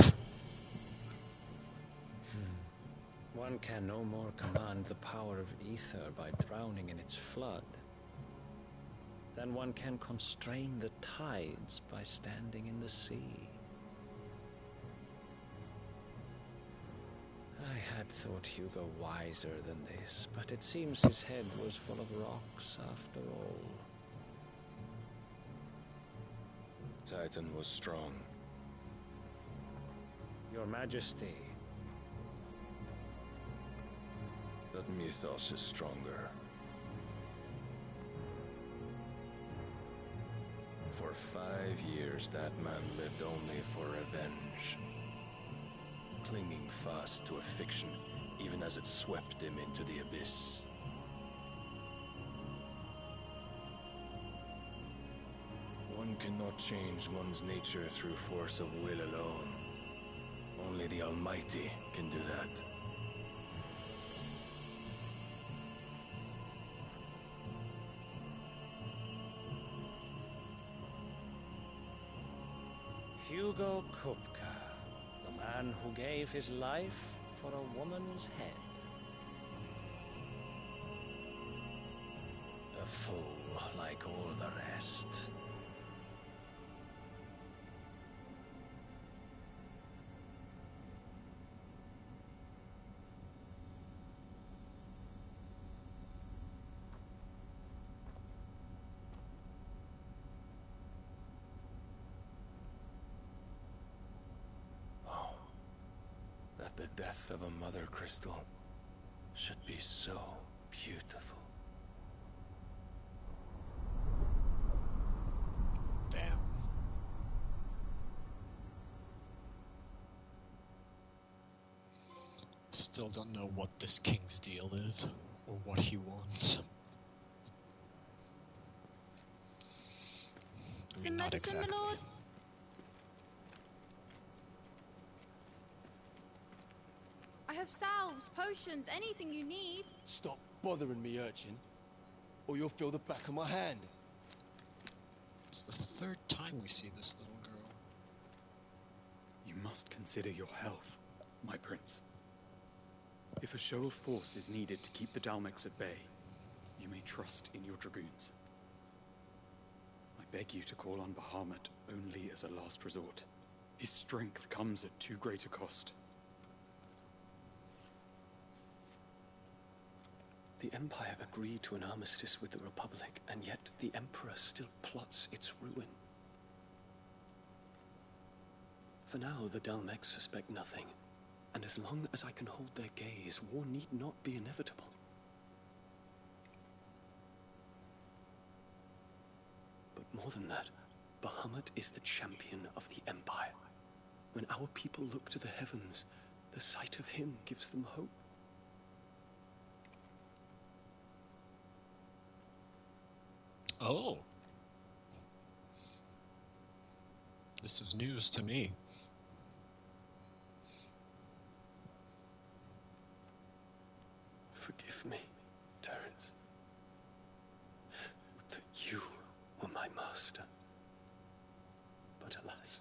One can no more command the power of ether by drowning in its flood than one can constrain the tides by standing in the sea. I had thought Hugo wiser than this, but it seems his head was full of rocks after all. Titan was strong. Your Majesty. But Mythos is stronger. For 5 years, that man lived only for revenge. clinging fast to a fiction, even as it swept him into the abyss. One cannot change one's nature through force of will alone. Only the Almighty can do that. Hugo Kupka, the man who gave his life for a woman's head. A fool like all the rest. The death of a mother crystal should be so beautiful. Damn. Still don't know what this king's deal is, or what he wants. I mean, not medicine, exactly. my lord? I have salves, potions, anything you need. Stop bothering me, urchin, or you'll feel the back of my hand. It's the third time we see this little girl. You must consider your health, my prince. If a show of force is needed to keep the Dalmex at bay, you may trust in your dragoons. I beg you to call on Bahamut only as a last resort. His strength comes at too great a cost. The Empire agreed to an armistice with the Republic, and yet the Emperor still plots its ruin. For now, the Dalmex suspect nothing, and as long as I can hold their gaze, war need not be inevitable. But more than that, Bahamut is the champion of the Empire. When our people look to the heavens, the sight of him gives them hope. Oh. This is news to me. Forgive me, Terence. That you were my master. But alas.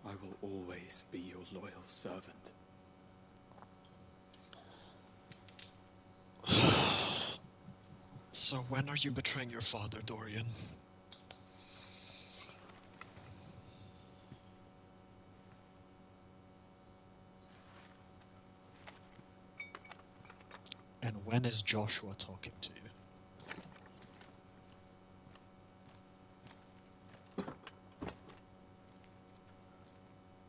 I will always be your loyal servant. So when are you betraying your father, Dorian? And when is Joshua talking to you?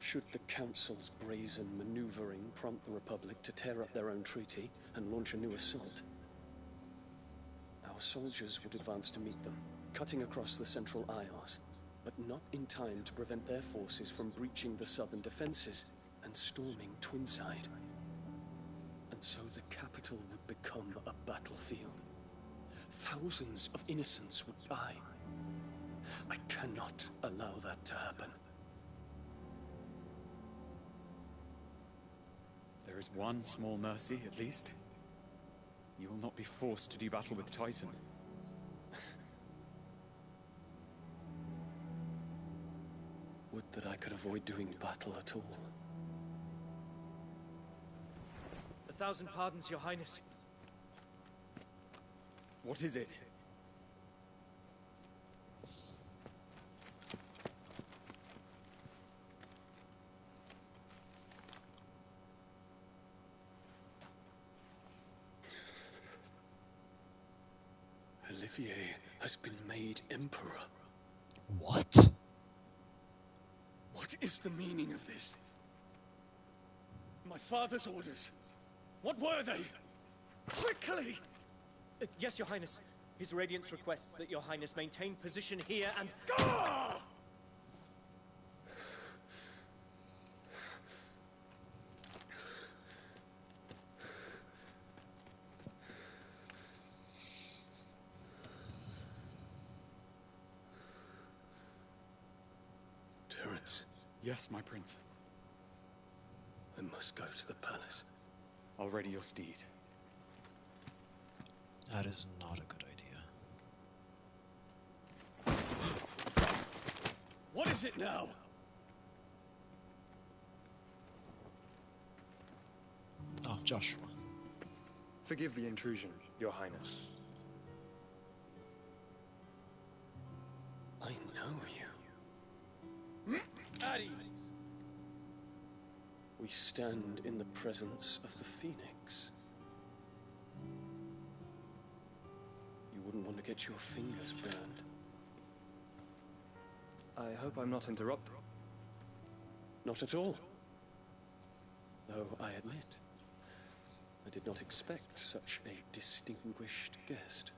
Should the Council's brazen maneuvering prompt the Republic to tear up their own treaty and launch a new assault, our soldiers would advance to meet them, cutting across the Central Isles, but not in time to prevent their forces from breaching the southern defenses and storming Twinside. And so the capital would become a battlefield. Thousands of innocents would die. I cannot allow that to happen. There is one small mercy, at least. You will not be forced to do battle with Titan. Would that I could avoid doing battle at all. 1,000 pardons, Your Highness. What is it? Olivier has been made Emperor. What? What is the meaning of this? My father's orders. What were they? Quickly! Yes, Your Highness. His Radiance requests that Your Highness maintain position here and... Yes, my prince. I must go to the palace. I'll ready your steed. That is not a good idea. What is it now? Oh, Joshua. Forgive the intrusion, Your Highness. I know you. At ease. We stand in the presence of the Phoenix. You wouldn't want to get your fingers burned. I hope I'm not interrupting. Not at all. Though I admit, I did not expect such a distinguished guest.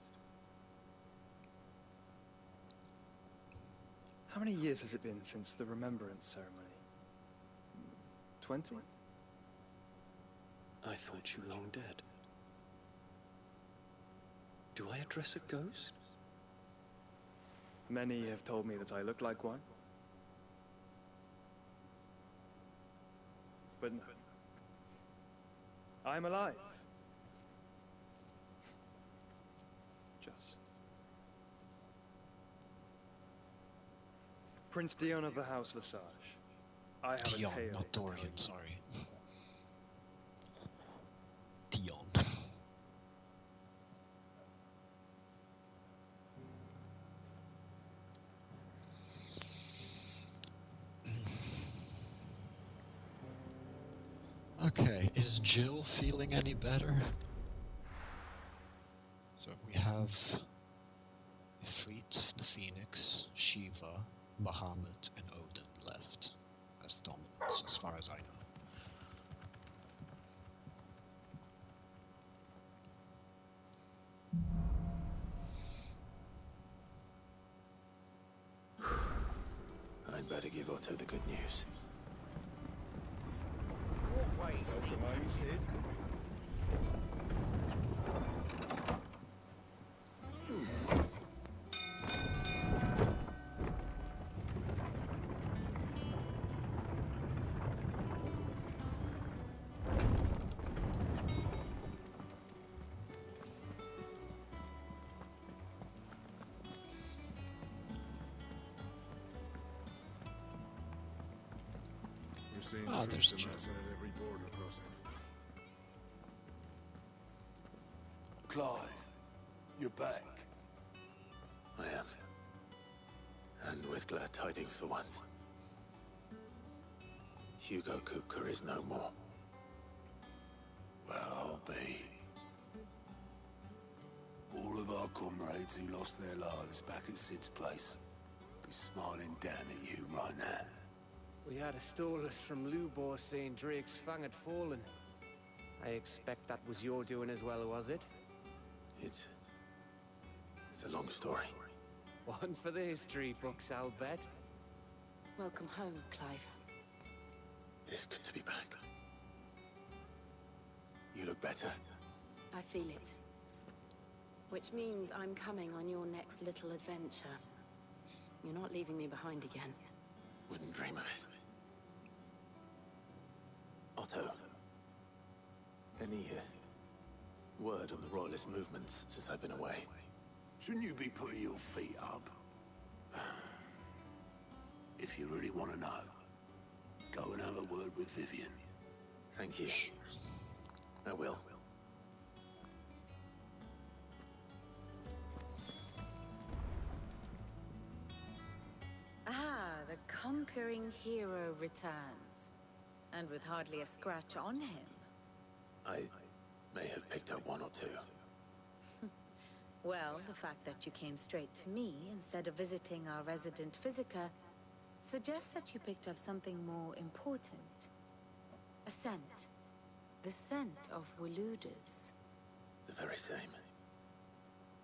How many years has it been since the Remembrance ceremony? 20? I thought you long dead. Do I address a ghost? Many have told me that I look like one. But no. I'm alive. Just. Prince Dion of the House Lesage. I have Dion, a tale. not Dorian, sorry. Dion. Okay, is Jill feeling any better? So we have Ifrit, the Phoenix, Shiva, Bahamut, and Odin left as dominants, as far as I know. I'd better give Otto the good news. What way is it? Seeing Ah, troops there's amassing at every border crossing. Clive, you're back. I am. And with glad tidings for once. Hugo Kupka is no more. Well, I'll be. All of our comrades who lost their lives back at Sid's place be smiling down at you right now. We had a stolus from Lubor saying Drake's Fang had fallen. I expect that was your doing as well, was it? It's a long story. One for the history books, I'll bet. Welcome home, Clive. It's good to be back. You look better. I feel it. Which means I'm coming on your next little adventure. You're not leaving me behind again. Wouldn't dream of it. Otto, any word on the Royalist movements since I've been away? Shouldn't you be putting your feet up? If you really want to know, go and have a word with Vivian. Thank you. I will. Ah, the conquering hero returns. And with hardly a scratch on him. I may have picked up one or two. Well, the fact that you came straight to me instead of visiting our resident Physica suggests that you picked up something more important. A scent. The scent of Waludas. The very same.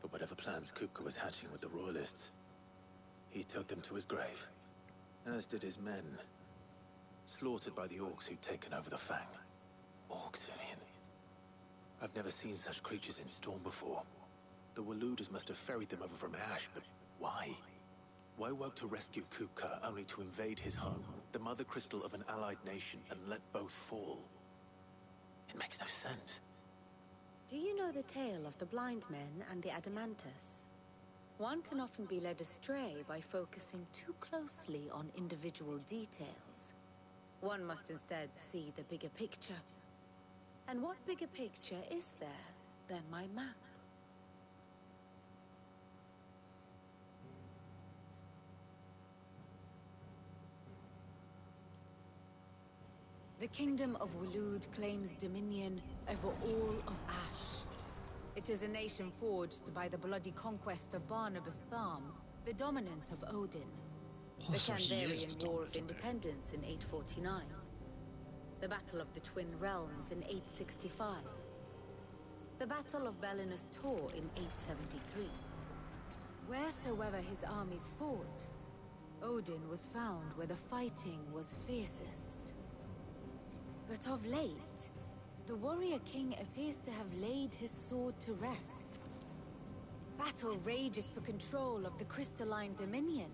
But whatever plans Kupka was hatching with the Royalists, he took them to his grave. As did his men. Slaughtered by the orcs who'd taken over the Fang. Orcs, Vivian. I've never seen such creatures in Storm before. The Waludas must have ferried them over from Ash, but why? Why work to rescue Kupka only to invade his home, the mother crystal of an allied nation, and let both fall? It makes no sense. Do you know the tale of the blind men and the Adamantus? One can often be led astray by focusing too closely on individual details. One must instead see the bigger picture. And what bigger picture is there than my map? The Kingdom of Waloed claims dominion over all of Ash. It is a nation forged by the bloody conquest of Barnabas Tharm, the dominant of Odin. The Kandarian War of Independence in 849. The Battle of the Twin Realms in 865. The Battle of Belinus Tor in 873. Wheresoever his armies fought, Odin was found where the fighting was fiercest. But of late, the warrior king appears to have laid his sword to rest. Battle rages for control of the crystalline dominion.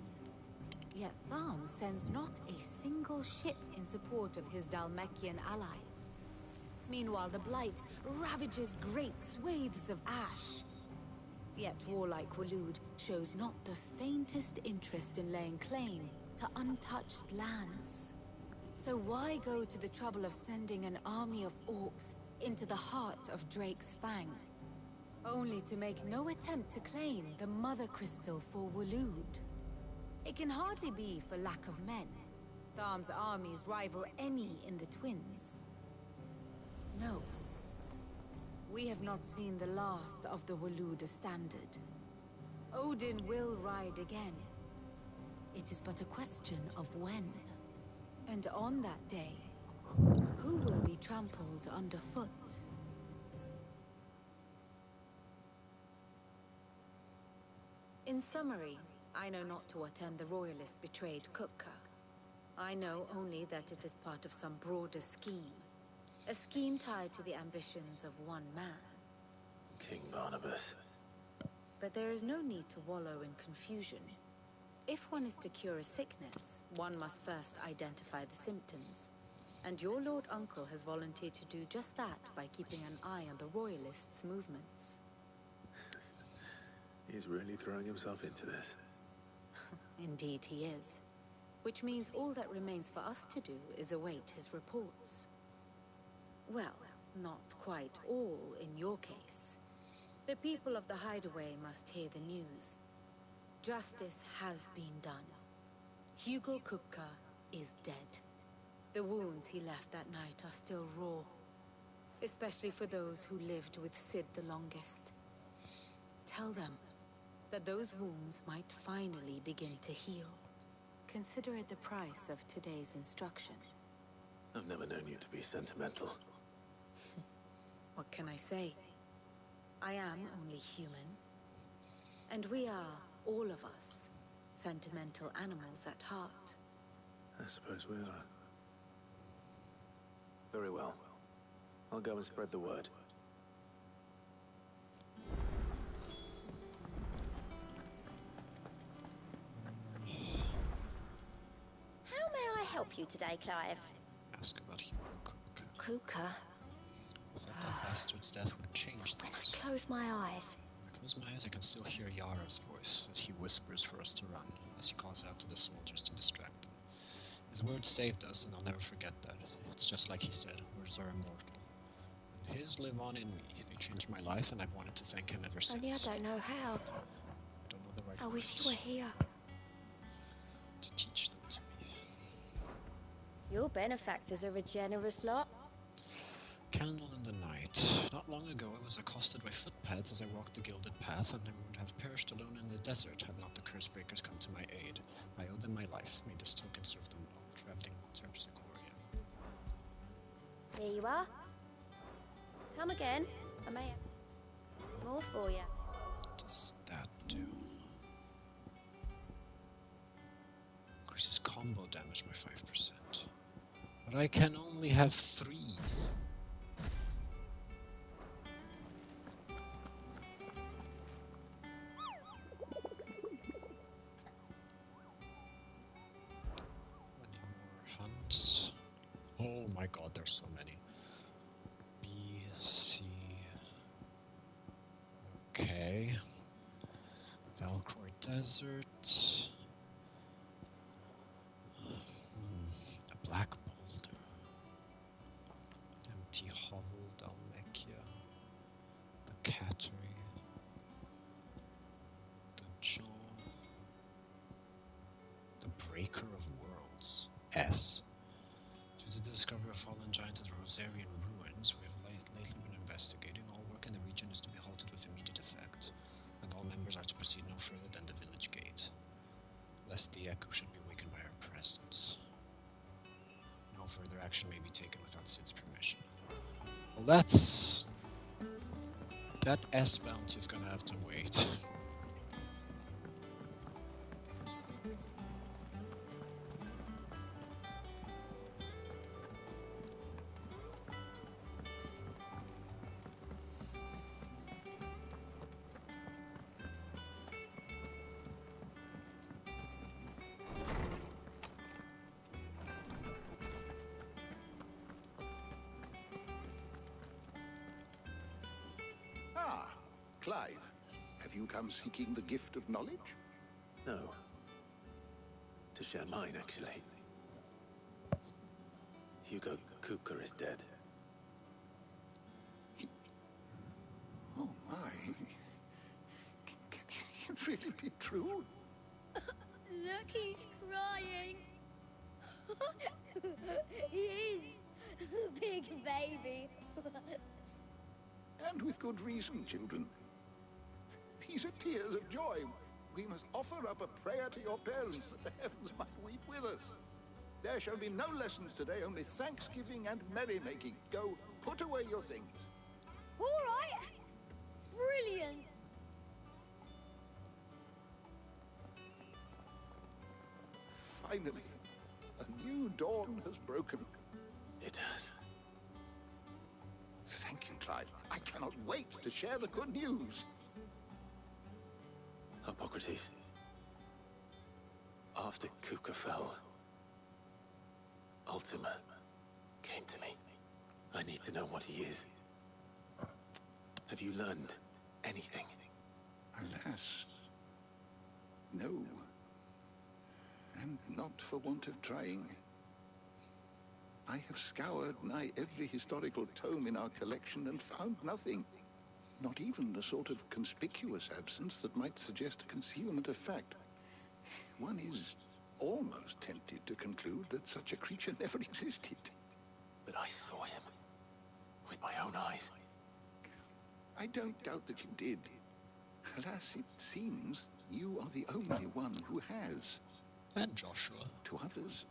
Yet Tharm sends not a single ship in support of his Dhalmekian allies. Meanwhile, the Blight ravages great swathes of Ash. Yet warlike Waloed shows not the faintest interest in laying claim to untouched lands. So why go to the trouble of sending an army of orcs into the heart of Drake's Fang, only to make no attempt to claim the Mother Crystal for Waloed? It can hardly be for lack of men. Tharm's armies rival any in the Twins. No. We have not seen the last of the Waloed standard. Odin will ride again. It is but a question of when. And on that day, who will be trampled underfoot? In summary, I know not to what end the Royalist betrayed Kupka. I know only that it is part of some broader scheme. A scheme tied to the ambitions of one man. King Barnabas. But there is no need to wallow in confusion. If one is to cure a sickness, one must first identify the symptoms. And your Lord Uncle has volunteered to do just that by keeping an eye on the Royalists' movements. He's really throwing himself into this. Indeed he is. Which means all that remains for us to do is await his reports. Well, not quite all in your case. The people of the Hideaway must hear the news. Justice has been done. Hugo Kupka is dead. The wounds he left that night are still raw, especially for those who lived with Sid the longest. Tell them that those wounds might finally begin to heal. Consider it the price of today's instruction. I've never known you to be sentimental. What can I say? I am only human. And we are, all of us, sentimental animals at heart. I suppose we are. Very well. I'll go and spread the word. How may I help you today, Clive? Ask about Hugo Kupka. I thought that bastard's death would change things. Close my eyes. When I close my eyes, I can still hear Yara's voice as he whispers for us to run, as he calls out to the soldiers to distract them. His words saved us, and I'll never forget that. It's just like he said, words are immortal. And his live on in me. They changed my life, and I've wanted to thank him ever since. Only I don't know how. I don't know the right I wish words you were here. to teach them to me. Your benefactors are a generous lot. Candle in the night. Not long ago, I was accosted by footpads as I walked the gilded path, and I would have perished alone in the desert had not the curse breakers come to my aid. I owe them my life. May this token serve them well. Traveling Terpsichoria. Here you are. Come again. I may have more for you. What does that do? Increases combo damage by 5%. But I can only have 3. my god, there's so many. B, C... Okay. Valcroy Desert. A Black Boulder. Empty Hovel, Dalmekia. The Cattery. The Jaw. The Breaker of Worlds. S. Due to the discovery of fallen giant at the Rosarian ruins, we have lately been investigating. All work in the region is to be halted with immediate effect, and all members are to proceed no further than the village gate, lest the echo should be awakened by our presence. No further action may be taken without Sid's permission. Well, that S bounty is gonna have to wait. Ah, Clive. Have you come seeking the gift of knowledge? No. To share mine, actually. Hugo Kupka is dead. Oh my. Can it really be true? Look, he's crying. He is. The big baby. And with good reason, children. These are tears of joy. We must offer up a prayer to your parents that the heavens might weep with us. There shall be no lessons today, only thanksgiving and merrymaking. Go, put away your things. All right. Brilliant. Finally, a new dawn has broken. It has. Thank you, Clive. I cannot wait to share the good news. Hippocrates. After Kupka fell, Ultima came to me. I need to know what he is. Have you learned anything? Alas, no. And not for want of trying. I have scoured nigh every historical tome in our collection and found nothing. Not even the sort of conspicuous absence that might suggest a concealment of fact. One is almost tempted to conclude that such a creature never existed. But I saw him. With my own eyes. I don't doubt that you did. Alas, it seems you are the only one who has. And Joshua. To others,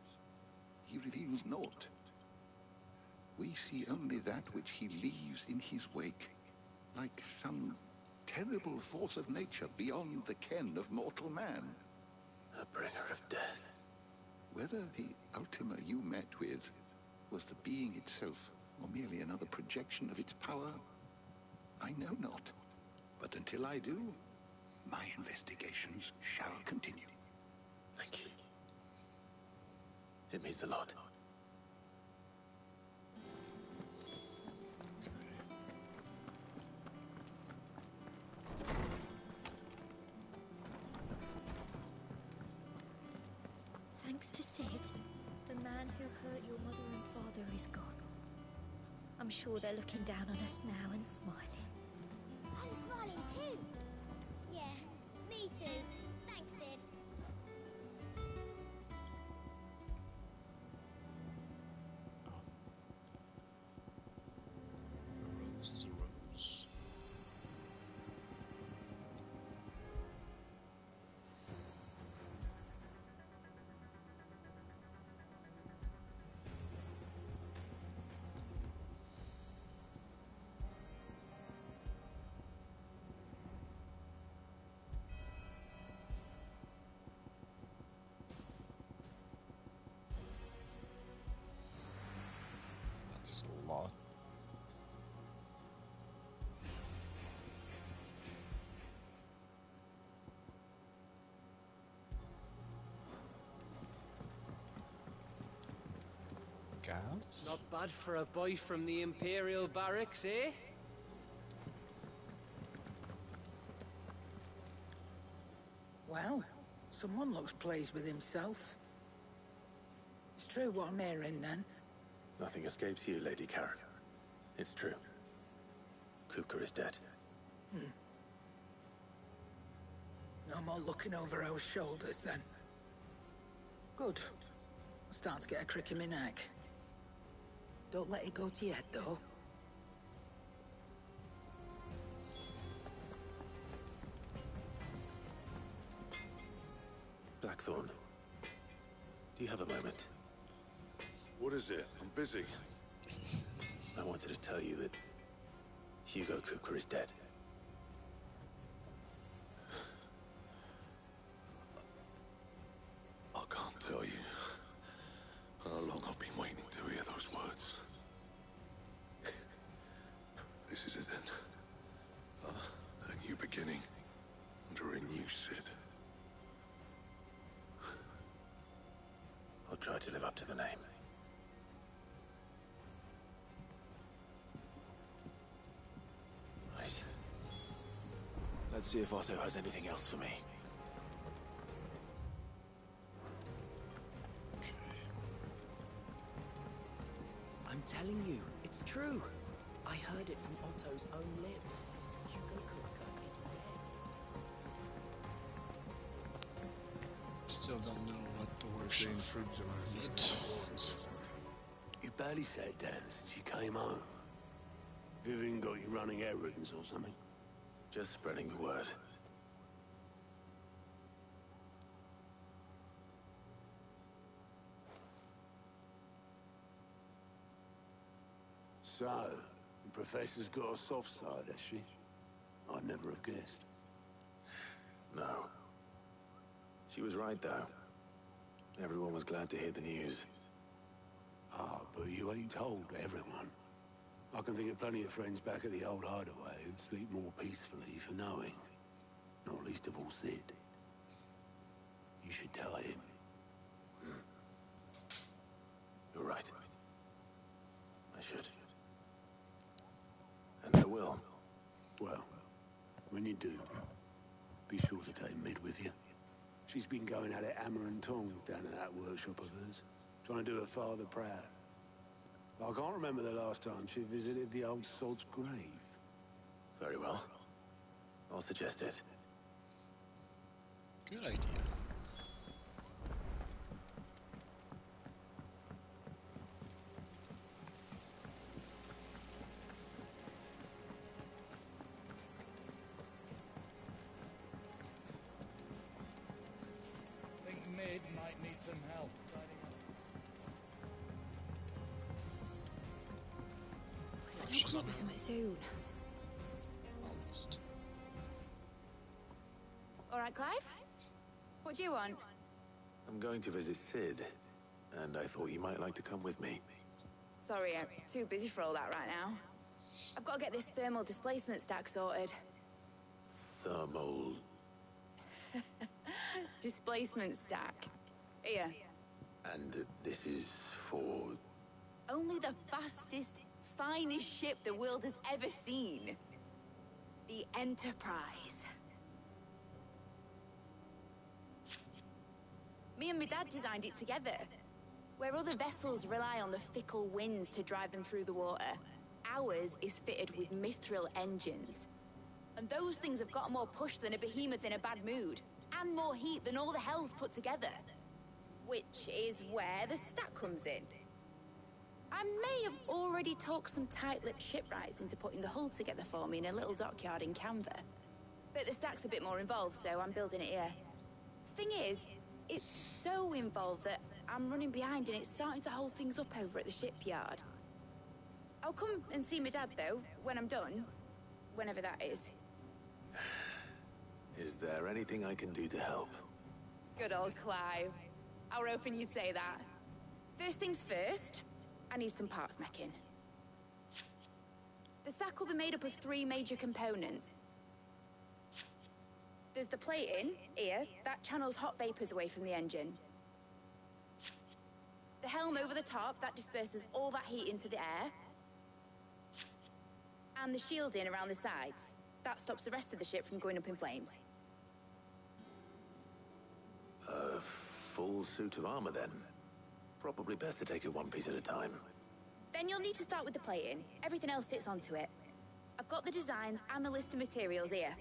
he reveals naught. We see only that which he leaves in his wake, like some terrible force of nature beyond the ken of mortal man. A bringer of death. Whether the Ultima you met with was the being itself, or merely another projection of its power, I know not. But until I do, my investigations shall continue. Thank you. It means a lot. Thanks to Sid, the man who hurt your mother and father is gone. I'm sure they're looking down on us now and smiling. I'm smiling too. Yeah, me too. Thanks, Sid. A rose is a rose. have. Not bad for a boy from the Imperial Barracks, eh? Well, someone looks pleased with himself. It's true what I'm hearing, then. Nothing escapes you, Lady Karen. It's true. Kupka is dead. No more looking over our shoulders, then. Good. I'm starting to get a crick in my neck. Don't let it go to your head, though. Blackthorn, do you have a moment? What is it? I'm busy. I wanted to tell you that Hugo Kupka is dead. I can't tell you how long I've been waiting to hear those words. This is it then. A new beginning under a new Sid. I'll try to live up to the name. Right. Let's see if Otto has anything else for me. I'm telling you, it's true. I heard it from Otto's own lips. Hugo Kupka is dead. Still don't know what the workshop means. You barely sat down since you came home. Vivian got you running errands or something? Just spreading the word. So, the Professor's got a soft side, has she? I'd never have guessed. No. She was right, though. Everyone was glad to hear the news. Ah, but you ain't told everyone. I can think of plenty of friends back at the old hideaway who'd sleep more peacefully for knowing. Not least of all Sid. You should tell him. You're right. I should. And I will. Well, when you do, be sure to take Mid with you. She's been going at it hammer and tongs down at that workshop of hers, trying to do her father proud. I can't remember the last time she visited the old sod's grave. Very well. I'll suggest it. Good idea. Think Mid might need some help tidying up. If I don't come up with something soon. Almost. All right, Clive? What do you want? I'm going to visit Sid, and I thought you might like to come with me. Sorry, I'm too busy for all that right now. I've got to get this thermal displacement stack sorted. Thermal... Displacement stack. Here. And this is for... Only the fastest, finest ship the world has ever seen. The Enterprise. Me and my dad designed it together. Where other vessels rely on the fickle winds to drive them through the water, ours is fitted with mithril engines. And those things have got more push than a behemoth in a bad mood, and more heat than all the hells put together. Which is where the stack comes in. I may have already talked some tight-lipped shipwrights into putting the hull together for me in a little dockyard in Canva. But the stack's a bit more involved, so I'm building it here. Thing is, it's so involved that I'm running behind and it's starting to hold things up over at the shipyard. I'll come and see my dad, though, when I'm done. Whenever that is. Is there anything I can do to help? Good old Clive. I were hoping you'd say that. First things first, I need some parts meching. The stack will be made up of 3 major components. There's the plating, here, that channels hot vapors away from the engine. The helm over the top, that disperses all that heat into the air. And the shielding around the sides. That stops the rest of the ship from going up in flames. A full suit of armor, then. Probably best to take it one piece at a time. Then you'll need to start with the plating. Everything else fits onto it. I've got the designs and the list of materials here.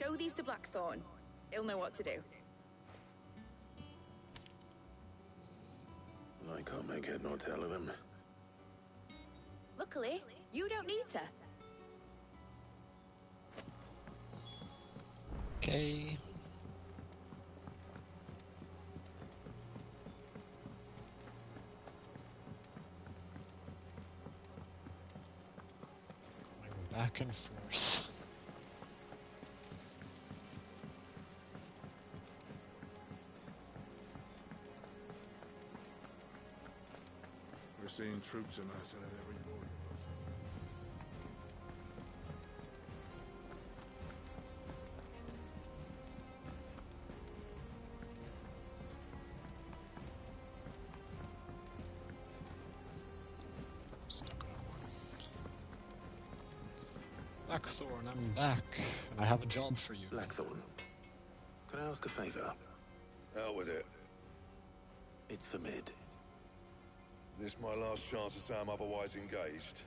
Show these to Blackthorn. He'll know what to do. I can't make head nor tail of them. Luckily, you don't need to. Okay. Going back and forth. We're seeing troops amassing at every port. Stuck on one. Blackthorn, I'm back, and I have a job for you. Blackthorn, can I ask a favor? Out with it. It's for Mid. This my last chance to say I'm otherwise engaged.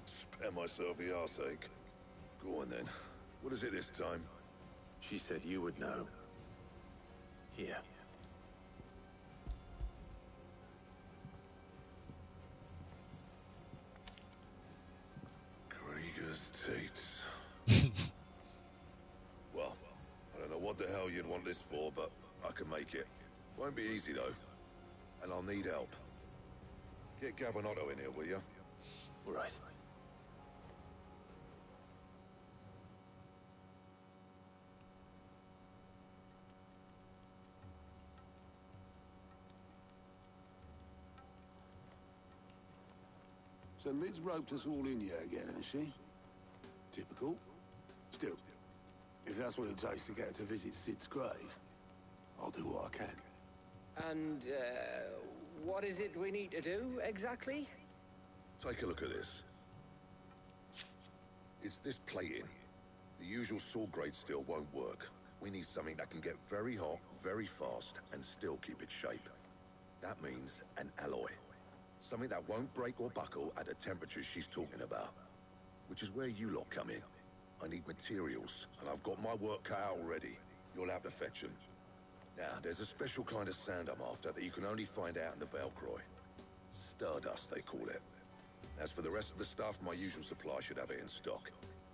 Spare myself the arseache. Go on then. What is it this time? She said you would know. Here. Krieger's teats. Well, I don't know what the hell you'd want this for, but I can make it. Won't be easy though. And I'll need help. Get Gavin-Otto in here, will you? All right. So Mid's roped us all in here again, has she? Typical. Still, if that's what it takes to get her to visit Sid's grave, I'll do what I can. And, what is it we need to do, exactly? Take a look at this. It's this plating. The usual saw grade steel won't work. We need something that can get very hot, very fast, and still keep its shape. That means an alloy. Something that won't break or buckle at the temperatures she's talking about. Which is where you lot come in. I need materials, and I've got my work cut out already. You'll have to fetch them. Now, there's a special kind of sand I'm after that you can only find out in the Valcroy. Stardust, they call it. As for the rest of the stuff, my usual supply should have it in stock.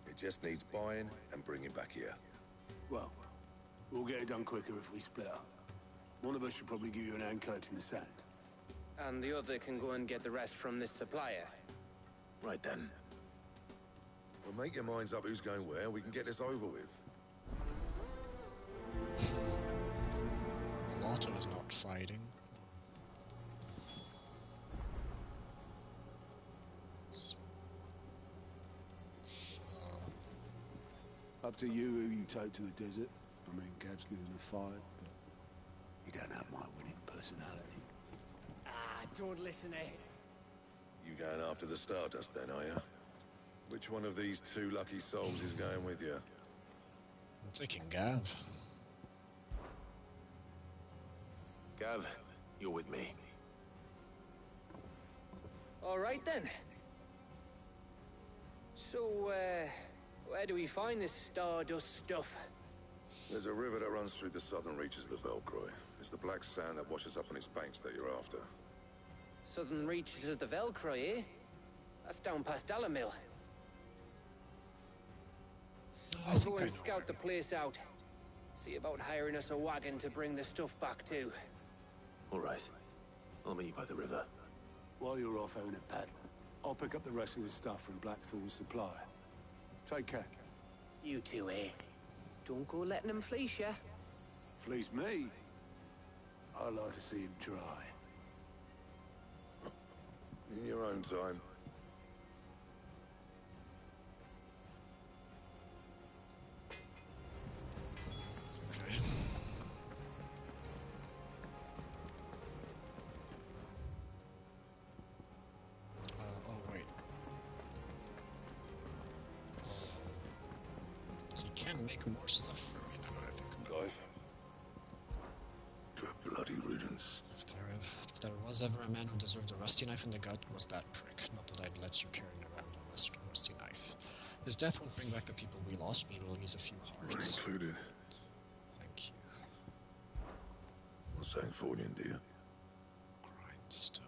It just needs buying and bringing back here. Well, we'll get it done quicker if we split up. One of us should probably give you an hand coat in the sand. And the other can go and get the rest from this supplier. Right then. Well, make your minds up who's going where, we can get this over with. Lotta is not fighting. Up to you who you take to the desert. I mean, Gav's good in a fight, but you don't have my winning personality. Ah, don't listen to him. You going after the Stardust then, are you? Which one of these two lucky souls is going with you? I'm taking Gav. Gav, you're with me. All right, then. So, where do we find this Stardust stuff? There's a river that runs through the southern reaches of the Valcroy. It's the black sand that washes up on its banks that you're after. Southern reaches of the Valcroy, eh? That's down past Dalamil. I'll go and scout the place out. See about hiring us a wagon to bring the stuff back to. All right. I'll meet you by the river. While you're off having a paddle, I'll pick up the rest of the stuff from Blackthorn's supply. Take care. You two, eh? Don't go letting them fleece ya. Fleece me? I'd like to see him try. In your own time. make more stuff for me now that I think about it. Good bloody riddance. If there was ever a man who deserved a rusty knife in the gut, it was that prick. Not that I'd let you carry around a rusty knife. His death won't bring back the people we lost, but it'll ease a few hearts. Included. Thank you. What's Angfordian, dear? Grindstone.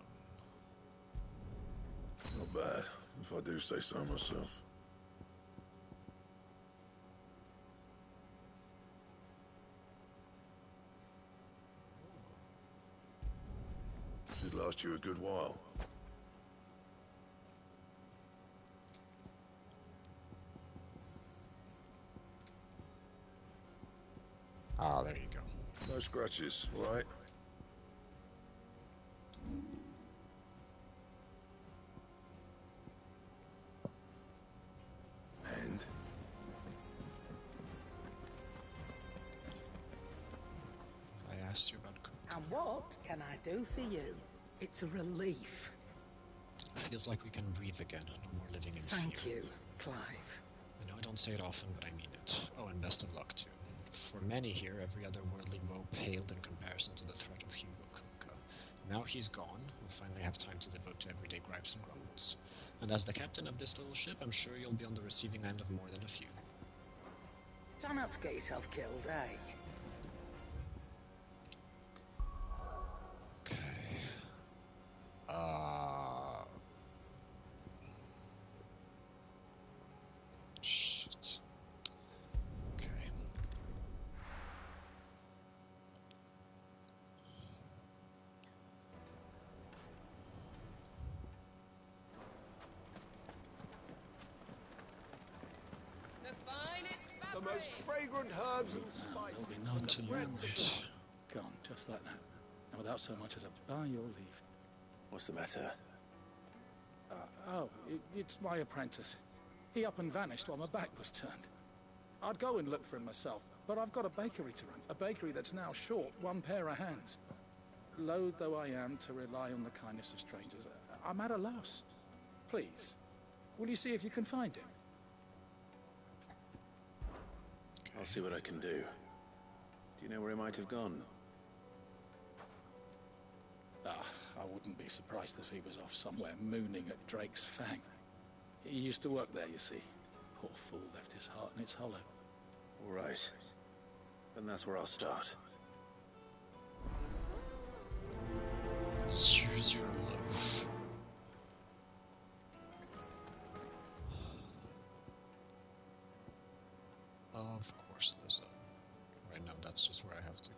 Not bad, if I do say so myself. Should last you a good while. Ah, there you go. No scratches, right? And? I asked you about And what can I do for you? It's a relief. Feels like we can breathe again. No more living in fear. Thank you, Clive. I know I don't say it often, but I mean it. Oh, and best of luck, too. For many here, every other worldly woe paled in comparison to the threat of Hugo Kuka. Now he's gone, we'll finally have time to devote to everyday gripes and grumbles. And as the captain of this little ship, I'm sure you'll be on the receiving end of more than a few. Try not to get yourself killed, eh? Okay. Shit. Okay. The most fragrant herbs and spices. There'll be none to you. Gone, just like that. And without so much as a by your leave. What's the matter? It's my apprentice. He up and vanished while my back was turned. I'd go and look for him myself, but I've got a bakery to run. A bakery that's now short one pair of hands. Loath though I am to rely on the kindness of strangers, I'm at a loss. Please, will you see if you can find him? I'll see what I can do. Do you know where he might have gone? I wouldn't be surprised if he was off somewhere mooning at Drake's Fang. He used to work there, you see. Poor fool left his heart in its hollow. All right. Then that's where I'll start. Use your loaf. Of course there's a... Right now that's just where I have to go.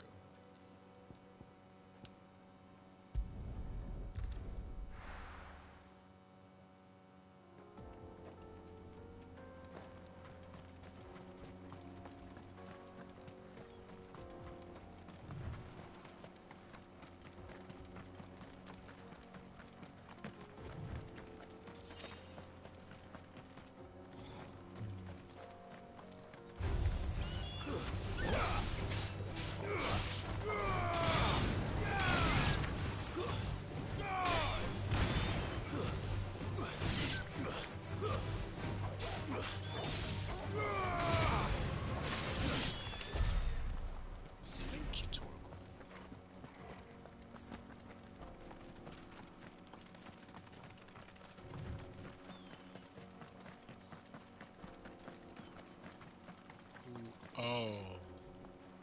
Oh,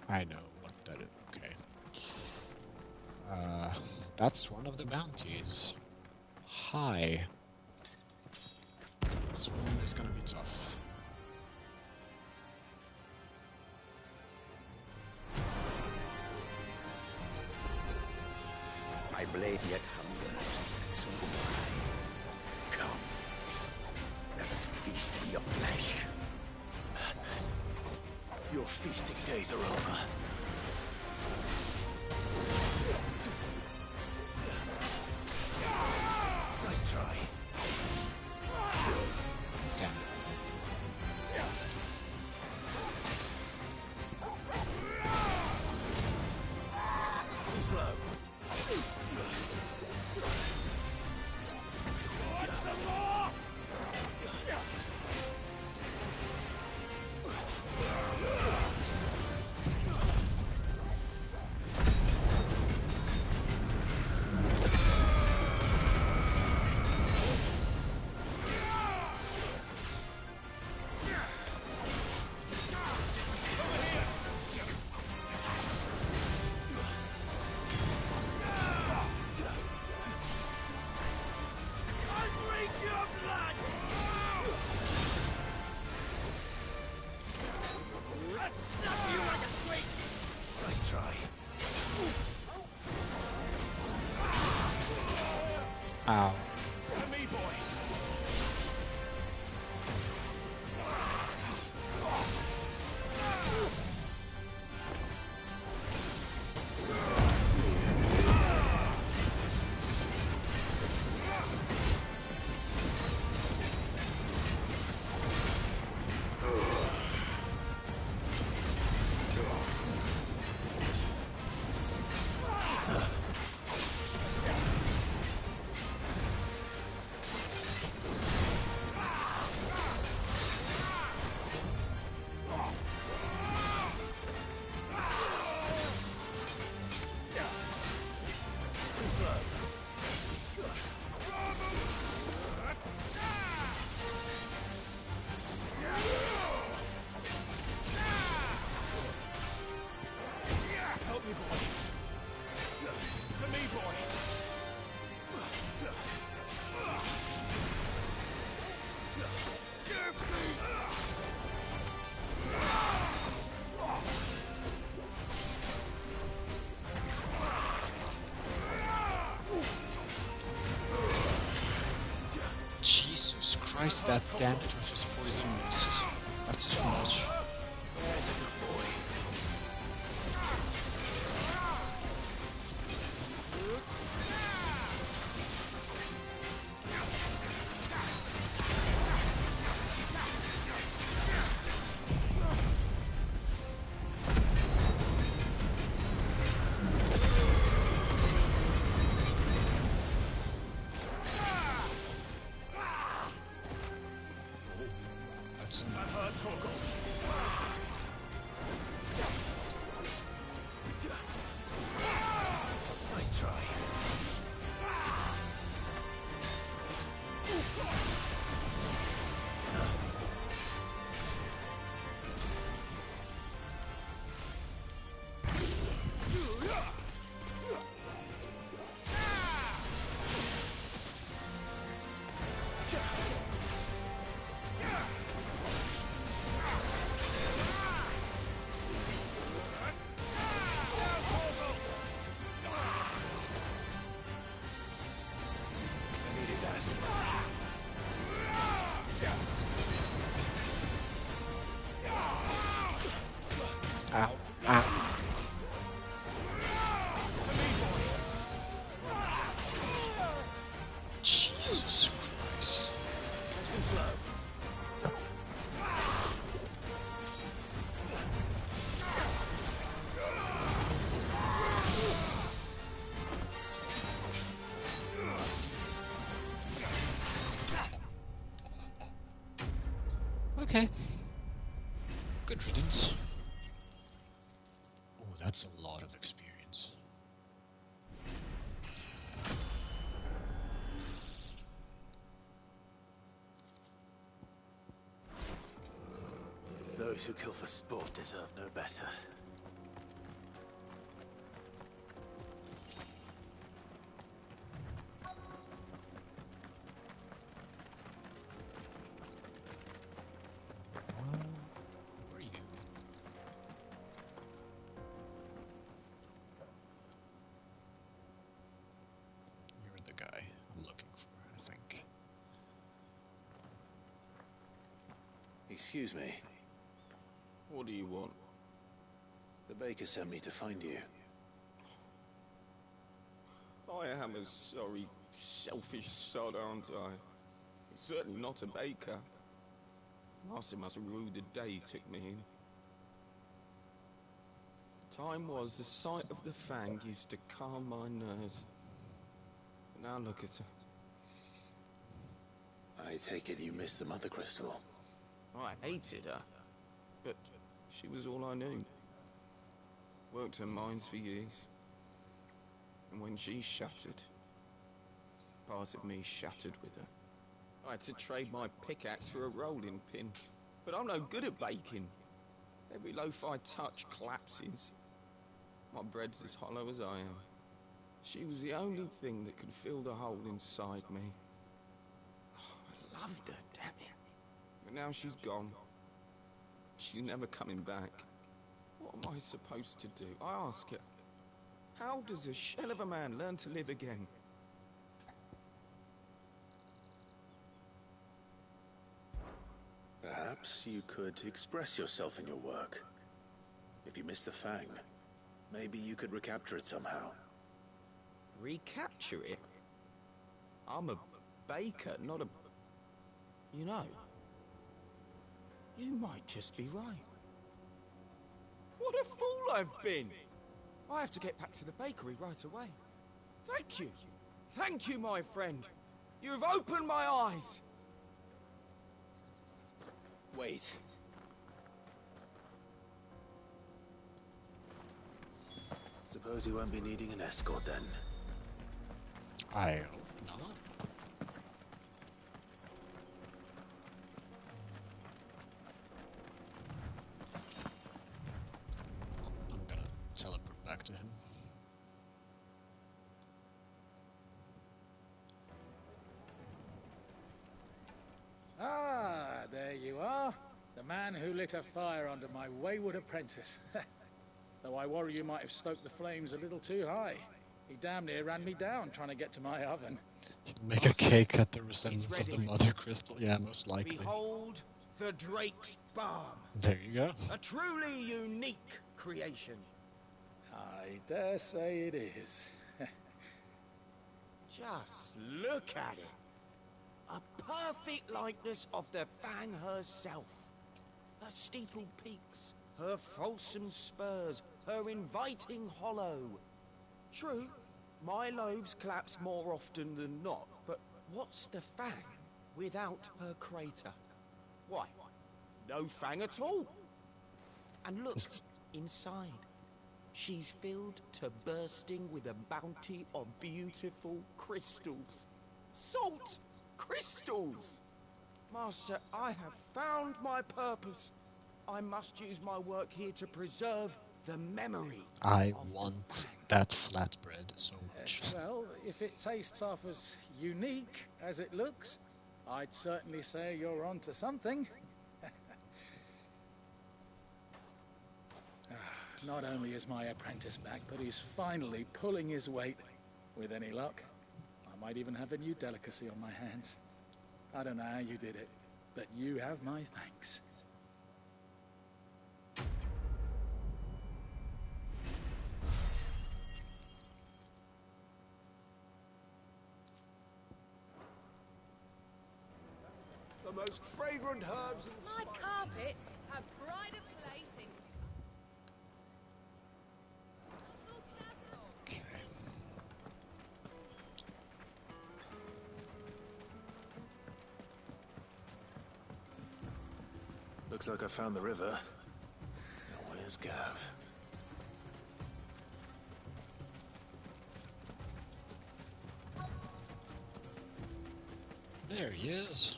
I know what that is. Okay. That's one of the bounties. Hi. This one is gonna be tough. My blade yet hungers, and so do I. Come, let us feast on your flesh. Your feasting days are over. Nice try. Damn. Too slow. Nice try. Ow. To me, boy. Jesus Christ, that damage with his poison mist. That's too much. There's a good boy. I've heard Torgal. Nice try. Ow. Ow. Jesus Christ. Okay. Good riddance. Oh, that's a lot of experience. Those who kill for sport deserve no better. Where are you? You're the guy I'm looking for, I think. Excuse me. What do you want? The baker sent me to find you. I am a sorry, selfish sod, aren't I? It's certainly not a baker. Master must have ruled the day he took me in. Time was the sight of the Fang used to calm my nerves. But now look at her. I take it you missed the Mother Crystal. I hated her, but she was all I knew. Worked her mines for years. And when she shattered, part of me shattered with her. I had to trade my pickaxe for a rolling pin. But I'm no good at baking. Every loaf I touch collapses. My bread's as hollow as I am. She was the only thing that could fill the hole inside me. Oh, I loved her, damn it. But now she's gone. She's never coming back. I supposed to do? I ask her. How does a shell of a man learn to live again? Perhaps you could express yourself in your work. If you miss the Fang, maybe you could recapture it somehow. Recapture it? I'm a baker, not a... You know, you might just be right. What a fool I've been! I have to get back to the bakery right away. Thank you. Thank you, my friend. You've opened my eyes. Wait. Suppose you won't be needing an escort then. I hope not. I'm gonna teleport back to him. Ah, there you are. The man who lit a fire under my wayward apprentice. Though I worry you might have stoked the flames a little too high. He damn near ran me down trying to get to my oven. Make a cake at the resemblance of the mother crystal. Yeah, most likely. Behold the Drake's Balm. There you go. A truly unique creation. I dare say it is. Just look at it. A perfect likeness of the Fang herself. Her steepled peaks, her fulsome spurs, her inviting hollow. True, my loaves collapse more often than not, but what's the Fang without her crater? Why, no Fang at all. And look, inside. She's filled to bursting with a bounty of beautiful crystals. Salt crystals! Master, I have found my purpose. I must use my work here to preserve the memory. I want that flatbread so much. Well, if it tastes half as unique as it looks, I'd certainly say you're onto something. Not only is my apprentice back, but he's finally pulling his weight. With any luck, I might even have a new delicacy on my hands. I don't know how you did it, but you have my thanks. The most fragrant herbs and My carpets have pride of place in... Looks like I found the river. Now where's Gav? There he is.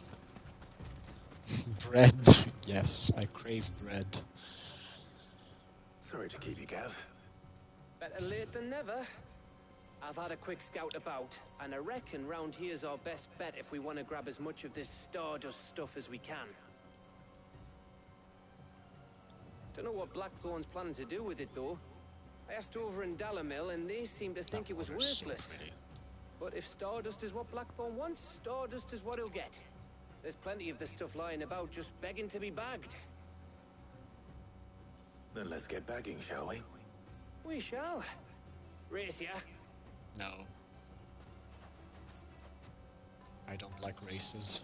Bread. Yes, I crave bread. Sorry to keep you, Gav. Better late than never. I've had a quick scout about, and I reckon round here's our best bet if we want to grab as much of this Stardust stuff as we can. Don't know what Blackthorn's planning to do with it, though. I asked over in Dalamil, and they seem to think it was worthless. But if Stardust is what Blackthorn wants, Stardust is what he'll get. There's plenty of this stuff lying about, just begging to be bagged. Then let's get bagging, shall we? We shall. Race ya? No. I don't like races.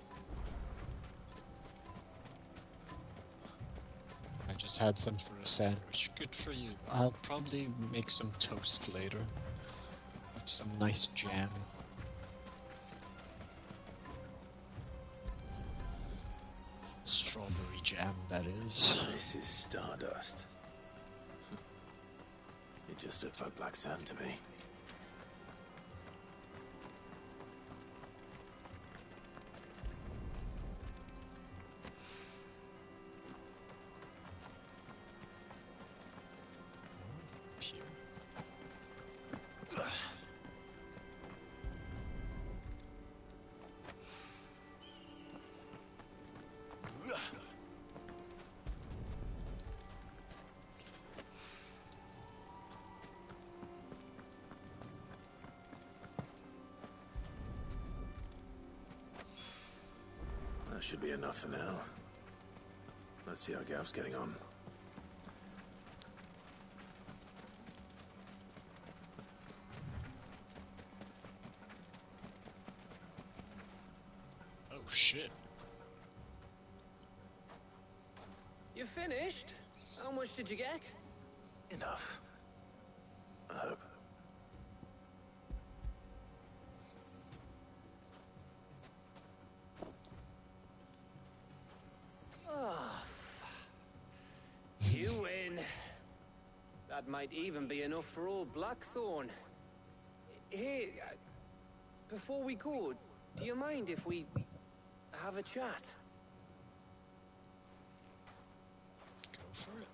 I just had some for a sandwich. Good for you. I'll probably make some toast later. With some nice jam. Strawberry jam, that is. This is Stardust. It just looks like black sand to me. That should be enough for now. Let's see how Gav's getting on. Oh shit. You finished? How much did you get? Enough. I hope. Oh, you win. That might even be enough for old Blackthorn. Hey, before we go, do you mind if we have a chat? Go for it.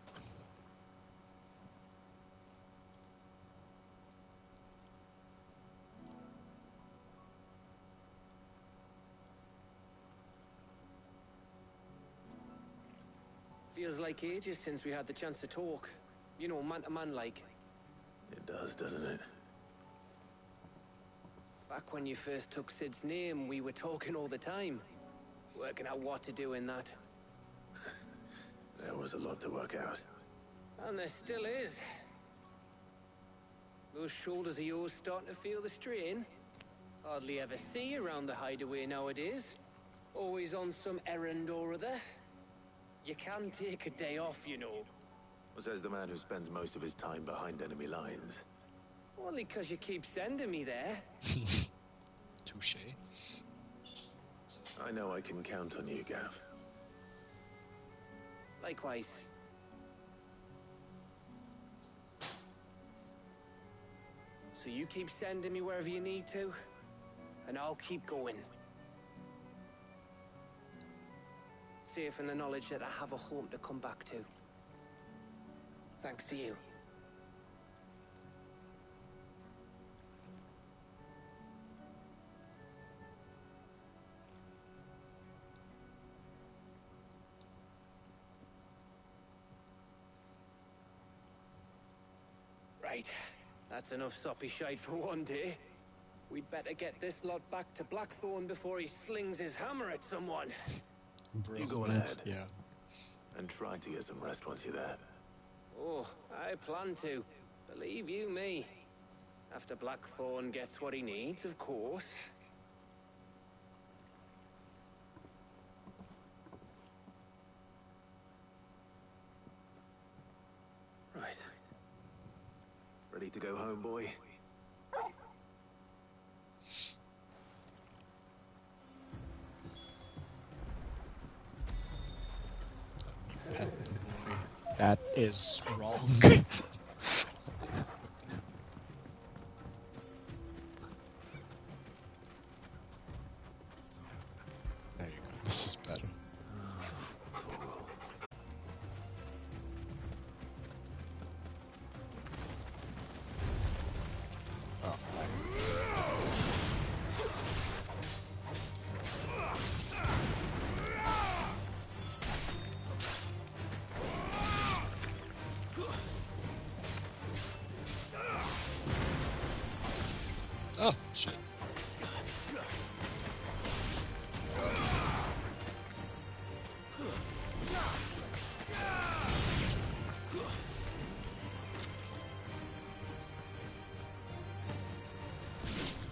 Feels like ages since we had the chance to talk. You know, man to man like. It does, doesn't it? Back when you first took Sid's name, we were talking all the time. Working out what to do in that. There was a lot to work out. And there still is. Those shoulders of yours starting to feel the strain. Hardly ever see you around the hideaway nowadays. Always on some errand or other. You can take a day off, you know. Says the man who spends most of his time behind enemy lines. Only 'cause you keep sending me there. Touche. I know I can count on you, Gav. Likewise. So you keep sending me wherever you need to, and I'll keep going. Safe in the knowledge that I have a home to come back to. Thanks to you. Right. That's enough soppy shite for one day. We'd better get this lot back to Blackthorn before he slings his hammer at someone. You go on ahead. Yeah. And try to get some rest once you're there. Oh, I plan to. Believe you me. After Blackthorn gets what he needs, of course. Right. Ready to go home, boy? Pet the boy. That is wrong. There you go. This is better. Oh, shit.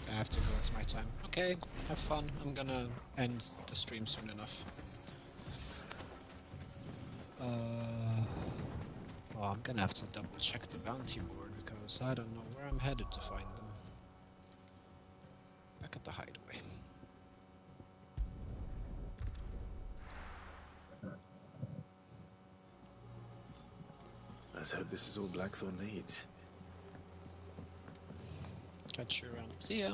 I have to go, it's my time. Okay, have fun. I'm gonna end the stream soon enough. Well, I'm gonna have to double check the bounty board because I don't know where I'm headed to find them. Back at the hideaway. Let's hope this is all Blackthorn needs. Catch you around. See ya.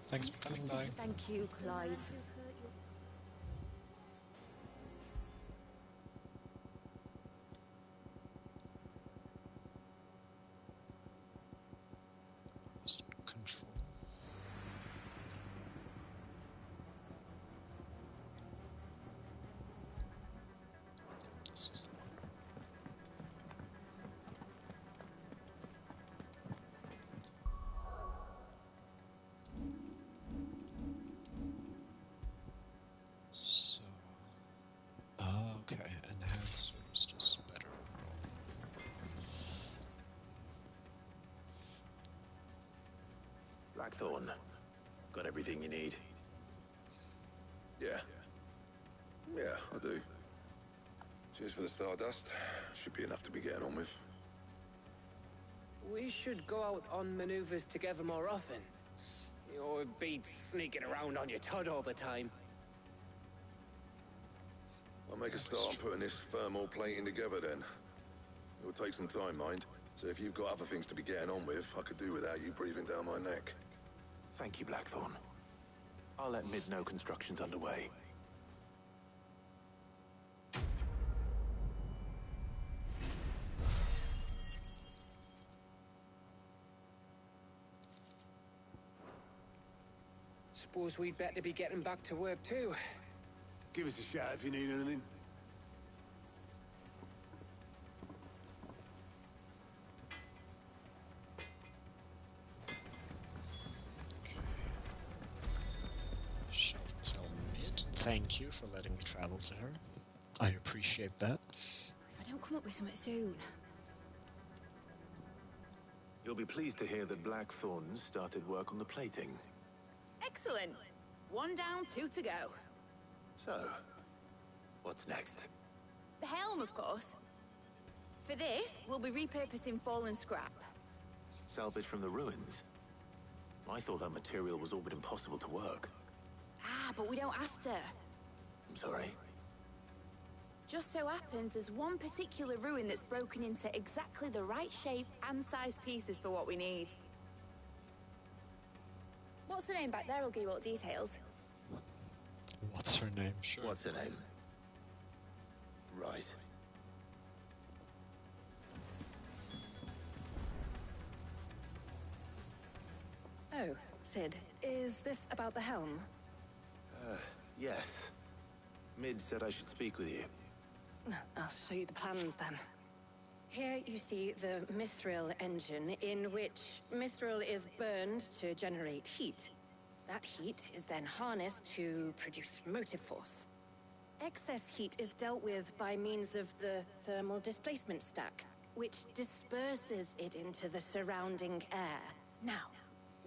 Thanks for coming by. Thank you, Clive. Control. This is the one. Blackthorn, got everything you need? Yeah. Yeah, I do. Cheers for the stardust. Should be enough to be getting on with. We should go out on maneuvers together more often. Or be sneaking around on your tud all the time. I'll make a start on putting this thermal plating together then. It'll take some time, mind. So if you've got other things to be getting on with, I could do without you breathing down my neck. Thank you, Blackthorn. I'll let Mid know construction's underway. Suppose we'd better be getting back to work too. Give us a shout if you need anything. Shall tell Mid. Thank you for letting me travel to her. I appreciate that. If I don't come up with something soon. You'll be pleased to hear that Blackthorn started work on the plating. Excellent. 1 down, 2 to go. So, what's next? The helm, of course. For this, we'll be repurposing fallen scrap. Salvage from the ruins? I thought that material was all but impossible to work. Ah, but we don't have to. I'm sorry. Just so happens there's one particular ruin that's broken into exactly the right shape and size pieces for what we need. What's the name back there? I'll give you all the details. What's her name? Sure. What's her name? Right. Oh, Sid, is this about the helm? Yes. Mid said I should speak with you. I'll show you the plans then. Here you see the mithril engine, in which mithril is burned to generate heat. That heat is then harnessed to produce motive force. Excess heat is dealt with by means of the thermal displacement stack, which disperses it into the surrounding air. Now,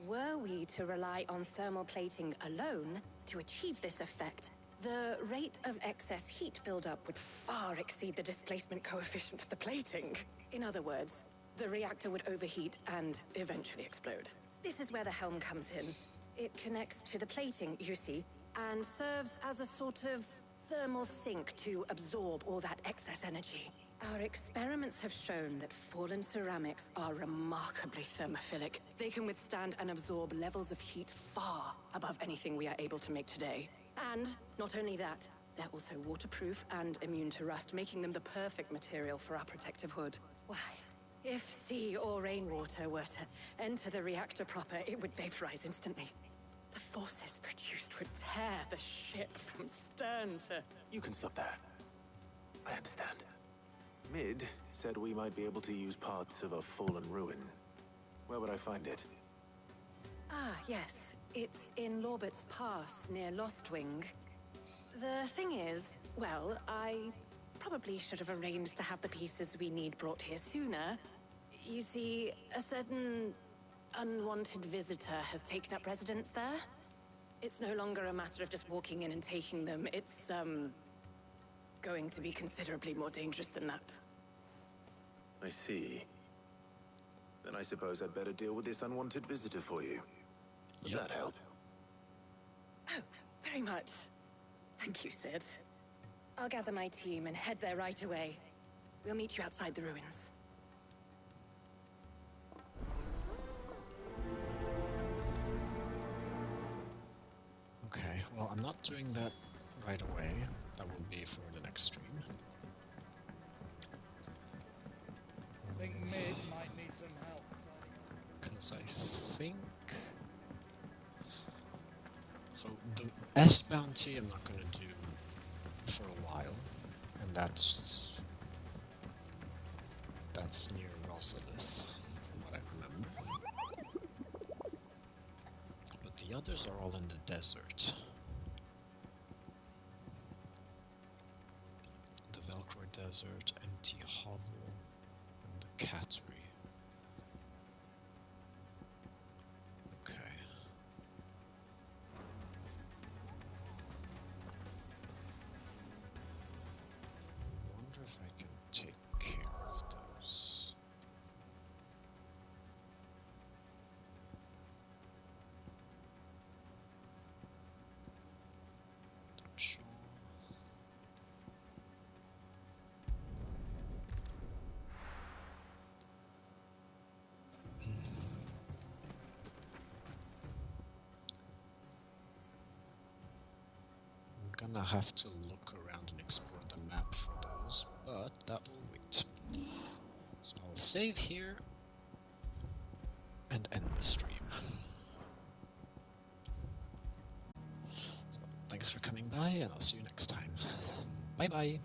were we to rely on thermal plating alone to achieve this effect, the rate of excess heat buildup would far exceed the displacement coefficient of the plating. In other words, the reactor would overheat and eventually explode. This is where the helm comes in. It connects to the plating, you see, and serves as a sort of thermal sink to absorb all that excess energy. Our experiments have shown that fallen ceramics are remarkably thermophilic. They can withstand and absorb levels of heat far above anything we are able to make today. And not only that, they're also waterproof and immune to rust, making them the perfect material for our protective hood. Why, if sea or rainwater were to enter the reactor proper, it would vaporize instantly. The forces produced would tear the ship from stern to... You can stop there. I understand. Mid said we might be able to use parts of a fallen ruin. Where would I find it? Ah, yes. It's in Lorbert's Pass, near Lostwing. The thing is, well, I probably should have arranged to have the pieces we need brought here sooner. You see, a certain unwanted visitor has taken up residence there. It's no longer a matter of just walking in and taking them. It's, going to be considerably more dangerous than that. I see. Then I suppose I'd better deal with this unwanted visitor for you. Would that help? Oh, very much. Thank you, Sid. I'll gather my team and head there right away. We'll meet you outside the ruins. Okay, well, I'm not doing that right away. That will be for the next stream. I think Mid might need some help. Because I think... So, the S bounty I'm not gonna do for a while. And that's near Rosalith, from what I remember. But the others are all in the desert. The Velcroy Desert, Empty Hovel, and the Cattery. Okay, I have to look around and explore the map for those, but that will wait. So I'll save here and end the stream. So, thanks for coming by, and I'll see you next time. Bye bye!